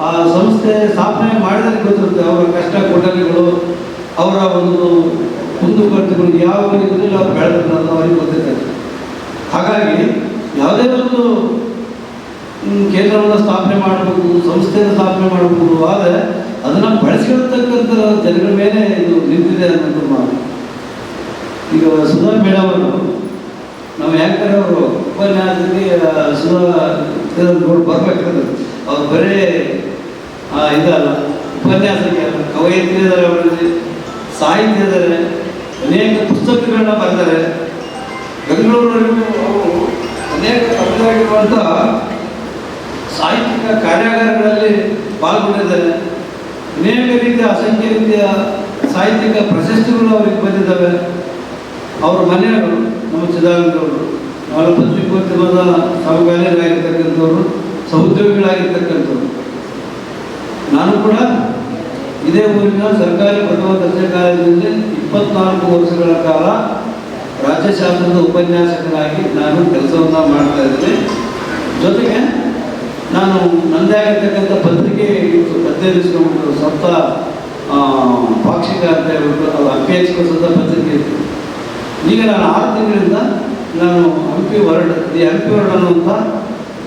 ಆ ಸಂಸ್ಥೆ ಸ್ಥಾಪನೆ ಮಾಡಿದರೆ ಗೊತ್ತಿರುತ್ತೆ ಅವರ ಕಷ್ಟ ಕೊಠಡಿಗಳು, ಅವರ ಒಂದು ಕುಂದುಕೊರತೆಗಳು ಯಾವ ಇದರಲ್ಲಿ ಅವ್ರು ಬೆಳೆದ್ರು ಅಂತ ಅವರಿಗೆ ಗೊತ್ತಿರ್ತದೆ. ಹಾಗಾಗಿ ಯಾವುದೇ ಒಂದು ಕೇಂದ್ರವನ್ನು ಸ್ಥಾಪನೆ ಮಾಡಬಹುದು, ಸಂಸ್ಥೆಯನ್ನು ಸ್ಥಾಪನೆ ಮಾಡಬಹುದು, ಆದರೆ ಅದನ್ನು ಬಳಸ್ಕೊಳ್ತಕ್ಕಂಥ ಜನಗಳ ಮೇಲೆ ಇದು ನಿಂತಿದೆ ಅನ್ನೋದು ಮಾತು. ಈಗ ಸುಧಾ ಮೇಡಮ್ ಅವರು, ನಮ್ಮ ಆ್ಯಂಕರ್ ಅವರು ಉಪನ್ಯಾಸಕ್ಕೆ ಸುಧಾ ಬರ್ಬೇಕಾದ್ರೆ ಅವ್ರು ಬರೇ ಇದಲ್ಲ, ಉಪನ್ಯಾಸಕ್ಕೆ ಅಲ್ಲ, ಕವಯಿತ್ರಿ ಇದ್ದಾರೆ, ಅವರಲ್ಲಿ ಸಾಹಿತ್ಯ ಇದ್ದಾರೆ, ಅನೇಕ ಪುಸ್ತಕಗಳನ್ನ ಬರೆದಾರೆ. ಬೆಂಗಳೂರಿನಲ್ಲೂ ಅವರು ಅನೇಕ ತಮ್ಮದಾಗಿರುವಂಥ ಸಾಹಿತ್ಯಿಕ ಕಾರ್ಯಾಗಾರಗಳಲ್ಲಿ ಪಾಲ್ಗೊಂಡಿದ್ದಾರೆ. ಅನೇಕ ರೀತಿಯ ಅಸಂಖ್ಯ ರೀತಿಯ ಸಾಹಿತ್ಯಿಕ ಪ್ರಶಸ್ತಿಗಳು ಅವರಿಗೆ ಬಂದಿದ್ದಾವೆ. ಅವರ ಮನೆಯವರು ನಮ್ಮ ಚಿದಾನಂದವರು, ಅವರ ಪತ್ರಿಕೋದ್ಯಮದ ಸಮಕಾಲೀನರಾಗಿರ್ತಕ್ಕಂಥವ್ರು, ಸಹೋದ್ಯೋಗಿಗಳಾಗಿರ್ತಕ್ಕಂಥವ್ರು. ನಾನು ಕೂಡ ಇದೇ ಊರಿನ ಸರ್ಕಾರಿ ಪ್ರಥಮ ದರ್ಜೆ ಕಾಲೇಜಿನಲ್ಲಿ 24 ವರ್ಷಗಳ ಕಾಲ ರಾಜ್ಯಶಾಸ್ತ್ರದ ಉಪನ್ಯಾಸಕರಾಗಿ ನಾನು ಕೆಲಸವನ್ನು ಮಾಡ್ತಾ ಇದ್ದೇನೆ. ಜೊತೆಗೆ ನಾನು ನನ್ನದೇ ಆಗಿರ್ತಕ್ಕಂಥ ಪತ್ರಿಕೆ ಅಧ್ಯಯನಿಸ್ಕೊಂಡು ಸ್ವಂತ ಪಾಕ್ಷಿಕ ಅಂತ ಹೇಳ್ಬಿಟ್ಟು ಅದು ಹಂಪಿ ಪತ್ರಿಕೆ ಇತ್ತು. ಈಗ ನಾನು 6 ತಿಂಗಳಿಂದ ನಾನು ಹಂಪಿ ವರ್ಲ್ಡ್ ಅನ್ನುವಂಥ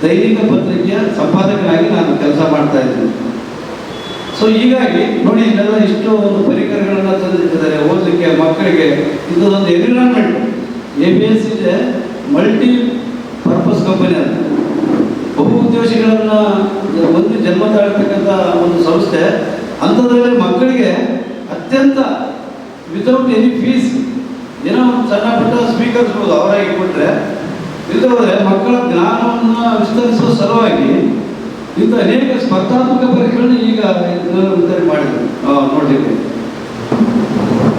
ದೈನಿಕ ಪತ್ರಿಕೆಯ ಸಂಪಾದಕನಾಗಿ ನಾನು ಕೆಲಸ ಮಾಡ್ತಾ ಇದ್ದೀನಿ. ಸೊ ಹೀಗಾಗಿ ನೋಡಿ, ಇದೆಲ್ಲ ಇಷ್ಟು ಒಂದು ಪರಿಕರಗಳನ್ನು ತಂದಿಟ್ಟಿದ್ದಾರೆ ಓದಲಿಕ್ಕೆ ಮಕ್ಕಳಿಗೆ. ಇದೊಂದು ಎನ್ವಿರಾನ್ಮೆಂಟ್. ABS ಇದೆ ಮಲ್ಟಿ ಪರ್ಪಸ್ ಕಂಪನಿ ಅಂತ, ಬಹು ಉದ್ದೇಶಗಳನ್ನು ಒಂದು ಜನ್ಮ ತಾಳ್ತಕ್ಕಂಥ ಒಂದು ಸಂಸ್ಥೆ. ಅಂಥದ್ರಲ್ಲಿ ಮಕ್ಕಳಿಗೆ ಅತ್ಯಂತ ವಿತೌಟ್ ಎನಿ ಫೀಸ್ ಏನೋ ಒಂದು ಸಣ್ಣ ಪುಟ್ಟ ಸ್ವೀಕರಿಸ್ಬೋದು ಅವರಾಗಿ ಕೊಟ್ಟರೆ. ಇಲ್ಲದ್ರೆ ಮಕ್ಕಳ ಜ್ಞಾನವನ್ನು ವಿಸ್ತರಿಸುವ ಸಲುವಾಗಿ ಇಂಥ ಅನೇಕ ಸ್ಪರ್ಧಾತ್ಮಕ ಪರೀಕ್ಷೆಗಳನ್ನು ಈಗ ವಿತರಣೆ ಮಾಡಿದ್ರು. ನೋಡಲಿಕ್ಕೆ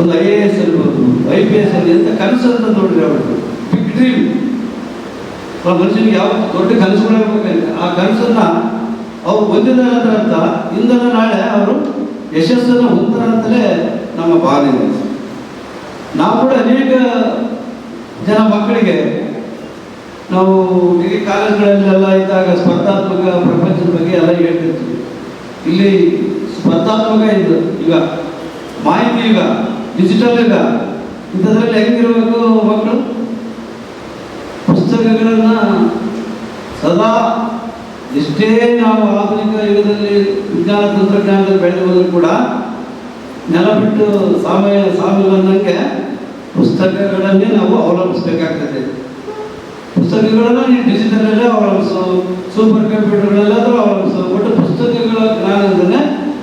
ಒಂದು IAS ಇರ್ಬೋದು, IPS ಅಲ್ಲಿ ಎಂಥ ಕನಸು ಅಂತ ನೋಡ್ರಿ ಅವ್ರಿಗೆ. Big dream. ಮನುಷ್ಯನಿಗೆ ಯಾವ ದೊಡ್ಡ ಕನಸುಗಳಿರ್ಬೇಕಂತ ಆ ಕನಸನ್ನು ಅವ್ರು ಹೊಂದಿದ್ದಾರೆ ಅಂತ ಇಂದನ ನಾಳೆ ಅವರು ಯಶಸ್ಸನ್ನು ಹೊಂದ್ತಾರೆ ಅಂತಲೇ ನಮ್ಮ ಭಾವನೆ. ನಾವು ಕೂಡ ಅನೇಕ ಜನ ಮಕ್ಕಳಿಗೆ ನಾವು ಡಿಗ್ರಿ ಕಾಲೇಜ್ಗಳಲ್ಲೆಲ್ಲ ಇದ್ದಾಗ ಸ್ಪರ್ಧಾತ್ಮಕ ಪ್ರಪಂಚದ ಬಗ್ಗೆ ಎಲ್ಲ ಹೇಳ್ತಿರ್ತೀವಿ. ಇಲ್ಲಿ ಸ್ಪರ್ಧಾತ್ಮಕ ಇದು ಈಗ ಮಾಹಿತಿ ಈಗ ಡಿಜಿಟಲ್ ಈಗ ಇಂಥದ್ರಲ್ಲಿ ಹೆಂಗಿರಬೇಕು ಮಕ್ಕಳು? ಪುಸ್ತಕಗಳನ್ನು ಸದಾ ಎಷ್ಟೇ ನಾವು ಆಧುನಿಕ ಯುಗದಲ್ಲಿ ವಿಜ್ಞಾನ ತಂತ್ರಜ್ಞಾನದಲ್ಲಿ ಬೆಳೆದು ಹೋದರೂ ಕೂಡ ನೆಲ ಬಿಟ್ಟು ಸಾಮಿಲ್ ಅನ್ನೋಕ್ಕೆ ಪುಸ್ತಕಗಳನ್ನೇ ನಾವು ಅವಲಂಬಿಸಬೇಕಾಗ್ತದೆ. ಪುಸ್ತಕಗಳನ್ನು ನೀವು ಡಿಜಿಟಲಲ್ಲೇ ಅವಲಂಬಿಸು, ಸೂಪರ್ ಕಂಪ್ಯೂಟರ್ಗಳಲ್ಲಾದರೂ ಅವಲಂಬಿಸು. ಒಟ್ಟು ಪುಸ್ತಕಗಳ ಜ್ಞಾನದಿಂದಲೇ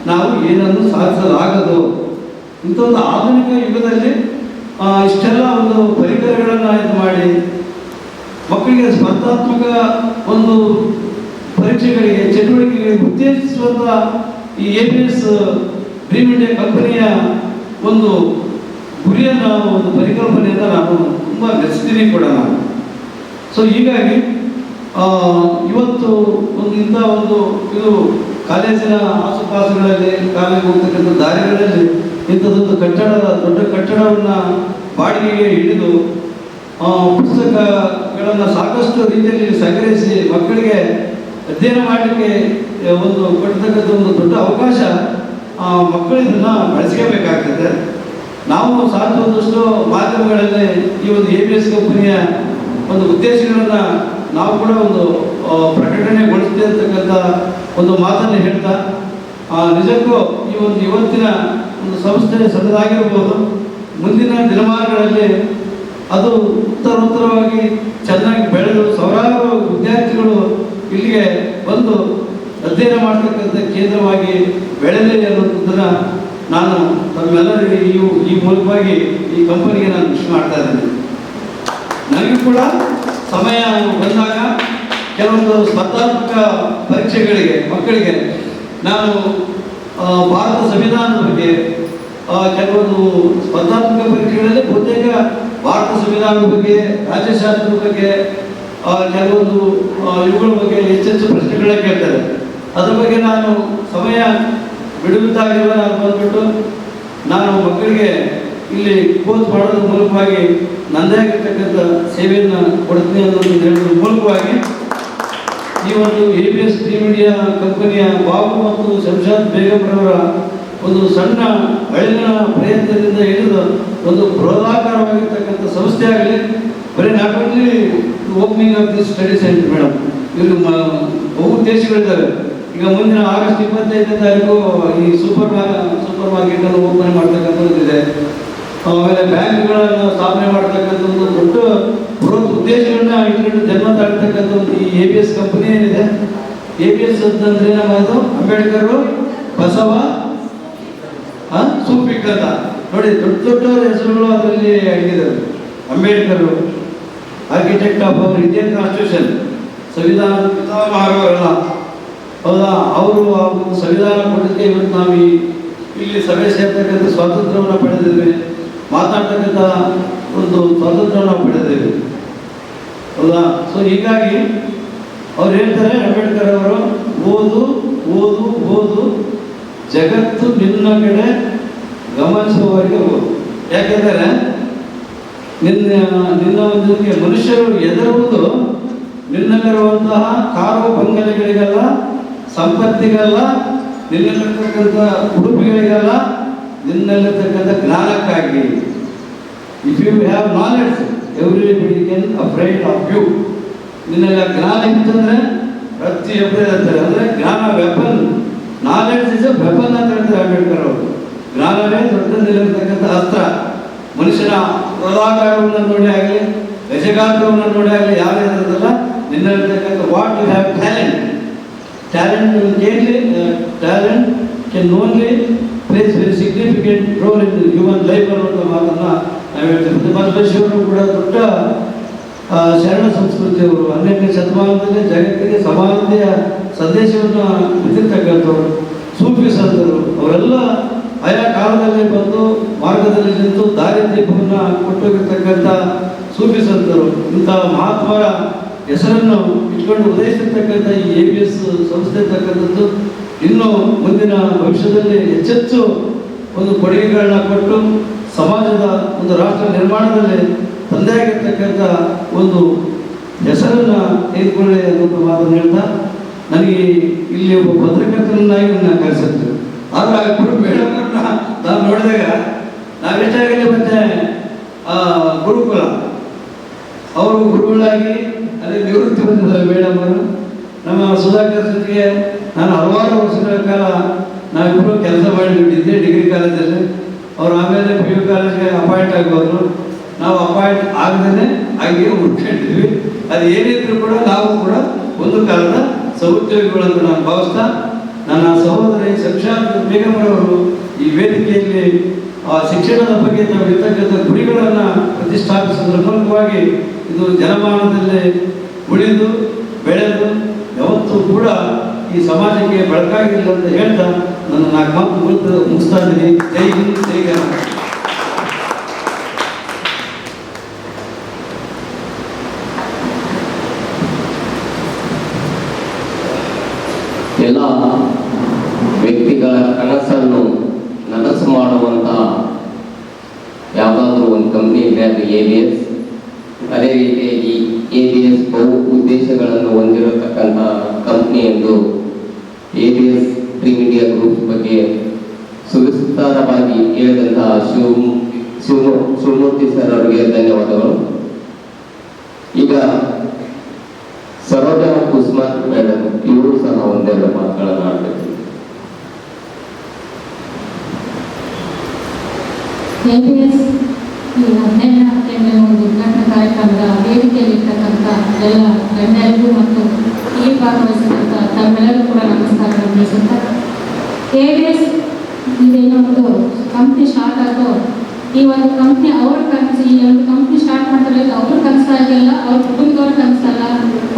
ನಾವು ಏನನ್ನು ಸಾಧಿಸಲಾಗದು. ಇಂಥ ಒಂದು ಆಧುನಿಕ ಯುಗದಲ್ಲಿ ಇಷ್ಟೆಲ್ಲ ಒಂದು ಪರಿಕರಗಳನ್ನು ಇದು ಮಾಡಿ ಮಕ್ಕಳಿಗೆ ಸ್ಪರ್ಧಾತ್ಮಕ ಒಂದು ಪರೀಕ್ಷೆಗಳಿಗೆ ಚಟುವಟಿಕೆಗಳಿಗೆ ಉತ್ತೇಜಿಸುವಂಥ ಈ ABS ಡ್ರೀಮ್ ಇಂಡಿಯಾ ಕಂಪನಿಯ ಒಂದು ಗುರಿಯನ್ನು, ಒಂದು ಪರಿಕಲ್ಪನೆಯನ್ನು ನಾನು ತುಂಬ ಮೆಚ್ಚಿದ್ದೀನಿ ಕೂಡ ನಾನು. ಸೊ ಹೀಗಾಗಿ ಇವತ್ತು ಒಂದು ಇಂಥ ಒಂದು ಇದು ಕಾಲೇಜಿನ ಆಸುಪಾಸುಗಳಲ್ಲಿ, ಕಾಲೇಜಿಗೆ ಹೋಗ್ತಕ್ಕಂಥ ದಾರಿಗಳಲ್ಲಿ ಇಂಥದ್ದೊಂದು ದೊಡ್ಡ ಕಟ್ಟಡವನ್ನು ಬಾಡಿಗೆಗೆ ಹಿಡಿದು ಪುಸ್ತಕಗಳನ್ನು ಸಾಕಷ್ಟು ರೀತಿಯಲ್ಲಿ ಸಂಗ್ರಹಿಸಿ ಮಕ್ಕಳಿಗೆ ಅಧ್ಯಯನ ಮಾಡಲಿಕ್ಕೆ ಒಂದು ಕೊಡ್ತಕ್ಕಂಥ ಒಂದು ದೊಡ್ಡ ಅವಕಾಶ ಮಕ್ಕಳು ಇದನ್ನು ಬಳಸ್ಕೋಬೇಕಾಗ್ತದೆ. ನಾವು ಸಾಧ್ಯವಾದಷ್ಟು ಮಾಧ್ಯಮಗಳಲ್ಲಿ ಈ ಒಂದು ABS ಕಂಪನಿಯ ಒಂದು ಉದ್ದೇಶಗಳನ್ನು ನಾವು ಕೂಡ ಒಂದು ಪ್ರಕಟಣೆಗೊಳಿಸ್ತೇವೆ ಅಂತಕ್ಕಂಥ ಒಂದು ಮಾತನ್ನು ಹೇಳ್ತಾ, ನಿಜಕ್ಕೂ ಈ ಒಂದು ಇವತ್ತಿನ ಒಂದು ಸಂಸ್ಥೆ ಸಣ್ಣದಾಗಿರ್ಬೋದು, ಮುಂದಿನ ದಿನಮಾನಗಳಲ್ಲಿ ಅದು ಉತ್ತರೋತ್ತರವಾಗಿ ಚೆನ್ನಾಗಿ ಬೆಳೆದು ಸಾವಿರಾರು ವಿದ್ಯಾರ್ಥಿಗಳು ಇಲ್ಲಿಗೆ ಬಂದು ಅಧ್ಯಯನ ಮಾಡ್ತಕ್ಕಂಥ ಕೇಂದ್ರವಾಗಿ ಬೆಳೆಯಲಿ ಅನ್ನೋದನ್ನು ನಾನು ತಮ್ಮೆಲ್ಲರಿಗೆ ಈ ಮೂಲಕವಾಗಿ ಈ ಕಂಪನಿಗೆ ನಾನು ವಿಶ್ ಮಾಡ್ತಾ ಇದ್ದೀನಿ. ನನಗೂ ಕೂಡ ಸಮಯ ಬಂದಾಗ ಕೆಲವೊಂದು ಸ್ಪರ್ಧಾತ್ಮಕ ಪರೀಕ್ಷೆಗಳಿಗೆ ಮಕ್ಕಳಿಗೆ ನಾನು ಭಾರತ ಸಂವಿಧಾನದ ಬಗ್ಗೆ, ಕೆಲವೊಂದು ಸ್ಪರ್ಧಾತ್ಮಕ ಪರೀಕ್ಷೆಗಳಲ್ಲಿ ಬಹುತೇಕ ಭಾರತ ಸಂವಿಧಾನದ ಬಗ್ಗೆ, ರಾಜ್ಯಶಾಸ್ತ್ರದ ಬಗ್ಗೆ, ಕೆಲವೊಂದು ಇವುಗಳ ಬಗ್ಗೆ ಹೆಚ್ಚೆಚ್ಚು ಪ್ರಶ್ನೆಗಳೇ ಕೇಳ್ತಾರೆ. ಅದ್ರ ಬಗ್ಗೆ ನಾನು ಸಮಯ ಬಿಡುವುದಾಗಿರುವ ನಾನು ಬಂದ್ಬಿಟ್ಟು ನಾನು ಮಕ್ಕಳಿಗೆ ಇಲ್ಲಿ ಕೋಚ್ ಮಾಡೋದ್ರ ಮೂಲಕವಾಗಿ ನನ್ನದೇ ಆಗಿರ್ತಕ್ಕಂಥ ಸೇವೆಯನ್ನು ಕೊಡ್ತೀನಿ ಅನ್ನೋದು ಹೇಳೋದ್ರ ಮೂಲಕವಾಗಿ ಈ ಒಂದು ABS ಡ್ರೀಮ್ ಇಂಡಿಯಾ ಕಂಪನಿಯ ಬಾಬು ಮತ್ತು ಶಂಷಾದ್ ಬೇಗಂರವರ ಒಂದು ಸಣ್ಣ ಅಳಿನ ಪ್ರಯತ್ನದಿಂದ ಹಿಡಿದು ಒಂದು ಬೃಹದಾಕಾರವಾಗಿರ್ತಕ್ಕಂಥ ಸಂಸ್ಥೆ ಆಗಲಿ. ಬರೀ not only opening of this study centre madam, ಇವರು ಬಹು ಉದ್ದೇಶಗಳಿದ್ದಾವೆ. ಈಗ ಮುಂದಿನ ಆಗಸ್ಟ್ 25ನೇ ತಾರೀಕು ಈ ಸೂಪರ್ ಮಾರ್ಕೆಟನ್ನು ಓಪನ್ ಮಾಡ್ತಕ್ಕಂಥದ್ದು ಇದೆ. ಆಮೇಲೆ ಬ್ಯಾಂಕ್ಗಳನ್ನು ಸ್ಥಾಪನೆ ಮಾಡ್ತಕ್ಕಂಥ ಒಂದು ದೊಡ್ಡ ಬೃಹತ್ ಉದ್ದೇಶಗಳನ್ನ ಇಟ್ಕೊಂಡು ಜನ್ಮ ತಾಳ್ತಕ್ಕಂಥ ಒಂದು ಈ ABS ಕಂಪನಿ ಏನಿದೆ. ABS ಅಂತಂದ್ರೆ ನಮ್ಮದು ಅಂಬೇಡ್ಕರ್, ಬಸವ, ಸೂಫಿಕ್ ಅಂತ ನೋಡಿ ದೊಡ್ಡ ಹೆಸರುಗಳು ಅದರಲ್ಲಿ ಅಡಗಿದ್ದಾರೆ. Ambedkar architect of our Indian constitution, ಸಂವಿಧಾನ ಪಿತಾಮಹರವರಲ್ಲ ಹೌದಾ, ಅವರು ಆ ಒಂದು ಸಂವಿಧಾನ ಕೊಡಲಿಕ್ಕೆ ಇವತ್ತು ನಾವು ಇಲ್ಲಿ ಸಭೆ ಸೇರ್ತಕ್ಕಂಥ ಸ್ವಾತಂತ್ರ್ಯವನ್ನು ಪಡೆದಿದ್ದೇವೆ, ಮಾತಾಡ್ತಕ್ಕಂಥ ಒಂದು ಸ್ವಾತಂತ್ರ್ಯವನ್ನು ಪಡೆದಿದ್ದೇವೆ ಹೌದಾ. ಸೊ ಹೀಗಾಗಿ ಅವ್ರು ಹೇಳ್ತಾರೆ, ಅಂಬೇಡ್ಕರ್ ಅವರು, ಓದು ಓದು ಓದು, ಜಗತ್ತು ನಿನ್ನ ಕಡೆ ಗಮನಿಸುವವರೆಗೆ ಓದು. ಯಾಕೆಂದರೆ ನಿನ್ನ ಒಂದು ಮನುಷ್ಯರು ಎದುರುವುದು ನಿನ್ನಲ್ಲಿರುವಂತಹ ಕಾರು ಬಂಗಲೆಗಳಿಗಲ್ಲ, ಸಂಪತ್ತಿಗಲ್ಲ, ನಿನ್ನಲ್ಲಿರ್ತಕ್ಕಂಥ ಉಡುಪಿಗಳಿಗಲ್ಲ, ನಿನ್ನಲ್ಲಿರ್ತಕ್ಕಂಥ ಜ್ಞಾನಕ್ಕಾಗಿ. If you have knowledge everybody can afraid of you. ನಿನ್ನೆಲ್ಲ ಜ್ಞಾನ ಇತ್ತಂದ್ರೆ ಪ್ರತಿಯೊಬ್ಬರೇ ಹೇಳ್ತಾರೆ, ಅಂದರೆ ಜ್ಞಾನ weapon, knowledge is a weapon ಅಂತ ಹೇಳ್ತಾರೆ ಅಂಬೇಡ್ಕರ್ ಅವರು. ಜ್ಞಾನವೇ ದೊಡ್ಡದಿರತಕ್ಕಂಥ ಅಸ್ತ್ರ. ಮನುಷ್ಯನ ಹೃದಯಾಕಾರವನ್ನು ನೋಡಿ ಆಗಲಿ, ಗಜಗಾತ್ರವನ್ನು ನೋಡಿ ಆಗಲಿ, ಯಾರು ಇರೋದಲ್ಲ, ನಿನ್ನಲ್ಲಿರ್ತಕ್ಕಂಥ what you have talent. Talent can only place very significant role in human life ಅನ್ನುವಂಥ ಮಾತನ್ನು ನಾವು ಹೇಳ್ತೀವಿ. ಬಸವೇಶ್ವರರು ಕೂಡ ದೊಡ್ಡ ಶರಣ ಸಂಸ್ಕೃತಿಯವರು, 12ನೇ ಶತಮಾನದಲ್ಲಿ ಜಗತ್ತಿಗೆ ಸಮಾನತೆಯ ಸಂದೇಶವನ್ನು ಬಿತ್ತಿರ್ತಕ್ಕಂಥವ್ರು. ಸೂಫಿ ಸಂತರು ಅವರೆಲ್ಲ ಆಯಾ ಕಾಲದಲ್ಲಿ ಬಂದು ಮಾರ್ಗದಲ್ಲಿ ನಿಂತು ದಾರಿ ದೀಪವನ್ನು ಕೊಟ್ಟೋಗಿರ್ತಕ್ಕಂಥ ಸೂಫಿ ಸಂತರು. ಇಂಥ ಮಹಾತ್ಮರ ಹೆಸರನ್ನು ಇಟ್ಕೊಂಡು ಉದಯಿಸಿರ್ತಕ್ಕಂಥ ಈ ABS ಸಂಸ್ಥೆ ಇರ್ತಕ್ಕಂಥದ್ದು ಇನ್ನೂ ಮುಂದಿನ ಭವಿಷ್ಯದಲ್ಲಿ ಹೆಚ್ಚೆಚ್ಚು ಒಂದು ಕೊಡುಗೆಗಳನ್ನ ಕೊಟ್ಟು ಸಮಾಜದ ಒಂದು ರಾಷ್ಟ್ರ ನಿರ್ಮಾಣದಲ್ಲಿ ತಂದೆಯಾಗಿರ್ತಕ್ಕಂಥ ಒಂದು ಹೆಸರನ್ನು ತೆಗೆದುಕೊಳ್ಳಿ ಅನ್ನೋದು ಮಾತನ್ನು ಹೇಳ್ತಾ, ನನಗೆ ಇಲ್ಲಿ ಒಬ್ಬ ಪತ್ರಕರ್ತನನ್ನಾಗಿ ನನ್ನ ಕರೆಸಿದ್ರು. ಆದರೆ ಆ ಗುರು ಮೇಡಮನ್ನ ನಾನು ನೋಡಿದಾಗ ನಾವೆಷ್ಟಾಗಲಿ ಮತ್ತೆ ಗುರುಕುಲ ಅವರು ಗುರುಗಳಾಗಿ ಅದೇ ನಿವೃತ್ತಿ ಹೊಂದಿದ್ದಾರೆ ಮೇಡಮ್ ಅವರು. ನಮ್ಮ ಸುಧಾಕರ್ ಜೊತೆಗೆ ನಾನು ಹಲವಾರು ವರ್ಷಗಳ ಕಾಲ ನಾವಿಬ್ಬರು ಕೆಲಸ ಮಾಡಿದ್ದೆ ಡಿಗ್ರಿ ಕಾಲೇಜಲ್ಲಿ. ಅವರು ಆಮೇಲೆ PU ಕಾಲೇಜ್ಗೆ ಅಪಾಯಿಂಟ್ ಆಗೋರು. ನಾವು ಅಪಾಯಿಂಟ್ ಆಗದೇ ಹಾಗೆ ಹುಡ್ಕೊಂಡಿದ್ವಿ. ಅದು ಏನಿದ್ರು ಕೂಡ ನಾವು ಕೂಡ ಒಂದು ಕಾಲದ ಸಹೋದ್ಯೋಗಿಗಳನ್ನು ನಾನು ಭಾವಿಸ್ತಾ, ನನ್ನ ಸಹೋದರಿ ಶಂಷಾದ್ ಬೇಗಂ ಅವರು ಈ ವೇದಿಕೆಯಲ್ಲಿ ಶಿಕ್ಷಣದ ಬಗ್ಗೆ ತಾವಿರ್ತಕ್ಕಂಥ ಗುರಿಗಳನ್ನು ಪ್ರತಿಷ್ಠಾಪಿಸುವುದರ ಮೂಲಕವಾಗಿ ಇದು ಜನಮಾನದಲ್ಲಿ ಉಳಿದು ಬೆಳೆದು ಯಾವತ್ತೂ ಕೂಡ ಈ ಸಮಾಜಕ್ಕೆ ಬೆಳಕಾಗಿಲ್ಲ ಅಂತ ಹೇಳ್ತಾ ನನ್ನ 4 ಮಾತು ಮುಗಿಸ್ತಾ ಇದ್ದೀನಿ. ಜೈ ಹಿಂದ್, ಜೈ ಕರ್ನಾಟಕ. ಎಲ್ಲ ವ್ಯಕ್ತಿಗಳ ಕನಸನ್ನು ನನಸು ಮಾಡುವಂತಹ ಯಾವುದಾದ್ರೂ ಒಂದು ಕಂಪ್ನಿ ಇದೆ, ಅದು ABS. ಅದೇ ರೀತಿಯಾಗಿ ABS ಬಹು ಉದ್ದೇಶಗಳನ್ನು ಹೊಂದಿರತಕ್ಕಂಥ ಕಂಪ್ನಿ ಎಂದು ABS ಡ್ರೀಮ್ ಇಂಡಿಯಾ ಗ್ರೂಪ್ ಬಗ್ಗೆ ಸುವಿಸ್ತಾರವಾಗಿ ಹೇಳಿದಂತಹ ಶಿವಮೂರ್ತಿ ಸರ್ ಅವರಿಗೆ ಧನ್ಯವಾದಗಳು. ಈಗ ಸರೋಜಾ ಉಸ್ಮಾನ್ ಮೇಡಮ್ ಇವರು ಸಹ ಒಂದೆರಡು ಮಾತುಗಳನ್ನು ಆಡಬೇಕು. ABS ಈ 17ನೇ ಒಂದು ಉದ್ಘಾಟನಾ ಕಾರ್ಯಕ್ರಮದ ವೇದಿಕೆಯಲ್ಲಿರ್ತಕ್ಕಂಥ ಎಲ್ಲ ಗಣ್ಯರಿಗೂ ಮತ್ತು ಈ ಭಾಗವಹಿಸಿದಂಥ ತಮ್ಮೆಲ್ಲರೂ ಕೂಡ ನಮಸ್ಕಾರಗಳನ್ನು ತಿಳಿಸುತ್ತಾ, ABS ಇದೇನೋ ಒಂದು ಕಂಪ್ನಿ ಸ್ಟಾರ್ಟ್ ಆಗೋ ಈ ಒಂದು ಕಂಪ್ನಿ ಅವ್ರ ಕನಸು, ಈ ಒಂದು ಕಂಪ್ನಿ ಸ್ಟಾರ್ಟ್ ಮಾಡ್ತಾರೆ ಅವ್ರ ಕನಸಾಗಿಲ್ಲ, ಅವ್ರ ಕುಟುಂಬದವ್ರ ಕನಸಲ್ಲ,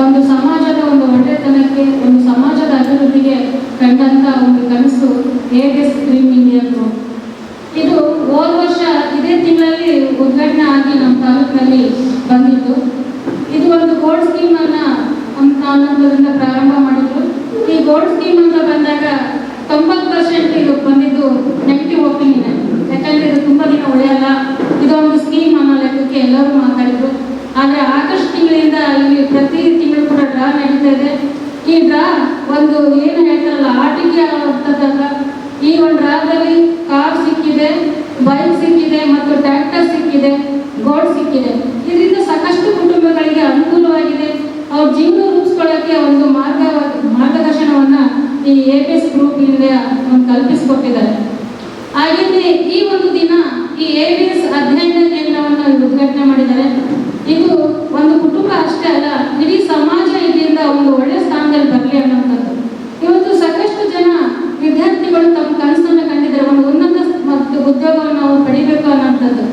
ಒಂದು ಸಮಾಜದ ಒಂದು ಒಳ್ಳೆತನಕ್ಕೆ, ಒಂದು ಸಮಾಜದ ಅಭಿವೃದ್ಧಿಗೆ ಕಂಡಂಥ ಒಂದು ಕನಸು ABS ಡ್ರೀಮ್ ಇಂಡಿಯಾ ಗ್ರೂಪ್. ಇದು ಹೋದ ವರ್ಷ ಇದೇ ತಿಂಗಳಲ್ಲಿ ಉದ್ಘಾಟನೆ ಆಗಿ ನಮ್ಮ ತಾಲೂಕಿನಲ್ಲಿ ಬಂದಿತ್ತು. ಇದು ಒಂದು ಗೋಲ್ಡ್ ಸ್ಕೀಮ್ ಅನ್ನೋದರಿಂದ ಪ್ರಾರಂಭ ಮಾಡಿದ್ರು. ಈ ಗೋಲ್ಡ್ ಸ್ಕೀಮ್ ಅಂತ ಬಂದಾಗ 90% ಇದು ಬಂದಿದ್ದು ನೆಗೆಟಿವ್ ಒಪಿನಿಯನ್. ಯಾಕಂದ್ರೆ ಇದು ತುಂಬಾ ದಿನ ಉಳಿಯಲ್ಲ, ಇದೊಂದು ಸ್ಕೀಮ್ ಅನ್ನೋ ಲೆಕ್ಕಕ್ಕೆ ಎಲ್ಲರೂ ಮಾತಾಡಿದ್ರು. ಆದರೆ ಆಗಸ್ಟ್ ತಿಂಗಳಿಂದ ಇಲ್ಲಿ ಪ್ರತಿ ತಿಂಗಳು ಕೂಡ ಡ್ರಾ ನಡೀತಾ ಇದೆ. ಈ ಡ್ರಾ ಒಂದು ಏನು ಹೇಳ್ತಾರಲ್ಲ ಆಟಿಕೆ ಆಗ್ತದಲ್ಲ, ಈ ಒಂದು ಡ್ರಾದಲ್ಲಿ ಕಾರ್ ಸಿಕ್ಕಿದೆ, ಬೈಕ್ ಸಿಕ್ಕಿದೆ ಮತ್ತು ಟ್ರ್ಯಾಕ್ಟರ್ ಸಿಕ್ಕಿದೆ, ಗೋಲ್ಡ್ ಸಿಕ್ಕಿದೆ. ಇದರಿಂದ ಸಾಕಷ್ಟು ಕುಟುಂಬಗಳಿಗೆ ಅನುಕೂಲವಾಗಿದೆ. ಅವ್ರ ಜೀವನ ರೂಪಿಸ್ಕೊಳ್ಳೋಕ್ಕೆ ಒಂದು ಮಾರ್ಗದರ್ಶನವನ್ನ ಈ ABS ಗ್ರೂಪ್ ಇಂದ ಕಲ್ಪಿಸಿಕೊಟ್ಟಿದ್ದಾರೆ. ಹಾಗೆಯೇ ಈ ಒಂದು ದಿನ ಈ ABS ಅಧ್ಯಯನ ಕೇಂದ್ರವನ್ನು ಉದ್ಘಾಟನೆ ಮಾಡಿದ್ದಾರೆ. ಇದು ಒಂದು ಕುಟುಂಬ ಅಷ್ಟೇ ಅಲ್ಲ, ಇಡೀ ಸಮಾಜ ಇದರಿಂದ ಒಂದು ಒಳ್ಳೆ ಸ್ಥಾನದಲ್ಲಿ ಬರಲಿ ಅನ್ನೋಂಥದ್ದು. ಇವತ್ತು ಸಾಕಷ್ಟು ಜನ ವಿದ್ಯಾರ್ಥಿಗಳು ತಮ್ಮ ಕನಸನ್ನು ಕಂಡಿದ್ದಾರೆ, ಒಂದು ಉನ್ನತ ಮತ್ತು ಉದ್ಯೋಗವನ್ನು ನಾವು ಪಡಿಬೇಕು ಅನ್ನೋಂಥದ್ದು.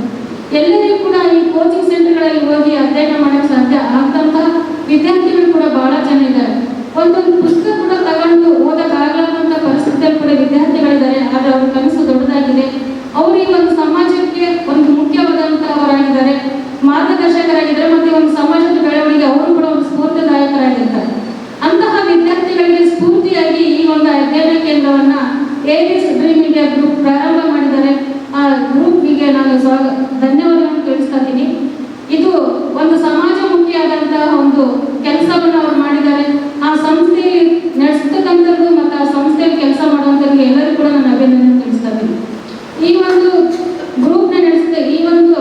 ಎಲ್ಲರಿಗೂ ಕೂಡ ಈ ಕೋಚಿಂಗ್ ಸೆಂಟರ್ಗಳಲ್ಲಿ ಹೋಗಿ ಅಧ್ಯಯನ ಮಾಡಕ್ಕೆ ಸಾಧ್ಯ ಆಗದಂತಹ ವಿದ್ಯಾರ್ಥಿಗಳು ಕೂಡ ಬಹಳ ಜನ ಇದ್ದಾರೆ. ಒಂದೊಂದು ಪುಸ್ತಕ ಕೂಡ ತಗೊಂಡು ಓದಕ್ಕಾಗಲಾದಂಥ ಪರಿಸ್ಥಿತಿಯಲ್ಲಿ ಕೂಡ ವಿದ್ಯಾರ್ಥಿಗಳಿದ್ದಾರೆ. ಆದರೆ ಅವ್ರ ಕನಸು ದೊಡ್ಡದಾಗಿದೆ. ಅವರು ಈ ಒಂದು ಸಮಾಜಕ್ಕೆ ಒಂದು ಮುಖ್ಯವಾದಂತಹವರಾಗಿದ್ದಾರೆ, ಮಾರ್ಗದರ್ಶಕರಾಗಿದ್ದಾರೆ, ಮತ್ತೆ ಒಂದು ಸಮಾಜದ ಬೆಳವಣಿಗೆ ಅವರು ಕೂಡ ಒಂದು ಸ್ಫೂರ್ತಿದಾಯಕರಾಗಿರ್ತಾರೆ. ಅಂತಹ ವಿದ್ಯಾರ್ಥಿಗಳಿಗೆ ಸ್ಫೂರ್ತಿಯಾಗಿ ಈ ಒಂದು ಅಧ್ಯಯನ ಕೇಂದ್ರವನ್ನ ABS ಡ್ರೀಮ್ ಇಂಡಿಯಾ ಗ್ರೂಪ್ ಪ್ರಾರಂಭ ಮಾಡಿದ್ದಾರೆ. ಆ ಗ್ರೂಪ್ಗೆ ನಾನು ಧನ್ಯವಾದಗಳನ್ನು ತಿಳಿಸ್ತೀನಿ. ಇದು ಒಂದು ಸಮಾಜಮುಖಿಯಾದಂತಹ ಒಂದು ಕೆಲಸವನ್ನು ಅವರು ಮಾಡಿದ್ದಾರೆ. ಆ ಸಂಸ್ಥೆ ನಡೆಸ್ತಕ್ಕಂಥದ್ದು ಮತ್ತು ಆ ಸಂಸ್ಥೆಯಲ್ಲಿ ಕೆಲಸ ಮಾಡುವಂಥವ್ರಿಗೆ ಎಲ್ಲರಿಗೂ ಕೂಡ ನಾನು ಅಭಿನಂದನೆ ತಿಳಿಸ್ತೀನಿ. ಈ ಒಂದು ಗ್ರೂಪ್ನ ನಡೆಸಿದ ಈ ಒಂದು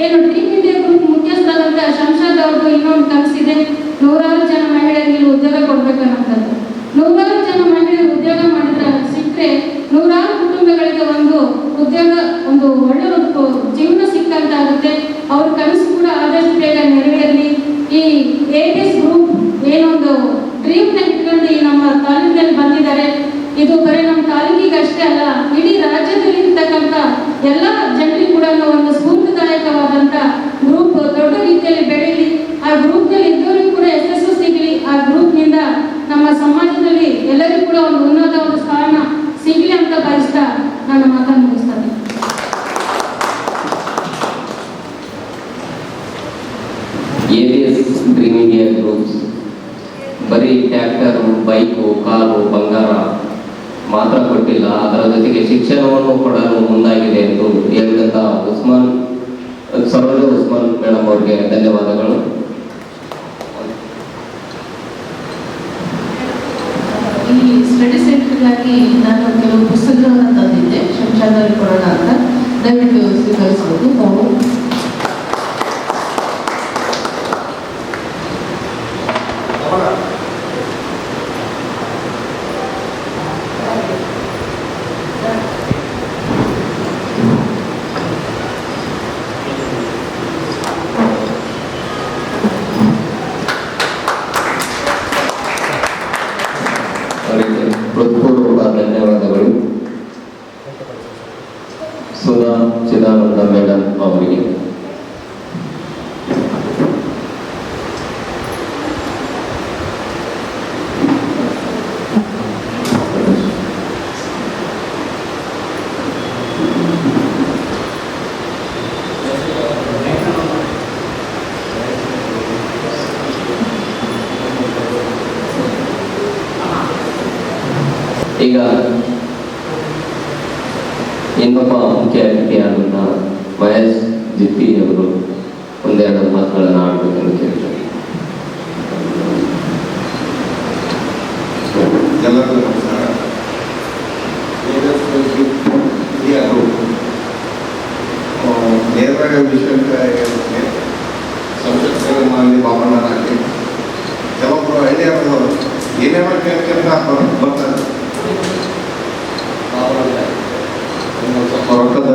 ಏನು ಡ್ರೀಮ್ ಇಂಡಿಯಾ ಗ್ರೂಪ್ ಮುಖ್ಯಸ್ಥರಾದಂಥ ಶಂಷಾದ್ ಅವ್ರದ್ದು ಇನ್ನೊಂದು ಕನಸಿದೆ, 100 ಜನ ಮಹಿಳೆಯರಿಗೆ ಉದ್ಯೋಗ ಕೊಡ್ಬೇಕನ್ನೋಂಥದ್ದು. 100 ಜನ ಮಹಿಳೆಯರು ಉದ್ಯೋಗ ಮಾಡಿದ್ರೆ ಸಿಕ್ಕರೆ 100 ಕುಟುಂಬಗಳಿಗೆ ಒಂದು ಉದ್ಯೋಗ, ಒಂದು ಒಳ್ಳೆ ಒಂದು ಜೀವನ ಸಿಕ್ಕಂತಾಗುತ್ತೆ. ಅವ್ರ ಕನಸು ಕೂಡ ಆದಷ್ಟು ಬೇಗ ನೆರವೇರಲಿ. ಈ ABS ಗ್ರೂಪ್ ಏನೊಂದು ಡ್ರೀಮ್ನ ಇಟ್ಕೊಂಡು ಈ ನಮ್ಮ ತಾಲೂಕಿನಲ್ಲಿ ಬಂದಿದ್ದಾರೆ. ಇದು ಬರೀ ನಮ್ಮ ತಾಲೂಕಿಗೆ ಅಷ್ಟೇ ಅಲ್ಲ, ಇಡೀ ರಾಜ್ಯದಲ್ಲಿ ಇರ್ತಕ್ಕಂಥ ಎಲ್ಲ ಜನರಿಗೂ ಕೂಡ ಒಂದು ಸ್ಫೂರ್ತಿದಾಯಕವಾದಂಥ ಗ್ರೂಪ್ ದೊಡ್ಡ ರೀತಿಯಲ್ಲಿ ಬೆಳೀಲಿ. ಆ ಗ್ರೂಪ್ನಲ್ಲಿ ಇದ್ದವರಿಗೂ ಕೂಡ ಯಶಸ್ಸು ಸಿಗಲಿ. ಆ ಗ್ರೂಪ್ನಿಂದ ನಮ್ಮ ಸಮಾಜದಲ್ಲಿ ಎಲ್ಲರಿಗೂ ಕೂಡ ಒಂದು ಉನ್ನತ ಒಂದು ಸ್ಥಾನ ಸಿಗಲಿ ಅಂತ ಬಯಸ್ತಾ ನನ್ನ ಮಾತನ್ನು ಮುಗಿಸ್ತೇನೆ. ABS ಡ್ರೀಮ್ ಇಂಡಿಯಾ ಗ್ರೂಪ್ಸ್ ಬರೀ ಟ್ರ್ಯಾಕ್ಟರು, ಬೈಕು, ಕಾರು, ಬಂಗಾರ ಮಾತ್ರ ಕೊಟ್ಟಿಲ್ಲ, ಅದರ ಜೊತೆಗೆ ಶಿಕ್ಷಣವನ್ನು ಕೊಡಲು ಮುಂದಾಗಿದೆ ಎಂದು ಹೇಳಿದಂಥ ಸರೋಜಾ ಉಸ್ಮಾನ್ ಮೇಡಮ್ ಅವರಿಗೆ ಧನ್ಯವಾದಗಳು. ಈ ಸ್ಟಡಿ ಸೆಂಟರ್ಗಾಗಿ ನಾನು ಕೆಲವು ಪುಸ್ತಕಗಳನ್ನು ತಂದಿದ್ದೆ, ಶಂಷಾದ್ ಅವರಿಗೆ ಕೊಡೋಣ ಅಂತ. ದಯವಿಟ್ಟು ಸ್ವೀಕರಿಸಬಹುದು. ನಾವು ಹೃತ್ಪೂರ್ವಕ ಧನ್ಯವಾದಗಳು ಸುಧಾ ಚಿದಾನಂದ ಮೇಡಮ್ ಅವರಿಗೆ. ಈಗ ಇನ್ನೊಬ್ಬ ಮುಖ್ಯ ಅತಿಥಿಯಾದಂಥ ಮಹೇಶ್ ಜಿತ್ತಿ ಅವರು ಒಂದೆರಡು ಮಾತುಗಳನ್ನು ಆಡಬೇಕೆಂದು ಕೇಳ್ತಾರೆ. ಎಲ್ಲರಿಗೂ ನಮಸ್ಕಾರ. ನೇರವಾಗಿ ವಿಷಯಕ್ಕೆ ಸಂಸತ್ಗಳಲ್ಲಿ ಬಾಬಣ್ಣರಾಗಲಿ ಕೆಲವೊಬ್ಬರು ಹಳ್ಳಿಯವರು ಏನೇನೋ ಕೇಳ್ಕೊಂತ ಬರ್ತಾರೆ. ಸ್ವಲ್ಪ ರೊಕ್ಕದ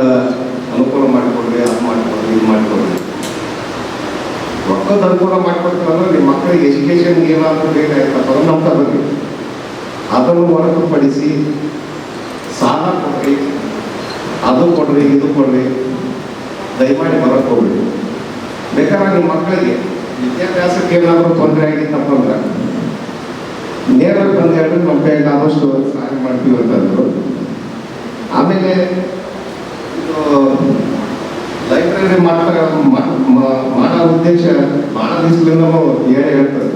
ಅನುಕೂಲ ಮಾಡಿಕೊಡ್ರಿ, ಅದು ಮಾಡಿಕೊಡ್ರಿ, ಇದು ಮಾಡಿಕೊಡ್ರಿ. ರೊಕ್ಕದ ಅನುಕೂಲ ಮಾಡಿಕೊಡ್ತೀವಂದ್ರೆ ನಿಮ್ಮ ಮಕ್ಕಳಿಗೆ ಎಜುಕೇಷನ್ಗೆ ಏನಾದರೂ ಬೇಕಾಗಿತ್ತಪ್ಪ ಅಂದ್ರೆ ನಮ್ಮ ಬಗ್ಗೆ ಅದನ್ನು ಹೊರತುಪಡಿಸಿ ಸಾಲ ಕೊಡ್ರಿ, ಅದು ಕೊಡ್ರಿ, ಇದು ಕೊಡ್ರಿ, ದಯಮಾಡಿ ಬರಕ್ಕೆ ಹೋಗ್ರಿ. ಬೇಕಾದ್ರೆ ನಿಮ್ಮ ಮಕ್ಕಳಿಗೆ ವಿದ್ಯಾಭ್ಯಾಸಕ್ಕೆ ಏನಾದರೂ ತೊಂದರೆ ಆಗಿತ್ತಪ್ಪ ಅಂದ್ರೆ ನೇರವಾಗಿ ಬಂದು ಹೇಳಿದ್ರೆ ನಮ್ಮ ಕೈಗೆ ಆದಷ್ಟು ಸಹಾಯ ಮಾಡ್ತೀವಿ ಅಂತಂದರು. ಆಮೇಲೆ ಇದು ಲೈಬ್ರರಿ ಮಾಡೋ ಉದ್ದೇಶ ಭಾಳ ದಿವಸದಿಂದ ಹೇಳ್ತಾರೆ.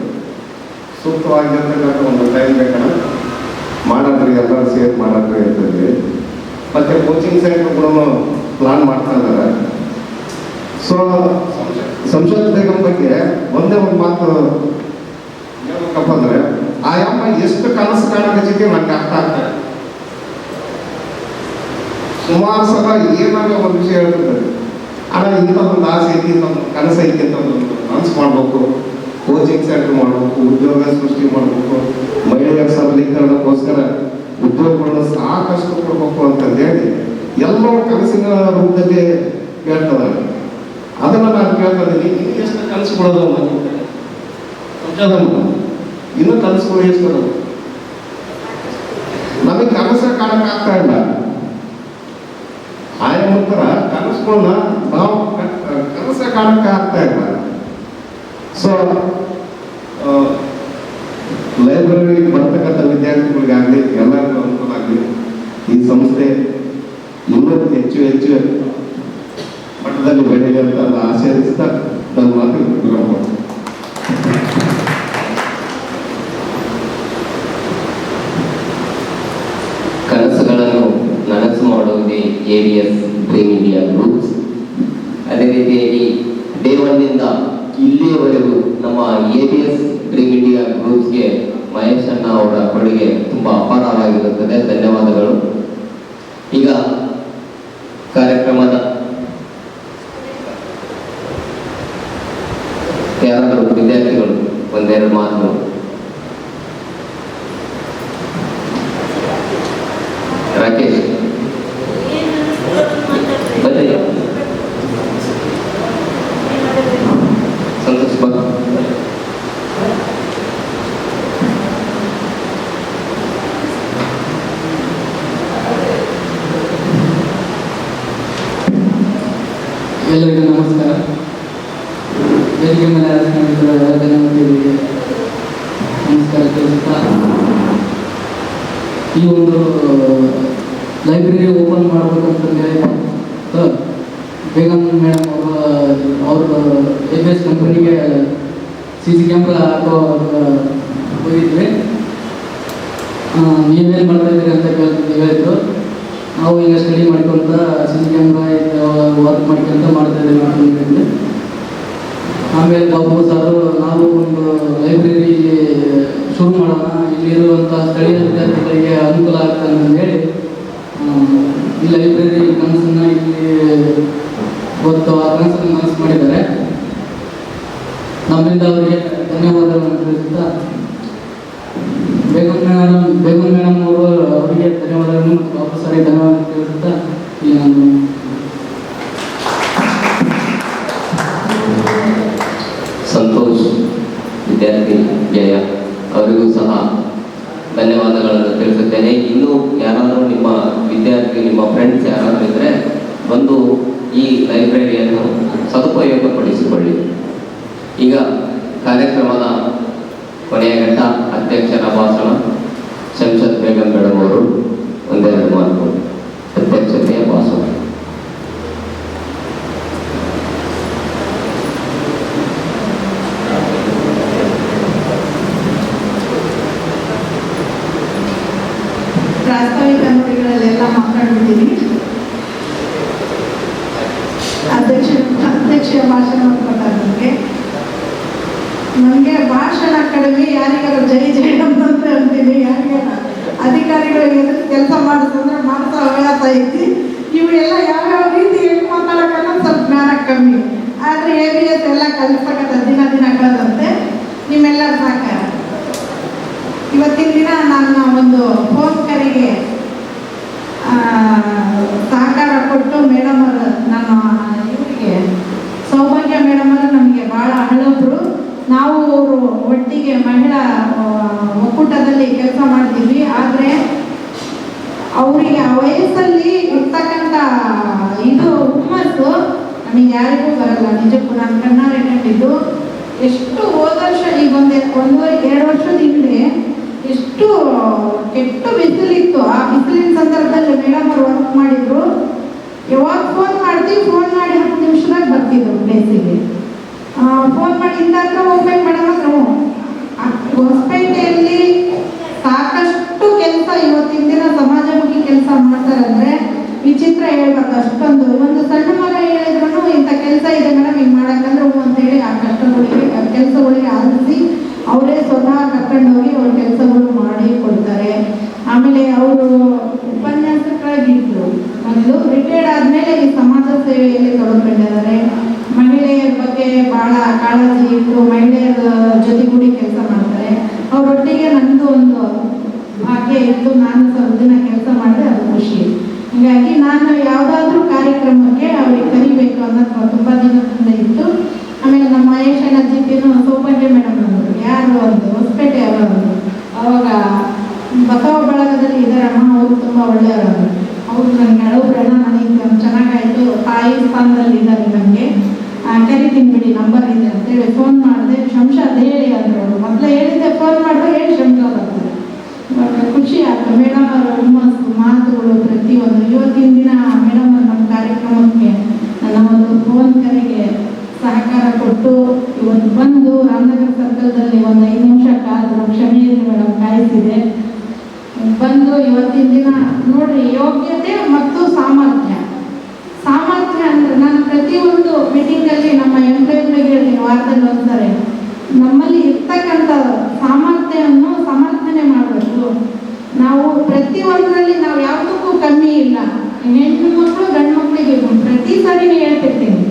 ಸೂಕ್ತವಾಗಿರ್ತಕ್ಕಂಥ ಒಂದು ಟೈಮ್ ಬೇಕಣ್ಣ ಮಾಡಲ್ರಿ, ಎಲ್ಲರೂ ಸೇರಿ ಮಾಡಲ್ರಿ ಅಂತಂದ್ರೆ. ಮತ್ತೆ ಕೋಚಿಂಗ್ ಸೆಂಟರ್ ಕೂಡ ಪ್ಲಾನ್ ಮಾಡ್ತಾ ಇದ್ದಾರೆ. ಸೊ ಸಂಶೋಧನೆ ಬಗ್ಗೆ ಒಂದೇ ಒಂದು ಮಾತು ಹೇಳ್ಬೇಕಪ್ಪ ಅಂದ್ರೆ ಆ ಅಮ್ಮ ಎಷ್ಟು ಕನಸು ಕಾಣಕತ್ತಿದ್ದೆ ನನಗೆ ಅರ್ಥ ಆಗ್ತದೆ. ಸುಮಾರು ಸಲ ಏನಾಗ ಒಂದು ವಿಷಯ ಹೇಳ್ತಿದ್ದಾರೆ, ಅಣ್ಣ ಇಂಥದ್ದೊಂದು ಆಸೆ ಐತಿ, ಇಂಥದ್ದು ಕನಸು ಐತಿ ಅಂತ ಒಂದು ಮನಸ್ಸು ಮಾಡ್ಬೇಕು, ಕೋಚಿಂಗ್ ಸೆಂಟರ್ ಮಾಡಬೇಕು, ಉದ್ಯೋಗ ಸೃಷ್ಟಿ ಮಾಡಬೇಕು, ಮಹಿಳೆಯರ ಸಬಲೀಕರಣಕ್ಕೋಸ್ಕರ ಉದ್ಯೋಗಗಳನ್ನು ಸಾಕಷ್ಟು ಕೊಡ್ಬೇಕು ಅಂತಂದು ಹೇಳಿ ಎಲ್ಲವೂ ಕನಸಿನ ರೂಪದಲ್ಲಿ ಹೇಳ್ತದೆ. ಅದನ್ನು ನಾನು ಕೇಳ್ತಾ ಇದ್ದೀನಿ, ಇನ್ನು ಎಷ್ಟು ಕನಸು ಕೊಡೋದು ಸಂಶೋಧನೆ, ಇನ್ನೂ ಕನಸುಗಳು ಎಷ್ಟು ನಮಗೆ ಕನಸು ಕಾಣಕ್ಕಾಗ್ತಾ ಇಲ್ಲ. ಆಯ ನಂತರ ಕನಸುಗಳನ್ನ ನಾವು ಕನಸ ಕಾಣಕ್ಕೆ ಆಗ್ತಾ ಇಲ್ಲ. ಸೊ ಲೈಬ್ರರಿಗೆ ಬರ್ತಕ್ಕಂಥ ವಿದ್ಯಾರ್ಥಿಗಳಿಗಾಗಲಿ ಎಲ್ಲರಿಗೂ ಅನುಕೂಲ ಆಗಲಿ ಈ ಸಂಸ್ಥೆ ಇನ್ನೂ ಹೆಚ್ಚು ಹೆಚ್ಚು ಮಟ್ಟದಲ್ಲಿ ಬೆಳೆಯಲಿ ಅಂತ ಆಶೀರ್ವಿಸ್ತಾ ನನ್ನ ಮಾತು ವಿರಾಮ. ಕನಸುಗಳನ್ನು ನನಸು ಮಾಡುವುದೇ ABS ಡ್ರೀಮ್ ಇಂಡಿಯಾ ಗ್ರೂಪ್ಸ್. ಅದೇ ರೀತಿಯಾಗಿ ಡೇ ಒನ್ನಿಂದ ಇಲ್ಲಿಯವರೆಗೂ ನಮ್ಮ ABS ಡ್ರೀಮ್ ಇಂಡಿಯಾ ಗ್ರೂಪ್ಸ್ಗೆ ಮಹೇಶ್ ಅಣ್ಣ ಅವರ ಕೊಡುಗೆ ತುಂಬ ಅಪಾರವಾಗಿರುತ್ತದೆ. ಧನ್ಯವಾದಗಳು. ಈಗ ಕಾರ್ಯಕ್ರಮದ ಯಾರಾದರೂ ವಿದ್ಯಾರ್ಥಿಗಳು ಒಂದೆರಡು ಮಾತು. ರಾಕೇಶ್ ಬನ್ನಿ. ಸಂತೋಷ್ ಬಾ. ಎಲ್ಲರಿಗೂ ನಮಸ್ಕಾರ. ವೇದಿಕೆ ಮೇಲೆ ಆಸಕ್ತಿಗಳ ಜನರಿಗೆ ನಮಸ್ಕಾರ ತಿಳಿಸುತ್ತಾ, ಈ ಒಂದು ಲೈಬ್ರರಿ ಓಪನ್ ಮಾಡಬೇಕಂತಂದ್ರೆ ಬೇಗಂ ಮೇಡಮ್ ಅವರು ABS ಕಂಪನಿಗೆ CC ಕ್ಯಾಮ್ರಾ ಹಾಕೋ ಹೋಗಿದ್ವಿ. ನೀವೇನು ಮಾಡ್ತಾ ಇದ್ದೀರಿ ಅಂತ ಹೇಳಿದ್ರು. ನಾವು ಈಗ ಸ್ಟಡಿ ಮಾಡ್ಕೊಂತ CC ಕ್ಯಾಮ್ರಾ ವರ್ಕ್ ಮಾಡ್ಕೊಂತ ಮಾಡ್ತಾ ಇದ್ದೀವಿ ಅಂತಂದ್ರೆ, ಆಮೇಲೆ ಬಾಬು ಸಾರು ನಾವು ಒಂದು ಲೈಬ್ರರಿ ಶುರು ಮಾಡೋಣ, ಇಲ್ಲಿರುವಂಥ ಸ್ಥಳೀಯ ವಿದ್ಯಾರ್ಥಿಗಳಿಗೆ ಅನುಕೂಲ ಆಗ್ತದೆ ಅಂತೇಳಿ ಈ ಲೈಬ್ರರಿ ಕನಸನ್ನು ಇಲ್ಲಿ ಇವತ್ತು ಆ ಕನಸನ್ನು ಮನಸ್ಸು ಮಾಡಿದ್ದಾರೆ. ನಮ್ಮಿಂದ ಅವರಿಗೆ ಧನ್ಯವಾದಗಳನ್ನು ತಿಳಿಸುತ್ತಾ, ಬೇಗಂ ಮೇಡಮ್ ಅವರು ಅವರಿಗೆ ಧನ್ಯವಾದಗಳನ್ನು ವಾಪಸ್ ಸಾರಿ ಧನ್ಯವಾದ ತಿಳಿಸುತ್ತಾ ಈ ನಾನು ಸಂತೋಷ್ ವಿದ್ಯಾರ್ಥಿ ಜಯ ಅವರಿಗೂ ಸಹ ಧನ್ಯವಾದಗಳನ್ನು ತಿಳಿಸುತ್ತೇನೆ. ಇನ್ನೂ ಯಾರಾದರೂ ನಿಮ್ಮ ವಿದ್ಯಾರ್ಥಿ, ನಿಮ್ಮ ಫ್ರೆಂಡ್ಸ್ ಯಾರಾದರೂ ಇದ್ದರೆ ಬಂದು ಈ ಲೈಬ್ರರಿಯನ್ನು ಸದುಪಯೋಗಪಡಿಸಿಕೊಳ್ಳಿ. ಈಗ ಕಾರ್ಯಕ್ರಮದ ಕೊನೆಯ ಘಟ್ಟ, ಅಧ್ಯಕ್ಷರ ಭಾಷಣ. ಶಂಷದ್ ಬೇಗಂ ಮೇಡಮ್ ಅವರು ಒಂದೆರಡು ಮಾತು ಅಧ್ಯಕ್ಷತೆಯ ಭಾಷಣ. ಪ್ರಾಸ್ತಾವಿಕ ನುಡಿಗಳಲ್ಲೆಲ್ಲ ಮಾತಾಡ್ಬಿಟ್ಟಿದ್ದೀನಿ. ಅಧ್ಯಕ್ಷೀಯ ಭಾಷಣ ಕೊಟ್ಟಾಗ ನನಗೆ ಭಾಷಣ ಕಡಿಮೆ, ಯಾರಿಗಾರು ಜೈ ಜೈ ಅಂತ ಅಂತೀನಿ, ಯಾರಿಗಾರ ಅಧಿಕಾರಿಗಳಿಗೆ ಕೆಲಸ ಮಾಡಿಸಂದ್ರೆ ಮಾಡ್ತಾ ಹವ್ಯಾಸ ಐತಿ. ಇವೆಲ್ಲ ಯಾವ್ಯಾವ ರೀತಿ ಹೆಂಗೆ ಮಾತಾಡೋಕ್ಕಲ್ಲ ಸ್ವಲ್ಪ ಜ್ಞಾನ ಕಮ್ಮಿ. ಆದರೆ ABS ಎಲ್ಲ ಕಲಿಸಕತ್ತ ದಿನ ಕಳೆದಂತೆ ನಿಮ್ಮೆಲ್ಲರ ಸಹಕಾರ. ಇವತ್ತಿನ ದಿನ ನನ್ನ ಒಂದು ಫೋನ್ ಕರೆಗೆ ಸಹಕಾರ ಕೊಟ್ಟು ಮೇಡಮ್ ಅವರು, ನನ್ನ ಇವರಿಗೆ ಸೌಭಾಗ್ಯ ಮೇಡಮ್ ಅವರು ನಮಗೆ ಭಾಳ ಹಳಬ್ರು. ನಾವು ಅವರು ಒಟ್ಟಿಗೆ ಮಹಿಳಾ ಒಕ್ಕೂಟದಲ್ಲಿ ಕೆಲಸ ಮಾಡ್ತೀವಿ. ಆದರೆ ಅವರಿಗೆ ಆ ವಯಸ್ಸಲ್ಲಿ ಇರ್ತಕ್ಕಂಥ ಇದು ಹುಮ್ಮಸ್ಸು ನಮಗೆ ಯಾರಿಗೂ ಬರಲ್ಲ. ನಿಜಕ್ಕೂ ನಾನು ಕಣ್ಣಾರೆ ಕಂಡಿದ್ದು. ಎಷ್ಟು ಹೋದ ವರ್ಷ ಈಗ ಒಂದೂವರೆ 2 ವರ್ಷದ ಹಿಂದೆ ಎಷ್ಟು ಕೆಟ್ಟ ಬಿಸಿಲಿತ್ತು. ಆ ಬಿಸಿಲಿನ ಸಂದರ್ಭದಲ್ಲಿ ಮೇಡಮ್ ಅವರು ವರ್ಕ್ ಮಾಡಿದ್ರು. ಯಾವಾಗ ಫೋನ್ ಮಾಡ್ತೀವಿ, ಫೋನ್ ಮಾಡಿ 10 ನಿಮಿಷದಾಗ ಬರ್ತಿದ್ರು ಪ್ಲೇಸಿಗೆ. ಫೋನ್ ಮಾಡಿ ಇಂದ ಹತ್ರ ಹೋಗ್ಬೇಕು ಮೇಡಮ್ ಹತ್ರ. ಹೊಸಪೇಟೆಯಲ್ಲಿ ಸಾಕಷ್ಟು ಕೆಲಸ ಇವತ್ತಿನ ದಿನ ಸಮಾಜಮುಖಿ ಕೆಲಸ ಮಾಡ್ತಾರಂದ್ರೆ ವಿಚಿತ್ರ ಹೇಳ್ಬಾರ್ದು. ಅಷ್ಟೊಂದು ಒಂದು ಸಣ್ಣ ಮಗ ಹೇಳಿದ್ರು ಇಂಥ ಕೆಲಸ ಇದೆ ಮೇಡಮ್ ಹಿಂಗೆ ಮಾಡಕ್ಕಂದ್ರೆ ಅಂತೇಳಿ ಆ ಕಷ್ಟಗಳಿಗೆ ಕೆಲಸಗಳಿಗೆ ಆಲಿಸಿ ಅವರೇ ಸ್ವತಃ ಕರ್ಕೊಂಡೋಗಿ ಅವ್ರ ಕೆಲಸಗಳು ಮಾಡಿ ಕೊಡ್ತಾರೆ. ಆಮೇಲೆ ಅವರು ಉಪನ್ಯಾಸಕರಾಗಿದ್ರು. ಮೊದಲು ರಿಟೈರ್ಡ್ ಆದಮೇಲೆ ಈ ಸಮಾಜ ಸೇವೆಯಲ್ಲಿ ತೊಡಗಿಕೊಂಡಿದ್ದಾರೆ. ಮಹಿಳೆಯರ ಬಗ್ಗೆ ಭಾಳ ಕಾಳಜಿ ಇಟ್ಟು ಮಹಿಳೆಯರ ಜೊತೆಗೂಡಿ ಕೆಲಸ ಮಾಡ್ತಾರೆ. ಅವರೊಟ್ಟಿಗೆ ನಂದು ಒಂದು ಭಾಗ್ಯ ಇತ್ತು. ನಾನು ಸ್ವಲ್ಪ ದಿನ ಕೆಲಸ ಮಾಡಿದೆ, ಅದು ಖುಷಿ. ಹೀಗಾಗಿ ನಾನು ಯಾವುದಾದ್ರೂ ಕಾರ್ಯಕ್ರಮಕ್ಕೆ ಅವ್ರಿಗೆ ಕರಿಬೇಕು ಅನ್ನೋದು ತುಂಬ ದಿನದಿಂದ ಇತ್ತು. ಆಮೇಲೆ ನಮ್ಮ ಮಹೇಶ್ ಅಜ್ಜಿತಿನೂ ಸೌಭಾಗ್ಯ ಮೇಡಮ್ ಅಂದರು, ಯಾರು ಒಂದು ಹೊಸಪೇಟೆ ಅವರು. ಅವಾಗ ಬಸವ ಬಳಗದಲ್ಲಿ ಇದ್ದಾರಮ್ಮ, ಅವರು ತುಂಬ ಒಳ್ಳೆಯವರು. ಅವರು ನನಗೆ ಹಳಬ್ರಣ್ಣ, ನನಗೆ ಚೆನ್ನಾಗಾಯಿತು, ತಾಯಿ ಸ್ಥಾನದಲ್ಲಿ ಇದ್ದಾರೆ, ನಮಗೆ ಕರಿತೀನಿ ಬಿಡಿ ನಂಬರ್ ಇದೆ ಅಂತೇಳಿ ಫೋನ್ ಮಾಡಿದೆ. ಶಂಷಾದ್ ಹೇಳಿ ಅಂದರು. ಅವರು ಮೊದಲೇ ಹೇಳಿದ್ದೆ, ಫೋನ್ ಮಾಡಿದ್ರೆ ಹೇಳಿ ಶಂಷಾದ್ ಅಂತಾರೆ. ಖುಷಿ ಆಯ್ತು. ಮೇಡಮ್ ಅವರ ಹುಮ್ಮಸ್ಸು, ಮಾತುಗಳು ಪ್ರತಿಯೊಂದು. ಇವತ್ತಿನ ದಿನ ಮೇಡಮ್ ಅವರು ನಮ್ಮ ಕಾರ್ಯಕ್ರಮಕ್ಕೆ ನನ್ನ ಒಂದು ಫೋನ್ ಕರೆಗೆ ಸಹಕಾರ ಕೊಟ್ಟು ಇವತ್ತು ಬಂದು ರಾಮನಗರ ಸರ್ಕಲ್ದಲ್ಲಿ ಒಂದು 5 ನಿಮಿಷ ಕಾದ್ರು. ಕ್ಷಮೆ ಇರಲಿ ಮೇಡಮ್, ಕಾಯಿಸಿದೆ. ಬಂದು ಇವತ್ತಿನ ದಿನ ನೋಡ್ರಿ, ಯೋಗ್ಯತೆ ಮತ್ತು ಸಾಮರ್ಥ್ಯ ಅಂದರೆ ನಾನು ಪ್ರತಿಯೊಂದು ಮೀಟಿಂಗಲ್ಲಿ ನಮ್ಮ ಎಂಪ್ಲಾಯ್ಗಳಿಗೆ ಹೇಳ್ತೀನಿ, ವಾರದಲ್ಲಿ ಒಂದ್ಸರಿ ನಮ್ಮಲ್ಲಿ ಇರ್ತಕ್ಕಂಥ ಸಾಮರ್ಥ್ಯವನ್ನು ಸಮರ್ಥನೆ ಮಾಡಬೇಕು. ನಾವು ಪ್ರತಿಯೊಂದರಲ್ಲಿ ನಾವು ಯಾವುದಕ್ಕೂ ಕಮ್ಮಿ ಇಲ್ಲ. ಹೆಣ್ಣು ಮಕ್ಕಳು ಗಂಡು ಮಕ್ಕಳಿಗೆ ಪ್ರತಿ ಸಾರಿನೇ ಹೇಳ್ತಿರ್ತೀನಿ,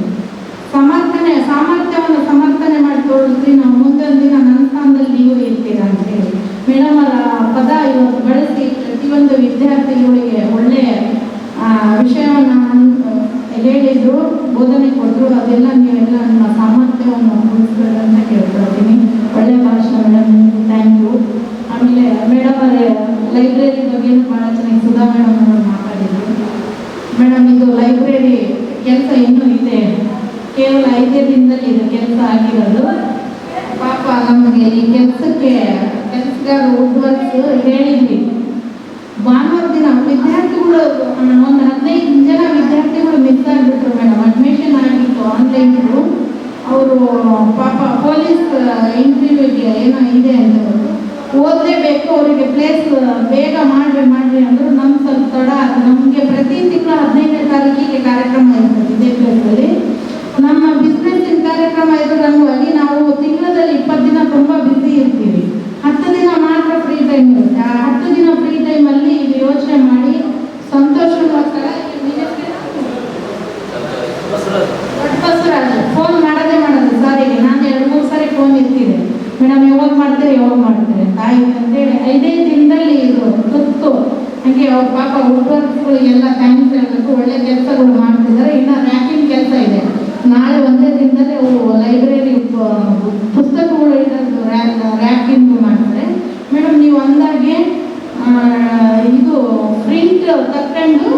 ಸಾಮರ್ಥ್ಯವನ್ನು ಸಮರ್ಥನೆ ಮಾಡಿ ತೋರಿಸ್ರಿ, ನಾವು ಮುಂದೊಂದು ದಿನ ನನ್ನ ಸ್ಥಾನದಲ್ಲಿ ನೀವು ಇರ್ತೀರ ಅಂತೇಳಿ ಮೇಡಮ್ ಅವರ ಪದ ಇವತ್ತು ಬಳಸಿ ಪ್ರತಿಯೊಂದು ವಿದ್ಯಾರ್ಥಿಗಳಿಗೆ ಒಳ್ಳೆಯ ವಿಷಯವನ್ನು ಹೇಳಿದ್ರು, ಬೋಧನೆ ಕೊಟ್ಟರು. ಅದೆಲ್ಲ ನೀವೆಲ್ಲ ನಿಮ್ಮ ಸಾಮರ್ಥ್ಯವನ್ನು ಉಳಿಸ್ಬೇಕು ಅಂತ ಕೇಳ್ಕೊಳ್ತೀನಿ. ಒಳ್ಳೆ ಭಾಷಣ ಮೇಡಮ್, ಥ್ಯಾಂಕ್ ಯು. ಆಮೇಲೆ ಮೇಡಮ್ ಅವರೇ ಲೈಬ್ರರಿ ಬಗ್ಗೆ ಭಾಳ ಚೆನ್ನಾಗಿ ಸುಧಾ ಮೇಡಮ್ ಅವರು ಮಾತಾಡಿದ್ರು. ಮೇಡಮ್, ಇದು ಲೈಬ್ರರಿ ಕೆಲಸ ಇನ್ನೂ ಇದೆ, ಕೇವಲ 5 ದಿನದಲ್ಲಿ ಇದು ಕೆಲಸ ಆಗಿರೋದು. ಪಾಪ ನಮಗೆ ಈ ಕೆಲಸಗಾರ ಉದ್ವರ್ಸು ಹೇಳಿದ್ವಿ. ಭಾನುವಾರ ದಿನ ವಿದ್ಯಾರ್ಥಿಗಳು ಒಂದು 15 ಜನ ವಿದ್ಯಾರ್ಥಿಗಳು ಮಿಸ್ ಆಗಿಬಿಟ್ರು ಮೇಡಮ್. ಅಡ್ಮಿಷನ್ ಆಗಿತ್ತು ಆನ್ಲೈನ್ಗಳು. ಅವರು ಪಾಪ ಪೊಲೀಸ್ ಇಂಟರ್ವ್ಯೂಗೆ ಏನೋ ಇದೆ ಅಂತ ಓದಲೇಬೇಕು, ಅವರಿಗೆ ಪ್ಲೇಸ್ ಬೇಗ ಮಾಡ್ರಿ ಅಂದರು. ನಮ್ಗೆ ಸ್ವಲ್ಪ ತಡ ಆಯ್ತು. ನಮಗೆ ಪ್ರತಿ ತಿಂಗಳು 15ನೇ ತಾರೀಕಿಗೆ ಕಾರ್ಯಕ್ರಮ ಇರ್ತದೆ ಇದೇ ಪ್ಲೇಸಲ್ಲಿ. ನಮ್ಮ ಬಿಸ್ನೆಸ್ಸಿನ ಕಾರ್ಯಕ್ರಮ ಇರೋದ್ರಲ್ಲಿ ನಾವು ತಿಂಗಳಲ್ಲಿ 20 ದಿನ ತುಂಬ ಬ್ಯುಸಿ ಇರ್ತೀವಿ. 10 ದಿನ ಮಾತ್ರ ಫ್ರೀ ಟೈಮ್ ಇರುತ್ತೆ. ಆ 10 ದಿನ ಫ್ರೀ ಟೈಮಲ್ಲಿ ಇದು ಯೋಚನೆ ಮಾಡಿ ಸಂತೋಷಕ್ಕೋಸ್ಕರ ಬಸವರಾಜ್ ಫೋನ್ ಮಾಡೋದು ಸಾರಿಗೆ ನಾನು 2-3 ಸಾರಿ ಫೋನ್ ಇರ್ತಿದೆ. ಮೇಡಮ್ ಯಾವಾಗ ಮಾಡ್ತೀರಿ ಅಂತ ಆಯ್ತು ಅಂತೇಳಿ 5 ದಿನದಲ್ಲಿ ಇದು ತುತ್ತು. ಹಾಗೆ ಅವ್ರ ಪಾಪ ಹುಡುಗರುಗಳಿಗೆಲ್ಲ ಥ್ಯಾಂಕ್ಸ್ ಹೇಳಬೇಕು. ಒಳ್ಳೆ ಕೆಲಸಗಳು ಮಾಡ್ತಿದ್ದಾರೆ. ಇನ್ನು ರ್ಯಾಕಿಂಗ್ ಕೆಲಸ ಇದೆ. ನಾಳೆ ಒಂದೇ ದಿನದಲ್ಲಿ ಅವು ಲೈಬ್ರರಿ ಪುಸ್ತಕಗಳು ಇರೋದು ರ್ಯಾಕಿಂಗ್ ಮಾಡ್ತಾರೆ. ಮೇಡಮ್, ನೀವು ಅಂದಾಗೆ ಪ್ರಿಂಟ್ ತಕೊಂಡು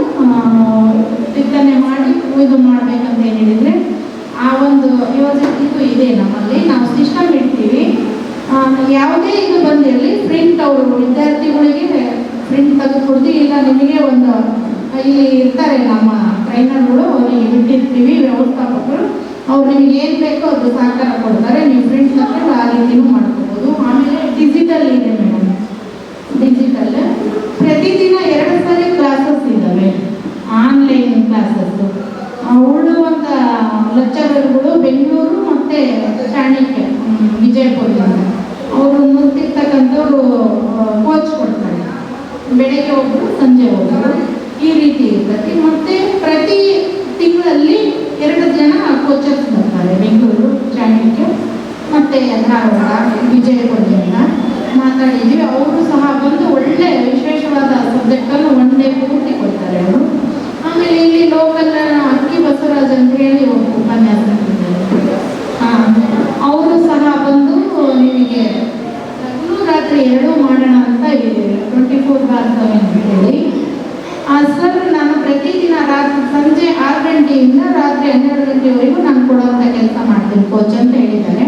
ಚಿಂತನೆ ಮಾಡಿ ಇದು ಮಾಡ್ಬೇಕಂತ ಏನು ಹೇಳಿದರೆ ಆ ಒಂದು ಯೋಜನೆ ಇದು ಇದೆ ನಮ್ಮಲ್ಲಿ. ನಾವು ಸಿಸ್ಟಮ್ ಇಡ್ತೀವಿ, ಯಾವುದೇ ಇದು ಬಂದಿರಲಿ ಪ್ರಿಂಟ್ ಅವರು ವಿದ್ಯಾರ್ಥಿಗಳಿಗೆ ಪ್ರಿಂಟ್ ತೆಗೆದು ಕೊಡ್ತೀವಿ. ಇಲ್ಲ ನಿಮಗೆ ಒಂದು ಇಲ್ಲಿ ಇರ್ತಾರೆ ನಮ್ಮ ಟ್ರೈನರ್ಗಳು, ಅವರಿಗೆ ಬಿಟ್ಟಿರ್ತೀವಿ ವ್ಯವಸ್ಥಾಪಕರು, ಅವ್ರು ನಿಮಗೆ ಏನು ಬೇಕೋ ಅದು ಸಹಕಾರ ಕೊಡ್ತಾರೆ. ನೀವು ಪ್ರಿಂಟ್ ತಗೊಂಡು ಆ ರೀತಿನೂ ಮಾಡ್ಕೋಬೋದು. ಆಮೇಲೆ ಡಿಜಿಟಲ್ ಇದೆ ಮೇಡಮ್, ಡಿಜಿಟಲ್ ಪ್ರತಿದಿನ 2 ಸಾರಿ ಕ್ಲಾಸಸ್ ಇದ್ದಾವೆ, ಆನ್ಲೈನ್ ಕ್ಲಾಸಸ್. ಉಳ್ಳುವಂಥ ಲೆಕ್ಚರರ್ಗಳು ಬೆಂಗಳೂರು ಮತ್ತು ಚಾಣಕ್ಯ ವಿಜಯಪುರದಿಂದ ಅವರು ನೋಡ್ತಿರ್ತಕ್ಕಂಥವ್ರು ಕೋಚ್ ಕೊಡ್ತಾರೆ. ಬೆಳಗ್ಗೆ ಒಬ್ಬರು ಸಂಜೆ ಒಬ್ಬರು ಈ ರೀತಿ ಇರ್ತದೆ. ಮತ್ತು ಪ್ರತಿ ತಿಂಗಳಲ್ಲಿ 2 ಜನ ಕೋಚರ್ಸ್ ಬರ್ತಾರೆ, ಬೆಂಗಳೂರು ಚಾಣಕ್ಯ ಮತ್ತು ಧಾರವಾಡ ವಿಜಯಪುರದಿಂದ ಮಾತಾಡಿದ್ದೀವಿ. ಅವರು ಸಹ ಬಂದು ಒಳ್ಳೆ ವಿಶೇಷವಾದ ಸಬ್ಜೆಕ್ಟನ್ನು 1 ಡೇ ಪೂರ್ತಿ ಕೊಡ್ತಾರೆ ಅವರು. ಆಮೇಲೆ ಇಲ್ಲಿ ಲೋಕಲ್ ಅಕ್ಕಿ ಬಸವರಾಜ್ ಅಂತ ಹೇಳಿ ಒಬ್ಬ ಉಪನ್ಯಾಸ ಅವರು ಸಹ ಬಂದು ನಿಮಗೆ ಹಗಲು ರಾತ್ರಿ 2 ಮಾಡೋಣ ಅಂತ 24/7 ಅಂತ ಹೇಳಿ. ಸರ್ ನಾನು ಪ್ರತಿದಿನ ರಾತ್ರಿ ಸಂಜೆ 6 ಗಂಟೆಯಿಂದ ರಾತ್ರಿ 12 ಗಂಟೆವರೆಗೂ ನಾನು ಕೊಡುವಂಥ ಕೆಲಸ ಮಾಡ್ತೀನಿ ಕೋಚ್ ಅಂತ ಹೇಳಿದ್ದಾರೆ.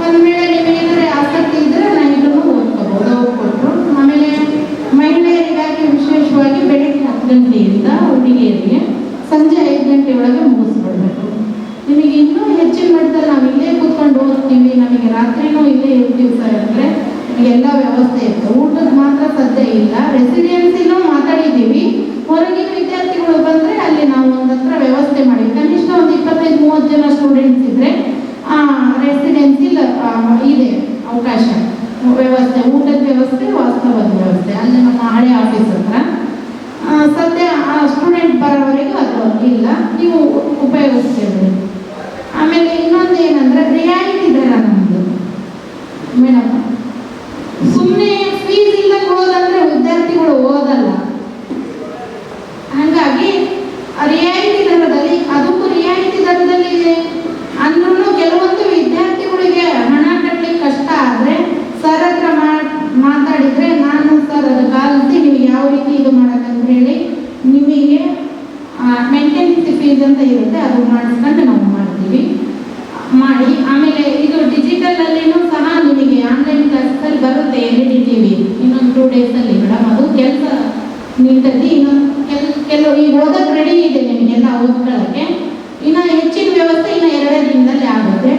ಒಂದು ವೇಳೆ ನಿಮಗೇನಾದ್ರೆ ಆಸಕ್ತಿ ಇದ್ದರೆ ನಾನು ಇದನ್ನು ಓದ್ಕೋಬೋದು, ಓದ್ಕೊಟ್ರು. ಆಮೇಲೆ ಮಹಿಳೆಯರಿಗಾಗಿ ವಿಶೇಷವಾಗಿ ಬೆಳಗ್ಗೆ 10 ಗಂಟೆಯಿಂದ ಹುಡುಗಿಯರಿಗೆ ಸಂಜೆ 5 ಗಂಟೆ ಒಳಗೆ ಮುಗಿಸ್ಬಿಡ್ಬೇಕು. ನಿಮಗೆ ಇನ್ನೂ ಹೆಚ್ಚಿನ ಮಟ್ಟದಲ್ಲಿ ನಾವು ಇಲ್ಲೇ ಕೂತ್ಕೊಂಡು ಓದ್ತೀವಿ, ನಮಗೆ ರಾತ್ರಿನೂ ಇಲ್ಲೇ ಇರ್ತೀವಿ ಸರ್ ಅಂದರೆ ನಿಮಗೆಲ್ಲ ವ್ಯವಸ್ಥೆ ಇರ್ತದೆ. ಊಟದ ಮಾತ್ರ ಸದ್ಯ ಇಲ್ಲ. ರೆಸಿಡೆನ್ಸಿನೂ ಮಾತಾಡಿದ್ದೀವಿ, ಹೊರಗಿನ ವಿದ್ಯಾರ್ಥಿಗಳು ಬಂದರೆ ಅಲ್ಲಿ ನಾವು ಒಂದು ಹತ್ರ ವ್ಯವಸ್ಥೆ ಮಾಡಿವಿ. ಕನಿಷ್ಠ ಒಂದು 25-30 ಜನ ಸ್ಟೂಡೆಂಟ್ಸ್ ಇದ್ದರೆ ರೆಸಿಡೆನ್ಸಿಲ್ ಇದೆ ಅವಕಾಶ, ವ್ಯವಸ್ಥೆ, ಊಟದ ವ್ಯವಸ್ಥೆ, ವಾಸ್ತವದ ವ್ಯವಸ್ಥೆ ಅಲ್ಲಿ ನಮ್ಮ ಹಳೆ ಆಫೀಸ್ ಹತ್ರ. ಸದ್ಯ ಆ ಸ್ಟೂಡೆಂಟ್ ಬರೋವರೆಗೂ ಅದು ಇಲ್ಲ, ನೀವು ಉಪಯೋಗಿಸ್ತೀವಿ. ಆಮೇಲೆ ಇನ್ನೊಂದು ಏನಂದರೆ ರಿಯಾಯಿತಿ ದರ ನಮ್ಮದು ಮೇಡಮ್. ಸುಮ್ಮನೆ ಫೀಸ್ ಇಲ್ಲದೆ ಓದಂದರೆ ವಿದ್ಯಾರ್ಥಿಗಳು ಓದಲ್ಲ. ಹಾಗಾಗಿ ರಿಯಾಯಿತಿ ದರದಲ್ಲಿ, ಅದಕ್ಕೂ ರಿಯಾಯಿತಿ ದರದಲ್ಲಿ ಇದೆ ಅಂದ್ರೂ ಕೆಲವೊಂದು ವಿದ್ಯಾರ್ಥಿಗಳಿಗೆ ಹಣ ಕಟ್ಟಲಿಕ್ಕೆ ಕಷ್ಟ ಆದರೆ ಸರ್ ಹತ್ರ ಮಾತಾಡಿದರೆ ನಾನು ಸರ್ ಅದು ಕಾಲಿಸಿ ನೀವು ಯಾವ ರೀತಿ ಇದು ಮಾಡೋಕ್ಕಂತ ಹೇಳಿ ನಿಮಗೆ ಮೇಂಟೆನೆನ್ಸ್ ಫೀಸ್ ಅಂತ ಇರುತ್ತೆ, ಅದು ಮಾಡಿಸ್ಕೊಂಡು ನಾವು ಮಾಡ್ತೀವಿ ಮಾಡಿ. ಆಮೇಲೆ ಇದು ಡಿಜಿಟಲಲ್ಲಿನೂ ಸಹ ನಿಮಗೆ ಆನ್ಲೈನ್ ಕ್ಲಾಸಲ್ಲಿ ಬರುತ್ತೆ LED TV ಇನ್ನೊಂದು 2 ಡೇಸಲ್ಲಿ ಮೇಡಮ್. ಅದು ಕೆಲಸ ನಿಂತದ್ದು. ಇನ್ನೊಂದು ಕೆಲವು ಈಗ ಓದೋಕ್ಕೆ ರೆಡಿ ಇದೆ ನಿಮಗೆಲ್ಲ ಓದ್ಕೊಳ್ಳೋಕ್ಕೆ. ಇನ್ನು ಹೆಚ್ಚಿನ ವ್ಯವಸ್ಥೆ ಇನ್ನು 2 ದಿನದಲ್ಲಿ ಆಗುತ್ತೆ.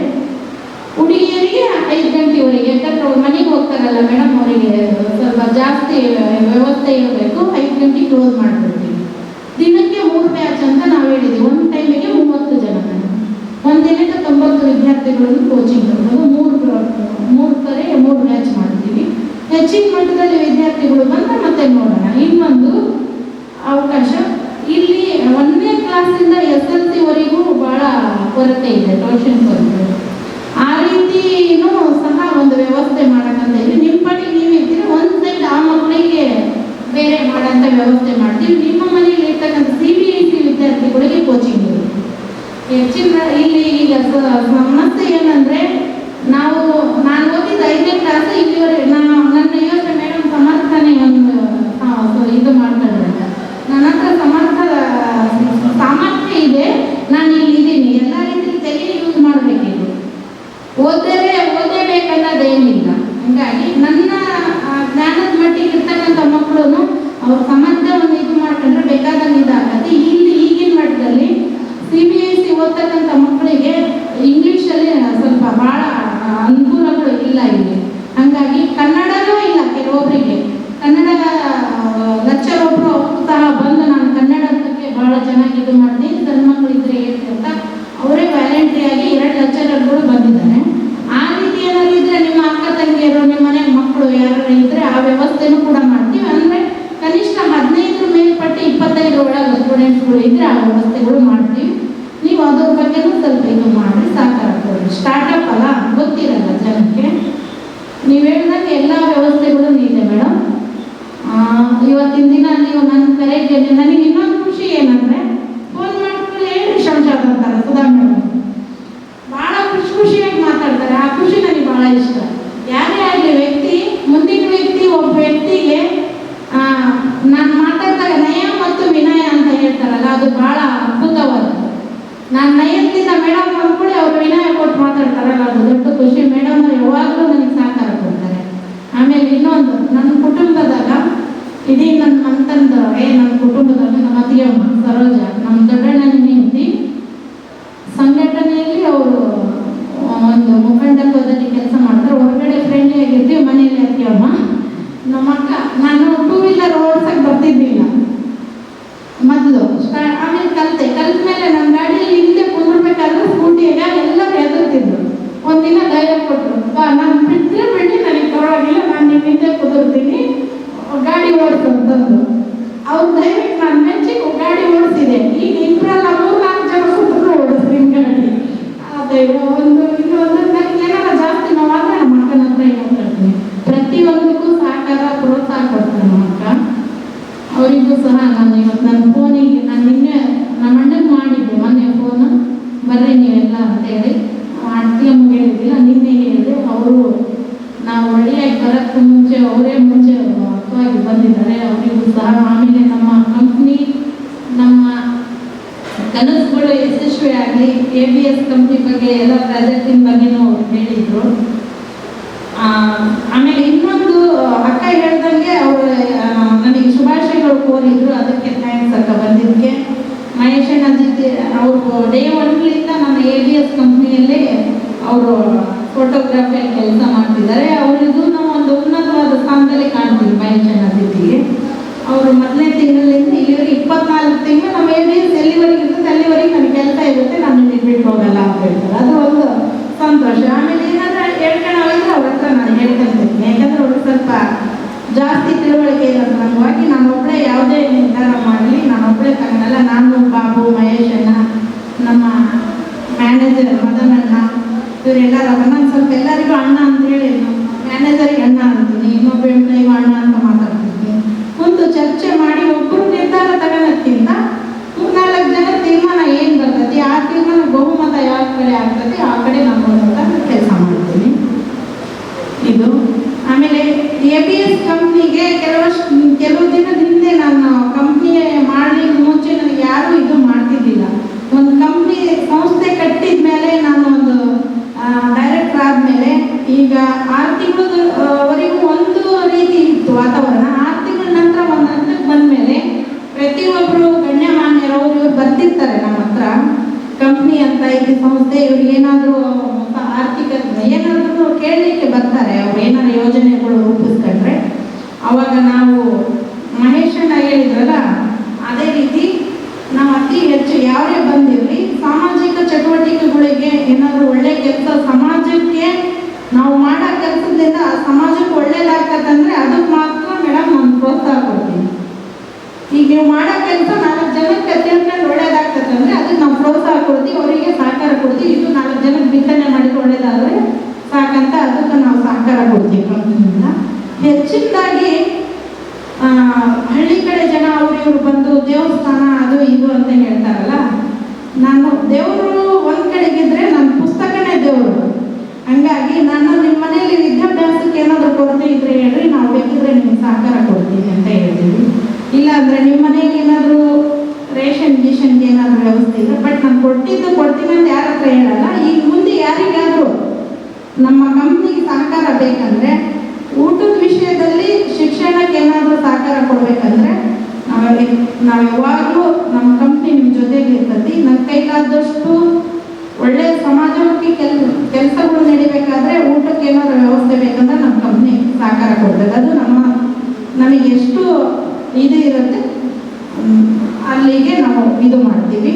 ಹುಡುಗಿಯರಿಗೆ 5 ಗಂಟೆವರೆಗೆ, ಯಾಕಂದ್ರೆ ಅವ್ರು ಮನೆಗೆ ಹೋಗ್ತಾರಲ್ಲ ಮೇಡಮ್, ಅವರಿಗೆ ಸ್ವಲ್ಪ ಜಾಸ್ತಿ ವ್ಯವಸ್ಥೆ ಇರಬೇಕು. 5 ಗಂಟೆಗೆ ಕ್ಲೋಸ್ ಮಾಡಿಬಿಡ್ತೀವಿ. ದಿನಕ್ಕೆ 3 ಬ್ಯಾಚ್ ಅಂತ ನಾವು ಹೇಳಿದ್ದೀವಿ. ಒಂದು ಟೈಮಿಗೆ 30 ಜನ ಮೇಡಮ್. ಒಂದು ದಿನಕ್ಕೆ 90 ವಿದ್ಯಾರ್ಥಿಗಳನ್ನು ಕೋಚಿಂಗ್ ಕೊಡ್ಬೋದು. 3 ಬ್ಯಾಚ್ ಮಾಡ್ತೀವಿ. ಹೆಚ್ಚಿನ ಮಟ್ಟದಲ್ಲಿ ವಿದ್ಯಾರ್ಥಿಗಳು ಬಂದರೆ ಮತ್ತೆ ನೋಡೋಣ. ಇನ್ನೊಂದು ಅವಕಾಶ ಇಲ್ಲಿ 1ನೇ ಕ್ಲಾಸಿಂದ SSLC ವರೆಗೂ ಭಾಳ ಕೊರತೆ ಇದೆ, ಟ್ಯೂಷನ್ ಕೊರತೆ. ಆ ರೀತಿನೂ ಸಹ ಒಂದು ವ್ಯವಸ್ಥೆ ಮಾಡೋಕ್ಕಂತ ಹೇಳಿ ನಿಮ್ಮ ಪಟ್ಟಿಗೆ ನೀವು ಇರ್ತೀರಿ. ಒಂದು ಸೈಡ್ ಆ ಮಕ್ಕಳಿಗೆ ಬೇರೆ ಮಾಡೋಂಥ ವ್ಯವಸ್ಥೆ ಮಾಡ್ತೀವಿ. ನಿಮ್ಮ ಮನೆಯಲ್ಲಿ ಇರ್ತಕ್ಕಂಥ CBSE ವಿದ್ಯಾರ್ಥಿಗಳಿಗೆ ಕೋಚಿಂಗ್ ಇರುತ್ತೆ. ಹೆಚ್ಚಿನ ಇಲ್ಲಿ ಈಗ ಸಮಸ್ಯೆ ಏನಂದರೆ ನಾನು ಓದಿದ 5ನೇ ಕ್ಲಾಸ್ ಇಲ್ಲಿವರೆಗೆ ನನ್ನ ಯೋಚನೆ ಮೇಡಮ್ ಸಮರ್ಥನೆ ಒಂದು ಇದು ಮಾಡ್ಕೊಂಡ್ರೆ ನನ್ನ ಹತ್ರ ಸಾಮರ್ಥ್ಯ ಇದೆ, ನಾನು ಇಲ್ಲಿ ಇದ್ದೀನಿ, ಎಲ್ಲ ರೀತಿ ತಲೆ ಯೂಸ್ ಮಾಡಬೇಕಿದೆ. ಓದಲೇಬೇಕನ್ನೋದೇನಿಲ್ಲ. ಹಾಗಾಗಿ ನನ್ನ ಜ್ಞಾನದ ಮಟ್ಟಿಗೆ ಇರ್ತಕ್ಕಂಥ ಮಕ್ಕಳು ಅವ್ರ ಸಾಮರ್ಥ್ಯವನ್ನು ಇದು ಮಾಡ್ಕೊಂಡ್ರೆ ಬೇಕಾದಂಗೆ ಇದಾಗತ್ತೆ. ಇಲ್ಲಿ ಈಗಿನ ಮಟ್ಟದಲ್ಲಿ CBSE ಓದ್ತಕ್ಕಂಥ ಮಕ್ಕಳಿಗೆ ಇಂಗ್ಲೀಷಲ್ಲಿ ಸ್ವಲ್ಪ ಭಾಳ ಅನುಕೂಲಗಳು ಇಲ್ಲ ಇಲ್ಲಿ. ಹಾಗಾಗಿ ಕನ್ನಡನೂ ಇಲ್ಲ ಕೆಲವೊಬ್ಬರಿಗೆ. ಕನ್ನಡ ಲೆಕ್ಚರ್ ಒಬ್ಬರು ಸಹ ಬಂದು ನಾನು ಕನ್ನಡಕ್ಕೆ ಭಾಳ ಚೆನ್ನಾಗಿ ಇದು ಮಾಡ್ತೀನಿ, ಸಣ್ಣ ಮಕ್ಕಳು ಇದ್ರೆ ಹೇಳ್ತಿ ಅಂತ ಅವರೇ ವ್ಯಾಲೆಂಟ್ರಿಯಾಗಿ 2 ಲೆಕ್ಚರರ್ಗಳು ಬಂದಿದ್ದಾರೆ. ಆ ರೀತಿ ಏನಾದ್ರು ಇದ್ರೆ ನಿಮ್ಮ ಅಕ್ಕ ತಂಗಿಯರು, ನಿಮ್ಮ ಮನೆ ಮಕ್ಕಳು ಯಾರು ಇದ್ರೆ ಆ ವ್ಯವಸ್ಥೆನೂ ಕೂಡ ಮಾಡ್ತೀವಿ. ಅಂದರೆ ಕನಿಷ್ಠ 15 ಮೇಲ್ಪಟ್ಟು 25 ಒಳಗೆ ಸ್ಟೂಡೆಂಟ್ಸ್ಗಳು ಇದ್ರೆ ಆ ವ್ಯವಸ್ಥೆಗಳು ಮಾಡ್ತೀವಿ. ನೀವು ಅದ್ರ ಬಗ್ಗೆನೂ ಸ್ವಲ್ಪ ಇದು ಮಾಡಿ ಸಹಕಾರ ಕೊಡಿ. ಸ್ಟಾರ್ಟಪ್ ಅಲ್ಲ, ಗೊತ್ತಿರಲ್ಲ ಜನಕ್ಕೆ. ನೀವು ಹೇಳಿದಾಗ ಎಲ್ಲ ವ್ಯವಸ್ಥೆಗಳು ಇದೆ ಮೇಡಮ್. ಇವತ್ತಿನ ದಿನ ನೀವು ನನ್ನ ಕರೆಗೆ ನನಗೆ ಇನ್ನೊಂದು ಖುಷಿ ಏನಂದರೆ ಫೋನ್ ಮಾಡ್ಕೊಂಡು ಹೇಳ್ರಿ ಶಂಶಾದ್ ಅಂತಾರೆ ಸುಧಾ ಮೇಡಮ್. ಭಾಳ ಖುಷಿಯಾಗಿ ಮಾತಾಡ್ತಾರೆ. ಆ ಖುಷಿ ನನಗೆ ಭಾಳ ಇಷ್ಟ. ಯಾರೇ ಆಗಲಿ ವ್ಯಕ್ತಿ, ಮುಂದಿನ ವ್ಯಕ್ತಿ ಒಬ್ಬ ವ್ಯಕ್ತಿಗೆ ನಾನು ಮಾತಾಡ್ದಾಗ ಖುಷಿ. ಮೇಡಮ್ ಯಾವಾಗಲೂ ನನಗೆ ಸಹಕಾರ ಕೊಡ್ತಾರೆ. ಆಮೇಲೆ ಇನ್ನೊಂದು, ನನ್ನ ಕುಟುಂಬದಾಗ ಇಡೀ ನನ್ನ ಮಂತಂದು ನನ್ನ ಕುಟುಂಬದಾಗ ನಮ್ಮ ಅತ್ತಿಗೆಮ್ಮ ಸರೋಜ, ನಮ್ಮ ದೊಡ್ಡಣ್ಣನ ಹೆಂಡತಿ, ಸಂಘಟನೆಯಲ್ಲಿ ಅವರು ಒಂದು ಮುಖಂಡತ್ವದಲ್ಲಿ ಕೆಲಸ ಮಾಡ್ತಾರೆ. ಹೊರಗಡೆ ಫ್ರೆಂಡ್ಲಿ ಆಗಿರ್ತೀವಿ, ಮನೆಯಲ್ಲಿ ಅತ್ತಿಗೆಮ್ಮ. ನಮ್ಮ ಅಕ್ಕ, ನಾನು 2 ವೀಲರ್ ಓಡ್ಸಕ್ಕೆ ಬರ್ತಿದ್ದಿಲ್ಲ ಮೊದಲು. ಆಮೇಲೆ ಕಲ್ತ ಮೇಲೆ ನನ್ನ ಗಾಡಿಯಲ್ಲಿ ಹಿಂದೆ ಕುಂದಿರ್ಬೇಕಾದ್ರೆ ಸ್ಕೂಟಿಯಾಗ ಎಲ್ಲರೂ ಎದುರ್ತಿದ್ರು. ಒಂದಿನ ಧೈರ್ಯ ಕೊಟ್ಟರು, ನಾನು ಬಿಟ್ಟರೆ ಬಿಟ್ಟು ನನಗೆ ಪರವಾಗಿಲ್ಲ, ನಾನು ನಿಮ್ಮ ಹಿಂದೆ ಕುದುರ್ತೀನಿ, ಗಾಡಿ ಓಡಿಸು ಅಂತಂದು. ಅವ್ರ ಧೈರ್ಯಕ್ಕೆ ನಾನು ಮೆಚ್ಚಿ ಗಾಡಿ ಓಡಿಸಿದೆ. ಈಗ ಇಬ್ಬರಲ್ಲ 3-4 ಜನ ಕೂತ್ರು ಓಡಿಸ್ತೀನಿ ಗಾಡಿ. ಆ ಧೈರ್ಯ ಒಂದು. ಇನ್ನೊಂದು, ನನಗೆ ಏನಾರ ಜಾಸ್ತಿ ನೋವಾದ್ರೆ ನಮ್ಮ ಅಕ್ಕನ ಹತ್ರ ಹೇಳ್ತೀನಿ. ಪ್ರತಿಯೊಂದಕ್ಕೂ ಸಹಕಾರ ಪ್ರೋತ್ಸಾಹ ಕೊಡ್ತಾರೆ ನಮ್ಮ ಅಕ್ಕ. ಅವರಿಗೂ ಸಹ ನಾನು ಇವತ್ತು ನನ್ನ ಫೋನಿಗೆ ನಾನು ನಿನ್ನೆ ನಮ್ಮ ಅಣ್ಣಗೆ ಮಾಡಿದ್ದೆ ಮೊನ್ನೆ ಫೋನು, ಬರ್ರಿ ನೀವೆಲ್ಲ ಅಂತೇಳಿ. ಅತ್ತಿಗೆಮ್ಮಗೆ ಹೇಳಿದ್ದಿಲ್ಲ, ನಿನ್ನೆ ಹೇಳಿದೆ. ಅವರು ನಾವು ರೆಡಿಯಾಗಿ ಬರೋಕ್ಕೆ ಮುಂಚೆ ಅವರೇ ಅರ್ಥವಾಗಿ ಬಂದಿದ್ದಾರೆ. ಅವರಿಗೂ ಸಹ. ಆಮೇಲೆ ನಮ್ಮ ಕಂಪ್ನಿ, ನಮ್ಮ ಕನಸುಗಳು ಯಶಸ್ವಿ ಆಗಲಿ, ABS ಕಂಪ್ನಿ ಬಗ್ಗೆ ಎಲ್ಲ ಪ್ರಾಜೆಕ್ಟಿನ ಬಗ್ಗೆನೂ ಹೇಳಿದರು. ಆಮೇಲೆ ಇನ್ನೊಂದು, ಅಕ್ಕ ಹೇಳ್ದಂಗೆ ಅವರು ನನಗೆ ಶುಭಾಶಯಗಳು ಕೋರಿದ್ರು, ಅದಕ್ಕೆ ಥ್ಯಾಂಕ್ಸ್ ಅಕ್ಕ ಬಂದಿದ್ದಕ್ಕೆ. ಮಹೇಶಣ್ಣ ಜೊತೆ ಅವರು ಡೇ 1 ನಮ್ಮ ABS ಕಂಪ್ನಿಯಲ್ಲಿ ಅವರು ಫೋಟೋಗ್ರಾಫಿಯಲ್ಲಿ ಕೆಲಸ ಮಾಡ್ತಿದ್ದಾರೆ. ಅವರಿಗೂ ನಾವು ಒಂದು ಉನ್ನತವಾದ ಸ್ಥಾನದಲ್ಲಿ ಕಾಣ್ತೀವಿ ಮಹೇಶಣ್ಣ ಜೊತೆಗೆ. ಅವರು ಮೊದಲನೇ ತಿಂಗಳಿಂದ ಇಲ್ಲಿವರೆಗೆ 24 ತಿಂಗಳು ನಮ್ಮ ABS ಎಲ್ಲಿವರೆಗೆ ಇರ್ತದೆ ಅಲ್ಲಿವರೆಗೆ ನನಗೆ ಕೆಲಸ ಇರುತ್ತೆ, ನಾನು ಇಲ್ಲಿ ಬಿಟ್ಟು ಹೋಗಲ್ಲ ಅಂತ ಹೇಳ್ತಾರೆ. ಅದು ಒಂದು ಸಂತೋಷ. ಆಮೇಲೆ ಏನಾದರೂ ಹೇಳ್ಕೊಳ್ಳೋದ್ರೆ ಅವ್ರ ಹತ್ರ ನಾನು ಹೇಳ್ಕೊಂತೀನಿ. ಯಾಕಂದ್ರೆ ಅವ್ರಿಗೆ ಸ್ವಲ್ಪ ಜಾಸ್ತಿ ತಿಳುವಳಿಕೆ ಇರೋದು ಅಂಗವಾಗಿ ನಾನು ಒಬ್ಬಳೇ ಯಾವುದೇ ನಿರ್ಧಾರ ಮಾಡಲಿ ನಾನು ಒಬ್ಬಳೇ ತಗೊಳ್ಳಲ್ಲ. ನಾನು, ಬಾಬು, ಮಹೇಶಣ್ಣ, ನಮ್ಮ ಮ್ಯಾನೇಜರ್ ಮದನಣ್ಣ, ಇವರೆಲ್ಲರ ನಾನು ಸ್ವಲ್ಪ ಎಲ್ಲರಿಗೂ ಅಣ್ಣ ಅಂತೇಳಿ, ಮ್ಯಾನೇಜರಿಗೆ ಅಣ್ಣ ಅಂತೀನಿ, ಇನ್ನೊಬ್ಬ ಎಂಪ್ಲಾಯಿಗೂ ಅಣ್ಣ ಅಂತ ಮಾತಾಡ್ತೀನಿ. ಒಂದು ಚರ್ಚೆ ಮಾಡಿ ಒಬ್ಬರು ನಿರ್ಧಾರ ತಗೊಳ್ಳೋಕ್ಕಿಂತ 3-4 ಜನ ತೀರ್ಮಾನ ಏನು ಬರ್ತೈತಿ, ಆ ತೀರ್ಮಾನ ಬಹುಮತ ಯಾವ ಕಡೆ ಆಗ್ತದೆ ಆ ಕಡೆ ನಾನು ಕೆಲಸ ಮಾಡ್ತೀನಿ. ಇದು. ಆಮೇಲೆ ABS ಕಂಪ್ನಿಗೆ ಕೆಲವು ದಿನದ ಹಿಂದೆ ನಾನು ಕಂಪ್ನಿ ಮಾಡಲಿಕ್ಕೆ ಮುಂಚೆ ನನಗೆ ಯಾರೂ ಇದು ಮಾಡ್ತಿದ್ದಿಲ್ಲ. ಒಂದು ಕಂಪ್ನಿ ಸಂಸ್ಥೆ ಕಟ್ಟಿದ ಮೇಲೆ ನಾನು ಒಂದು ಡೈರೆಕ್ಟರ್ ಆದಮೇಲೆ ಈಗ 6 ತಿಂಗಳವರೆಗೂ ಒಂದು ರೀತಿ ಇತ್ತು ವಾತಾವರಣ. 6 ತಿಂಗಳ ನಂತರ ಒಂದು ಹಂತಕ್ಕೆ ಬಂದಮೇಲೆ ಪ್ರತಿಯೊಬ್ಬರು ಗಣ್ಯಮಾನ್ಯರು ಇವ್ರು ಬರ್ತಿರ್ತಾರೆ ನಮ್ಮ ಹತ್ರ. ಕಂಪ್ನಿ ಅಂತ ಐತಿ ಸಂಸ್ಥೆ, ಇವ್ರಿಗೆ ಏನಾದರೂ ಆರ್ಥಿಕ ಏನಾದರೂ ಕೇಳಲಿಕ್ಕೆ ಬರ್ತಾರೆ. ಅವ್ರು ಏನಾದ್ರು ಯೋಜನೆಗಳು ರೂಪಿಸ್ಕೊಂಡ್ರೆ ಅವಾಗ ನಾವು ಮಹೇಶಣ್ಣ ಹೇಳಿದ್ರಲ್ಲ, ಅದೇ ರೀತಿ ನಾವು ಅತಿ ಹೆಚ್ಚು ಯಾರೇ ಬಂದಿರಲಿ ಸಾಮಾಜಿಕ ಚಟುವಟಿಕೆಗಳಿಗೆ ಏನಾದರೂ ಒಳ್ಳೆ ಕೆಲಸ ಸಮಾಜಕ್ಕೆ ನಾವು ಮಾಡೋ ಕೆಲಸದಿಂದ ಸಮಾಜಕ್ಕೆ ಒಳ್ಳೇದಾಗ್ತದಂದ್ರೆ ಅದಕ್ಕೆ ಮಾತ್ರ ಮೇಡಮ್ ನಾನು ಪ್ರೋತ್ಸಾಹ ಕೊಡ್ತೀನಿ. ಈಗ ನೀವು ಮಾಡೋ ಕೆಲಸ 4 ಜನಕ್ಕೆ ತಿಳ್ಕೊಂಡು ಒಳ್ಳೇದಾಗ್ತದಂದ್ರೆ ಅದಕ್ಕೆ ನಾವು ಪ್ರೋತ್ಸಾಹ ಕೊಡ್ತೀವಿ, ಅವರಿಗೆ ಸಹಕಾರ ಕೊಡ್ತೀವಿ. ಇದು 4 ಜನಕ್ಕೆ ಬಿತ್ತನೆ ಮಾಡಿದ್ರೆ ಒಳ್ಳೇದಾದರೆ ಸಾಕಂತ ಅದಕ್ಕೆ ನಾವು ಸಹಕಾರ ಕೊಡ್ತೀವಿ ಕಂಪ್ನಿಯಿಂದ. ಹೆಚ್ಚಿನದಾಗಿ ಹಳ್ಳಿ ಕಡೆ ಜನ ಇವ್ರು ಬಂದು ದೇವಸ್ಥಾನ ಅದು ಇದು ಅಂತ ಹೇಳ್ತಾರಲ್ಲ, ನಾನು ದೇವರು ಒಂದು ಕಡೆಗಿದ್ರೆ ನನ್ನ ಪುಸ್ತಕನೇ ದೇವರು. ಹಂಗಾಗಿ ನಾನು ನಿಮ್ಮ ಮನೆಯಲ್ಲಿ ವಿದ್ಯಾಭ್ಯಾಸಕ್ಕೆ ಏನಾದರೂ ಕೊರತೆ ಇದ್ರೆ ಹೇಳ್ರಿ, ನಾವು ಬೇಕಿದ್ರೆ ನಿಮ್ಗೆ ಸಹಕಾರ ಕೊಡ್ತೀವಿ ಅಂತ ಹೇಳ್ತೀವಿ. ಇಲ್ಲ ಅಂದರೆ ನಿಮ್ಮ ಮನೆಗೆ ಏನಾದರೂ ರೇಷನ್ಗೆ ಏನಾದರೂ ವ್ಯವಸ್ಥೆ ಇದೆ, ಬಟ್ ನಾನು ಕೊಡ್ತೀನಿ ಅಂತ ಯಾರ ಹತ್ರ ಹೇಳಲ್ಲ. ಈಗ ಮುಂದೆ ಯಾರಿಗಾದರೂ ನಮ್ಮ ಕಂಪ್ನಿಗೆ ಸಹಕಾರ ಬೇಕಂದರೆ, ಊಟದ ವಿಷಯದಲ್ಲಿ ಶಿಕ್ಷಣಕ್ಕೆ ಏನಾದರೂ ಸಹಕಾರ ಕೊಡಬೇಕಂದ್ರೆ ನಾವು ಯಾವಾಗಲೂ ನಮ್ಮ ಕಂಪ್ನಿ ನಿಮ್ಮ ಜೊತೆಗೆ ಇರ್ತದೆ. ನನ್ನ ಕೈಲಾದಷ್ಟು ಒಳ್ಳೆಯ ಸಮಾಜಮುಖಿ ಕೆಲಸಗಳು ನಡಿಬೇಕಾದ್ರೆ ಊಟಕ್ಕೆ ಏನಾದರೂ ವ್ಯವಸ್ಥೆ ಬೇಕಂದ್ರೆ ನಮ್ಮ ಕಂಪ್ನಿ ಸಹಕಾರ ಕೊಡ್ಬೇಕು. ಅದು ನಮಗೆ ಎಷ್ಟು ಇದು ಇರುತ್ತೆ ಅಲ್ಲಿಗೆ ನಾವು ಇದು ಮಾಡ್ತೀವಿ.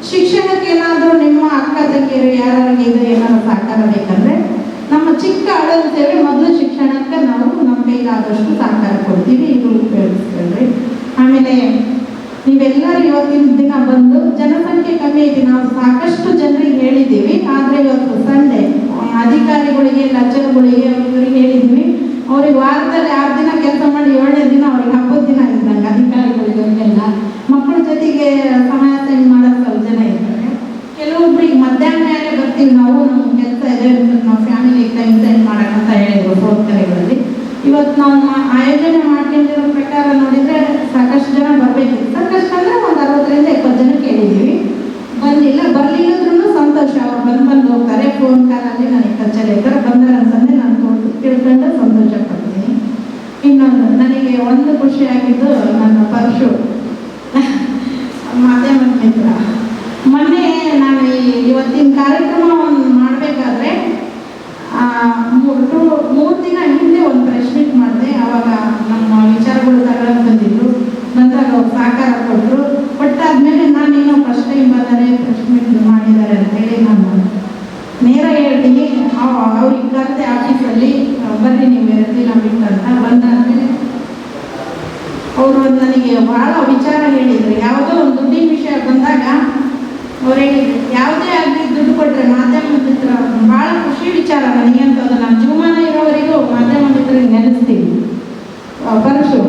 ಶಿಕ್ಷಣಕ್ಕೆ ಏನಾದರೂ ನಿಮ್ಮ ಅಕ್ಕ ತಂಗಿಯರು ಯಾರಿಗೆ ಇದು ಏನಾದರೂ ಸಹಕಾರ ಬೇಕಂದರೆ ನಮ್ಮ ಚಿಕ್ಕ ಆಡಳಿತ ಸೇವೆ ಮೊದಲು ಶಿಕ್ಷಣಕ್ಕೆ ನಾವು ನಮ್ಮ ಕೈಲಾದಷ್ಟು ಸಹಕಾರ ಕೊಡ್ತೀವಿ. ಇದು ಉಪಯೋಗಿಸ್ಕೊಂಡ್ರಿ. ಆಮೇಲೆ ನೀವೆಲ್ಲರೂ ಇವತ್ತಿನ ದಿನ ಬಂದು, ಜನಸಂಖ್ಯೆ ಕಮ್ಮಿ ಐತಿ, ನಾವು ಸಾಕಷ್ಟು ಜನರಿಗೆ ಹೇಳಿದ್ದೀವಿ. ಆದರೆ ಇವತ್ತು ಸಂಡೆ ಅಧಿಕಾರಿಗಳಿಗೆ ಲಚ್ಚರುಗಳಿಗೆ ಇವರಿಗೆ ಹೇಳಿದ್ವಿ. ಅವ್ರಿಗೆ ವಾರದಲ್ಲಿ 6 ದಿನ ಕೆಲಸ ಮಾಡಿ 7ನೇ ದಿನ ಅವ್ರಿಗೆ ಹಬ್ಬದ ದಿನ ಇದ್ದಂಗೆ ಅಧಿಕಾರಿಗಳಿಗೆಲ್ಲ. ಮಕ್ಕಳ ಜೊತೆಗೆ ಸಮಯ ಸ್ಪೆಂಡ್ ಮಾಡೋದು ಸ್ವಲ್ಪ ಜನ ಇರ್ತಾರೆ. ಕೆಲವೊಬ್ರಿಗೆ ಮಧ್ಯಾಹ್ನ ಮೇಲೆ ಬರ್ತೀವಿ ನಾವು, ನಮ್ಮ ಕೆಲಸ ಇದೆ, ನಾವು ಫ್ಯಾಮಿಲಿ ಟೈಮ್ ಸ್ಪೆಂಡ್ ಮಾಡೋಕ್ಕಂತ ಹೇಳಿದ್ರು ಪ್ರೋತ್ಸಾಹಗಳಲ್ಲಿ. ಇವತ್ತು ನಾವು ಆಯೋಜನೆ ಮಾಡ್ಕೊಂಡಿರೋ ಪ್ರಕಾರ ನೋಡಿದರೆ ಸಾಕಷ್ಟು ಜನ ಬರಬೇಕಿತ್ತು. ಸಾಕಷ್ಟು ಅಂದರೆ ಒಂದು 60 ರಿಂದ 70 ಜನ ಕೇಳಿದ್ದೀವಿ. ಬರಲಿಲ್ಲದ್ರೂ ಸಂತೋಷ, ಅವ್ರು ಬಂದು ಹೋಗ್ತಾರೆ. ಫೋನ್ ಕಾಲಲ್ಲಿ ನನಗೆ ಕಚೇರಿ ಬಂದಾರ ಅಂತಂದರೆ ನಾನು ತಿಳ್ಕೊಂಡು ಸಂತೋಷ ಪಡ್ತೀನಿ. ಇನ್ನೊಂದು ನನಗೆ ಒಂದು ಖುಷಿಯಾಗಿದ್ದು ನನ್ನ ಪರಶು ಮಾಧ್ಯಮದ ಮಿತ್ರ. ಮೊನ್ನೆ ನಾನು ಇವತ್ತಿನ ಕಾರ್ಯಕ್ರಮವನ್ನು ಮಾಡಬೇಕಾದ್ರೆ 3 ದಿನ ಹಿಂದೆ ಒಂದು ಪ್ರೆಸ್ ಮೀಟ್ ಮಾಡಿದೆ. ಆವಾಗ ನಮ್ಮ ವಿಚಾರಗಳು ತಗೊಳಕ್ಕೆ ಬಂದಿದ್ರು. ನಂತರ ಅವ್ರು ಸಹಕಾರ ಕೊಟ್ಟರು. ಕೊಟ್ಟಾದ್ಮೇಲೆ ನಾನೇನೋ ಫಸ್ಟ್ ಟೈಮ್ ಬಂದರೆ ಪ್ರೆಸ್ ಮೀಟ್ ಮಾಡಿದ್ದಾರೆ ಅಂತೇಳಿ ನಾನು ನೇರ ಹೇಳ್ತೀನಿ. ಅವ್ರಿಗೆ ಕರೆದೆ ಆಫೀಸಲ್ಲಿ, ಬರ್ರಿ ನೀವು 2 ದಿನ ಬಿಟ್ಟು ಅಂತ. ಬಂದಾದ್ಮೇಲೆ ಅವರು ನನಗೆ ಭಾಳ ವಿಚಾರ ಹೇಳಿದರು. ಯಾವುದೋ ಒಂದು ದುಡ್ಡಿನ ವಿಷಯ ಬಂದಾಗ ಅವ್ರು ಹೇಳಿದ್ರು, ಯಾವುದೇ ಆಗಲಿ ದುಡ್ಡು ಕೊಟ್ಟರೆ ಮಾಧ್ಯಮ ಮಿತ್ರ ಭಾಳ ಖುಷಿ ವಿಚಾರ ನನಗೆ ಅಂತ. ಅದು ನನ್ನ ಜೀವಮಾನ ಇರೋವರೆಗೂ ಮಾಧ್ಯಮ ಮಿತ್ರರಿಗೆ ನೆನೆಸ್ತೀನಿ. ಪರಶು,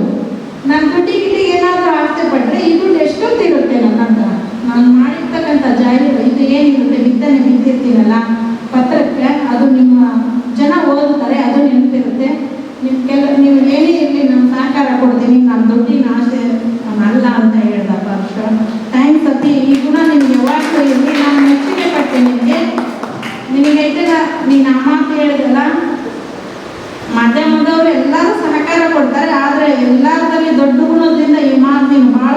ನಾನು ದುಡ್ಡಿಗೆ ಏನಾದರೂ ಆಸೆ ಪಟ್ಟರೆ ಈ ದುಡ್ಡು ಎಷ್ಟೊತ್ತಿರುತ್ತೆ ನನ್ನ ಹತ್ರ. ನಾನು ಮಾಡಿರ್ತಕ್ಕಂಥ ಜಾಹೀರು ಇದು ಏನಿರುತ್ತೆ, ಬಿತ್ತನೆ ಬಿತ್ತಿರ್ತೀನಲ್ಲ ಪತ್ರಕ್ಕೆ, ಅದು ನಿಮ್ಮ ಜನ ಓದುತ್ತಾರೆ, ಅದು ನೆನಪಿರುತ್ತೆ. ನೀವು ಏನೇ ಇರಲಿ ನಾನು ಸಹಕಾರ ಕೊಡ್ತೀನಿ, ನಾನು ದುಡ್ಡಿನ ಆಸೆ ಅಲ್ಲ ಅಂತ ಹೇಳ್ದ ಪರಶು. ಥ್ಯಾಂಕ್ಸ್ ಅಪ್ಪಿ, ಈ ಗುಣ ನಿಮ್ಗೆ ಯಾವಾಗಲೂ ಇರಲಿ. ನಾನು ಮೆಚ್ಚುಗೆ ಪಟ್ಟೆ ನಿನಗೈತಲ್ಲ. ನೀನು ಆ ಮಾತು ಹೇಳಿದಲ್ಲ, ಮಾಧ್ಯಮದವರು ಎಲ್ಲರೂ ಸಹಕಾರ ಕೊಡ್ತಾರೆ, ಆದರೆ ಎಲ್ಲರಲ್ಲಿ ದೊಡ್ಡ ಗುಣದಿಂದ ಈ ಮಾತು ನೀನು ಭಾಳ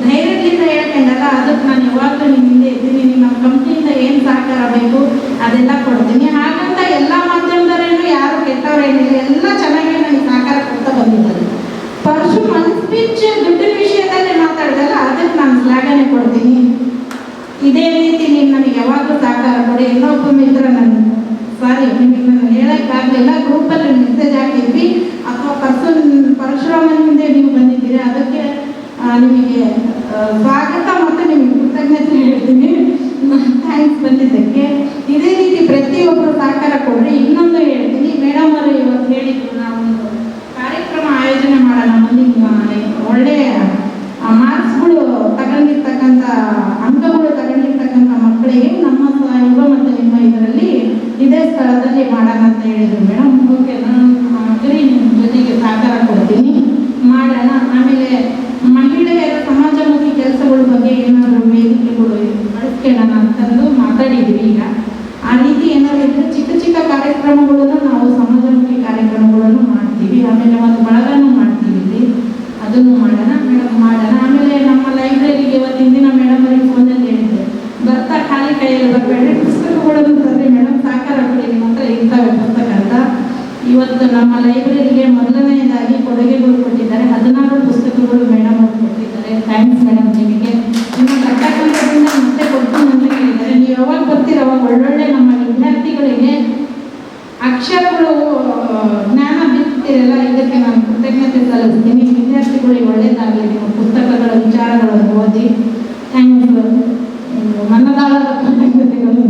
ಧೈರ್ಯದಿಂದ ಹೇಳ್ಕೊಂಡಲ್ಲ, ಅದಕ್ಕೆ ನಾನು ಯಾವಾಗಲೂ ನಿಮ್ಮ ಹಿಂದೆ ಇದ್ದೀನಿ. ನಿಮ್ಮ ಕಂಪ್ನಿಯಿಂದ ಏನು ಸಹಕಾರ ಬೇಕು ಅದೆಲ್ಲ ಕೊಡ್ತೀನಿ. ಹಾಗಂತ ಎಲ್ಲ ಮಾಧ್ಯಮದವರೇನು ಯಾರು ಕೆಟ್ಟವರೇನಿಲ್ಲ, ಎಲ್ಲ ಚೆನ್ನಾಗಿ ನನಗೆ ಸಹಕಾರ ಕೊಡ್ತಾ ಬಂದಿದ್ದಾರೆ. ಪರಶು ಸ್ಪೀಚ್ ದುಡ್ಡಿನ ವಿಷಯದಲ್ಲೇ ಮಾತಾಡಿದಲ್ಲ, ಅದಕ್ಕೆ ನಾನು ಶ್ಲಾಘನೆ ಕೊಡ್ತೀನಿ. ಇದೇ ರೀತಿ ನೀವು ನನಗೆ ಯಾವಾಗಲೂ ಸಹಕಾರ ಕೊಡಿ. ಇನ್ನೊಬ್ಬ ಮಿತ್ರ ನಿಮಗೆ ನಾನು ಹೇಳೋಕ್ಕಾಗಲಿಲ್ಲ, ಗ್ರೂಪಲ್ಲಿ ಮೆಸೇಜ್ ಹಾಕಿದ್ವಿ ಅಥವಾ ಪರಶುರಾಮನ ಮುಂದೆ ನೀವು ಬಂದಿದ್ದೀರಿ, ಅದಕ್ಕೆ ನಿಮಗೆ ಸ್ವಾಗತ ಮತ್ತು ನಿಮಗೆ ಕೃತಜ್ಞತೆ ಹೇಳ್ತೀನಿ. ಥ್ಯಾಂಕ್ಸ್ ಬಂದಿದ್ದಕ್ಕೆ. ಇದೇ ರೀತಿ ಪ್ರತಿಯೊಬ್ಬರು ಸಹಕಾರ ಕೊಡ್ರಿ. ಇನ್ನೊಂದು ಹೇಳ್ತೀನಿ, ಮೇಡಮ್ ಅವರು ಇವತ್ತು ಹೇಳಿದ್ರು, ನಾವೊಂದು ಕಾರ್ಯಕ್ರಮ ಆಯೋಜನೆ ಮಾಡೋಣ, ಮುಂದಿನ ಒಳ್ಳೆಯ ಮಾರ್ಕ್ಸ್ಗಳು ತಗೊಂಡಿರ್ತಕ್ಕಂಥ ಅಂಕಗಳು ತಗೊಂಡಿರ್ತಕ್ಕಂಥ ಮಕ್ಕಳಿಗೆ ನಮ್ಮ ಯುವ ಮತ್ತು ನಿಮ್ಮ ಇದರಲ್ಲಿ ಇದೇ ಸ್ಥಳದಲ್ಲಿ ಮಾಡೋಣ ಅಂತ ಹೇಳಿದ್ರು ಮೇಡಮ್. ಓಕೆ, ನಾನು ನಿಮ್ಮ ಜೊತೆಗೆ ಸಹಕಾರ ಕೊಡ್ತೀನಿ, ಮಾಡೋಣ. ಆಮೇಲೆ ಮಹಿಳೆಯರ ಸಮಾಜಮುಖಿ ಕೆಲಸಗಳ ಬಗ್ಗೆ ಏನಾದರೂ ವೇದಿಕೆಗಳು ಬಳಸ್ಕೊಳ್ಳೋಣ ಅಂತಂದು ಮಾತಾಡಿದ್ವಿ. ಈಗ ಆ ರೀತಿ ಏನಾದ್ರು ಇದ್ದರೆ ಚಿಕ್ಕ ಚಿಕ್ಕ ಕಾರ್ಯಕ್ರಮಗಳನ್ನು ನಾವು ಸಮಾಜಮುಖಿ ಕಾರ್ಯಕ್ರಮಗಳನ್ನು ಮಾಡ್ತೀವಿ. ಆಮೇಲೆ ಒಂದು ಬಳಗನೂ ಮಾಡ್ತೀವಿ ಇಲ್ಲಿ, ಅದನ್ನು ಮಾಡೋಣ ಮೇಡಮ್, ಮಾಡೋಣ. ಆಮೇಲೆ ನಮ್ಮ ಲೈಬ್ರರಿಗೆ ಇವತ್ತಿನ ದಿನ ಮೇಡಮ್ ಅವರಿಗೆ ಫೋನಲ್ಲಿ ಹೇಳಿದ್ದೆ, ಬರ್ತಾ ಖಾಲಿ ಕೈಯಲ್ಲಿ ಬರಬೇಡ್ರಿ, ಪುಸ್ತಕಗಳನ್ನು ತರ್ರಿ ಮೇಡಮ್, ಸಹಕಾರ ಕೊಡಿ, ನಿಮ್ಮ ಹತ್ರ ಇರ್ತವೆ ಪುಸ್ತಕ ಅಂತ. ಇವತ್ತು ನಮ್ಮ ಲೈಬ್ರರಿಗೆ ಮೊದಲನೆಯದಾಗಿ ಕೊಡುಗೆಗಳು ಕೊಟ್ಟಿದ್ದಾರೆ. 16 ಪುಸ್ತಕಗಳು ಮೇಡಮ್ ಅವರು ಕೊಟ್ಟಿದ್ದಾರೆ. ಥ್ಯಾಂಕ್ಸ್ ಮೇಡಮ್ ನಿಮಗೆ. ನಿಮ್ಮ ಕಟ್ಟಕಂತದಿಂದ ಮತ್ತೆ ಕೊಟ್ಟು ಅಂತ ಹೇಳಿದ್ದಾರೆ. ನೀವು ಯಾವಾಗ ಬರ್ತೀರ ಅವಾಗ ಒಳ್ಳೊಳ್ಳೆ ನಮ್ಮ ವಿದ್ಯಾರ್ಥಿಗಳಿಗೆ ಅಕ್ಷರಗಳು ಜ್ಞಾನ ಬಿತ್ತಿರಲ್ಲ, ಇದಕ್ಕೆ ನಾನು ಕೃತಜ್ಞತೆ ಸಲ್ಲಿಸ್ತೀನಿ. ವಿದ್ಯಾರ್ಥಿಗಳಿಗೆ ಒಳ್ಳೆಯದಾಗಲಿ, ನಿಮ್ಮ ಪುಸ್ತಕಗಳ ವಿಚಾರಗಳನ್ನು ಓದಿ. ಥ್ಯಾಂಕ್ಸ್. ಮನದಾಳದ ಕೃತಜ್ಞತೆಗಳು.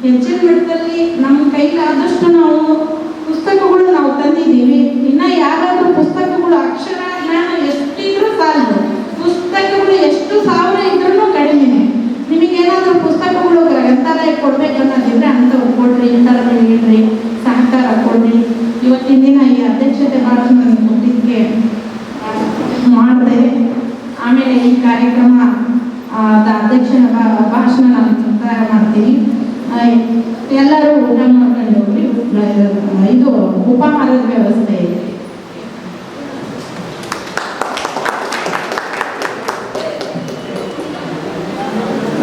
ಹೆಚ್ಚಿನ ಮಟ್ಟದಲ್ಲಿ ನಮ್ಮ ಕೈಲಾದಷ್ಟು ನಾವು ಪುಸ್ತಕಗಳು ನಾವು ತಂದಿದ್ದೀವಿ. ಇನ್ನು ಯಾರಾದರೂ ಪುಸ್ತಕಗಳು ಅಕ್ಷರ ಜ್ಞಾನ ಎಷ್ಟಿದ್ರೂ ಸಾಲದು, ಪುಸ್ತಕಗಳು ಎಷ್ಟು 1000 ಇದ್ರೂ ಕಡಿಮೆ. ನಿಮಗೇನಾದರೂ ಪುಸ್ತಕಗಳು ಗ್ರಂಥಾಲಯ ಕೊಡ್ಬೇಕನ್ನೋದಿದ್ರೆ ಅಂಥವ್ರು ಕೊಡ್ರಿ, ಇಂಥವ್ರು ಇಡ್ರಿ, ಸಹಕಾರ ಕೊಡ್ರಿ. ಇವತ್ತಿನ ದಿನ ಈ ಅಧ್ಯಕ್ಷತೆ ಭಾಷಣ ನನಗೆ ಕೊಟ್ಟಿದ್ದಕ್ಕೆ ಮಾಡಿದೆ. ಆಮೇಲೆ ಈ ಕಾರ್ಯಕ್ರಮ ಅಧ್ಯಕ್ಷನ ಭಾಷಣ ನಾನು ಮುಕ್ತಾಯ ಮಾಡ್ತೀನಿ. ಎಲ್ಲರೂ ಊಟ ಮಾಡ್ಕೊಂಡು ಹೋಗ್ರಿ. ಇದು ಉಪಹಾರದ ವ್ಯವಸ್ಥೆ ಇದೆ.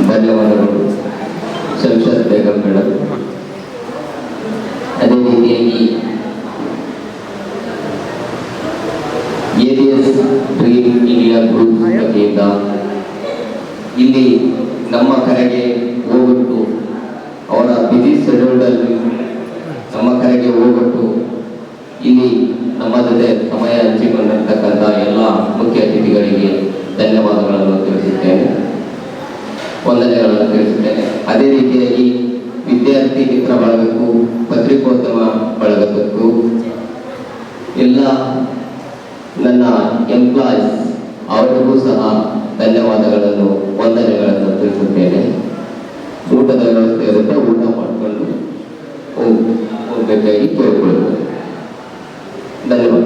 ಧನ್ಯವಾದಗಳು ಶಂಷದ್ ಬೇಗಂ ಮೇಡಮ್. ಅದೇ ರೀತಿಯಾಗಿ ABS ಡ್ರೀಮ್ ಇಂಡಿಯಾ ಗ್ರೂಪ್ ವತಿಯಿಂದ ಇಲ್ಲಿ ನಮ್ಮ ಕರೆಗೆ ಹೋಗ್ಬಿಟ್ಟು ಅವರ ಬಿಸಿ ಶೆಡ್ಯೂಲ್ನಲ್ಲಿ ನಮ್ಮ ಕರೆಗೆ ಹೋಗ್ಬಿಟ್ಟು ಇಲ್ಲಿ ನಮ್ಮ ಜೊತೆ ಸಮಯ ಹಂಚಿಕೊಂಡಿರ್ತಕ್ಕಂಥ ಎಲ್ಲ ಮುಖ್ಯ ಅತಿಥಿಗಳಿಗೆ ಧನ್ಯವಾದಗಳನ್ನು ತಿಳಿಸುತ್ತೇನೆ, ವಂದನೆಗಳನ್ನು ತಿಳಿಸುತ್ತೇನೆ. ಅದೇ ರೀತಿಯಾಗಿ ವಿದ್ಯಾರ್ಥಿ ಮಿತ್ರ ಬಳಗಕ್ಕೂ ಪತ್ರಿಕೋದ್ಯಮ ಬಳಗಕ್ಕೂ ಎಲ್ಲ ನನ್ನ ಎಂಪ್ಲಾಯೀಸ್ ಅವರಿಗೂ ಸಹ ಧನ್ಯವಾದಗಳನ್ನು, ವಂದನೆಗಳನ್ನು ತಿಳಿಸುತ್ತೇನೆ. ಊಟದ ವ್ಯವಸ್ಥೆ ಇರುತ್ತೆ, ಊಟ ಮಾಡಿಕೊಂಡು ಹೋಗಬೇಕಾಗಿ ಕೇಳಿಕೊಳ್ಳುತ್ತೇನೆ. ಧನ್ಯವಾದ.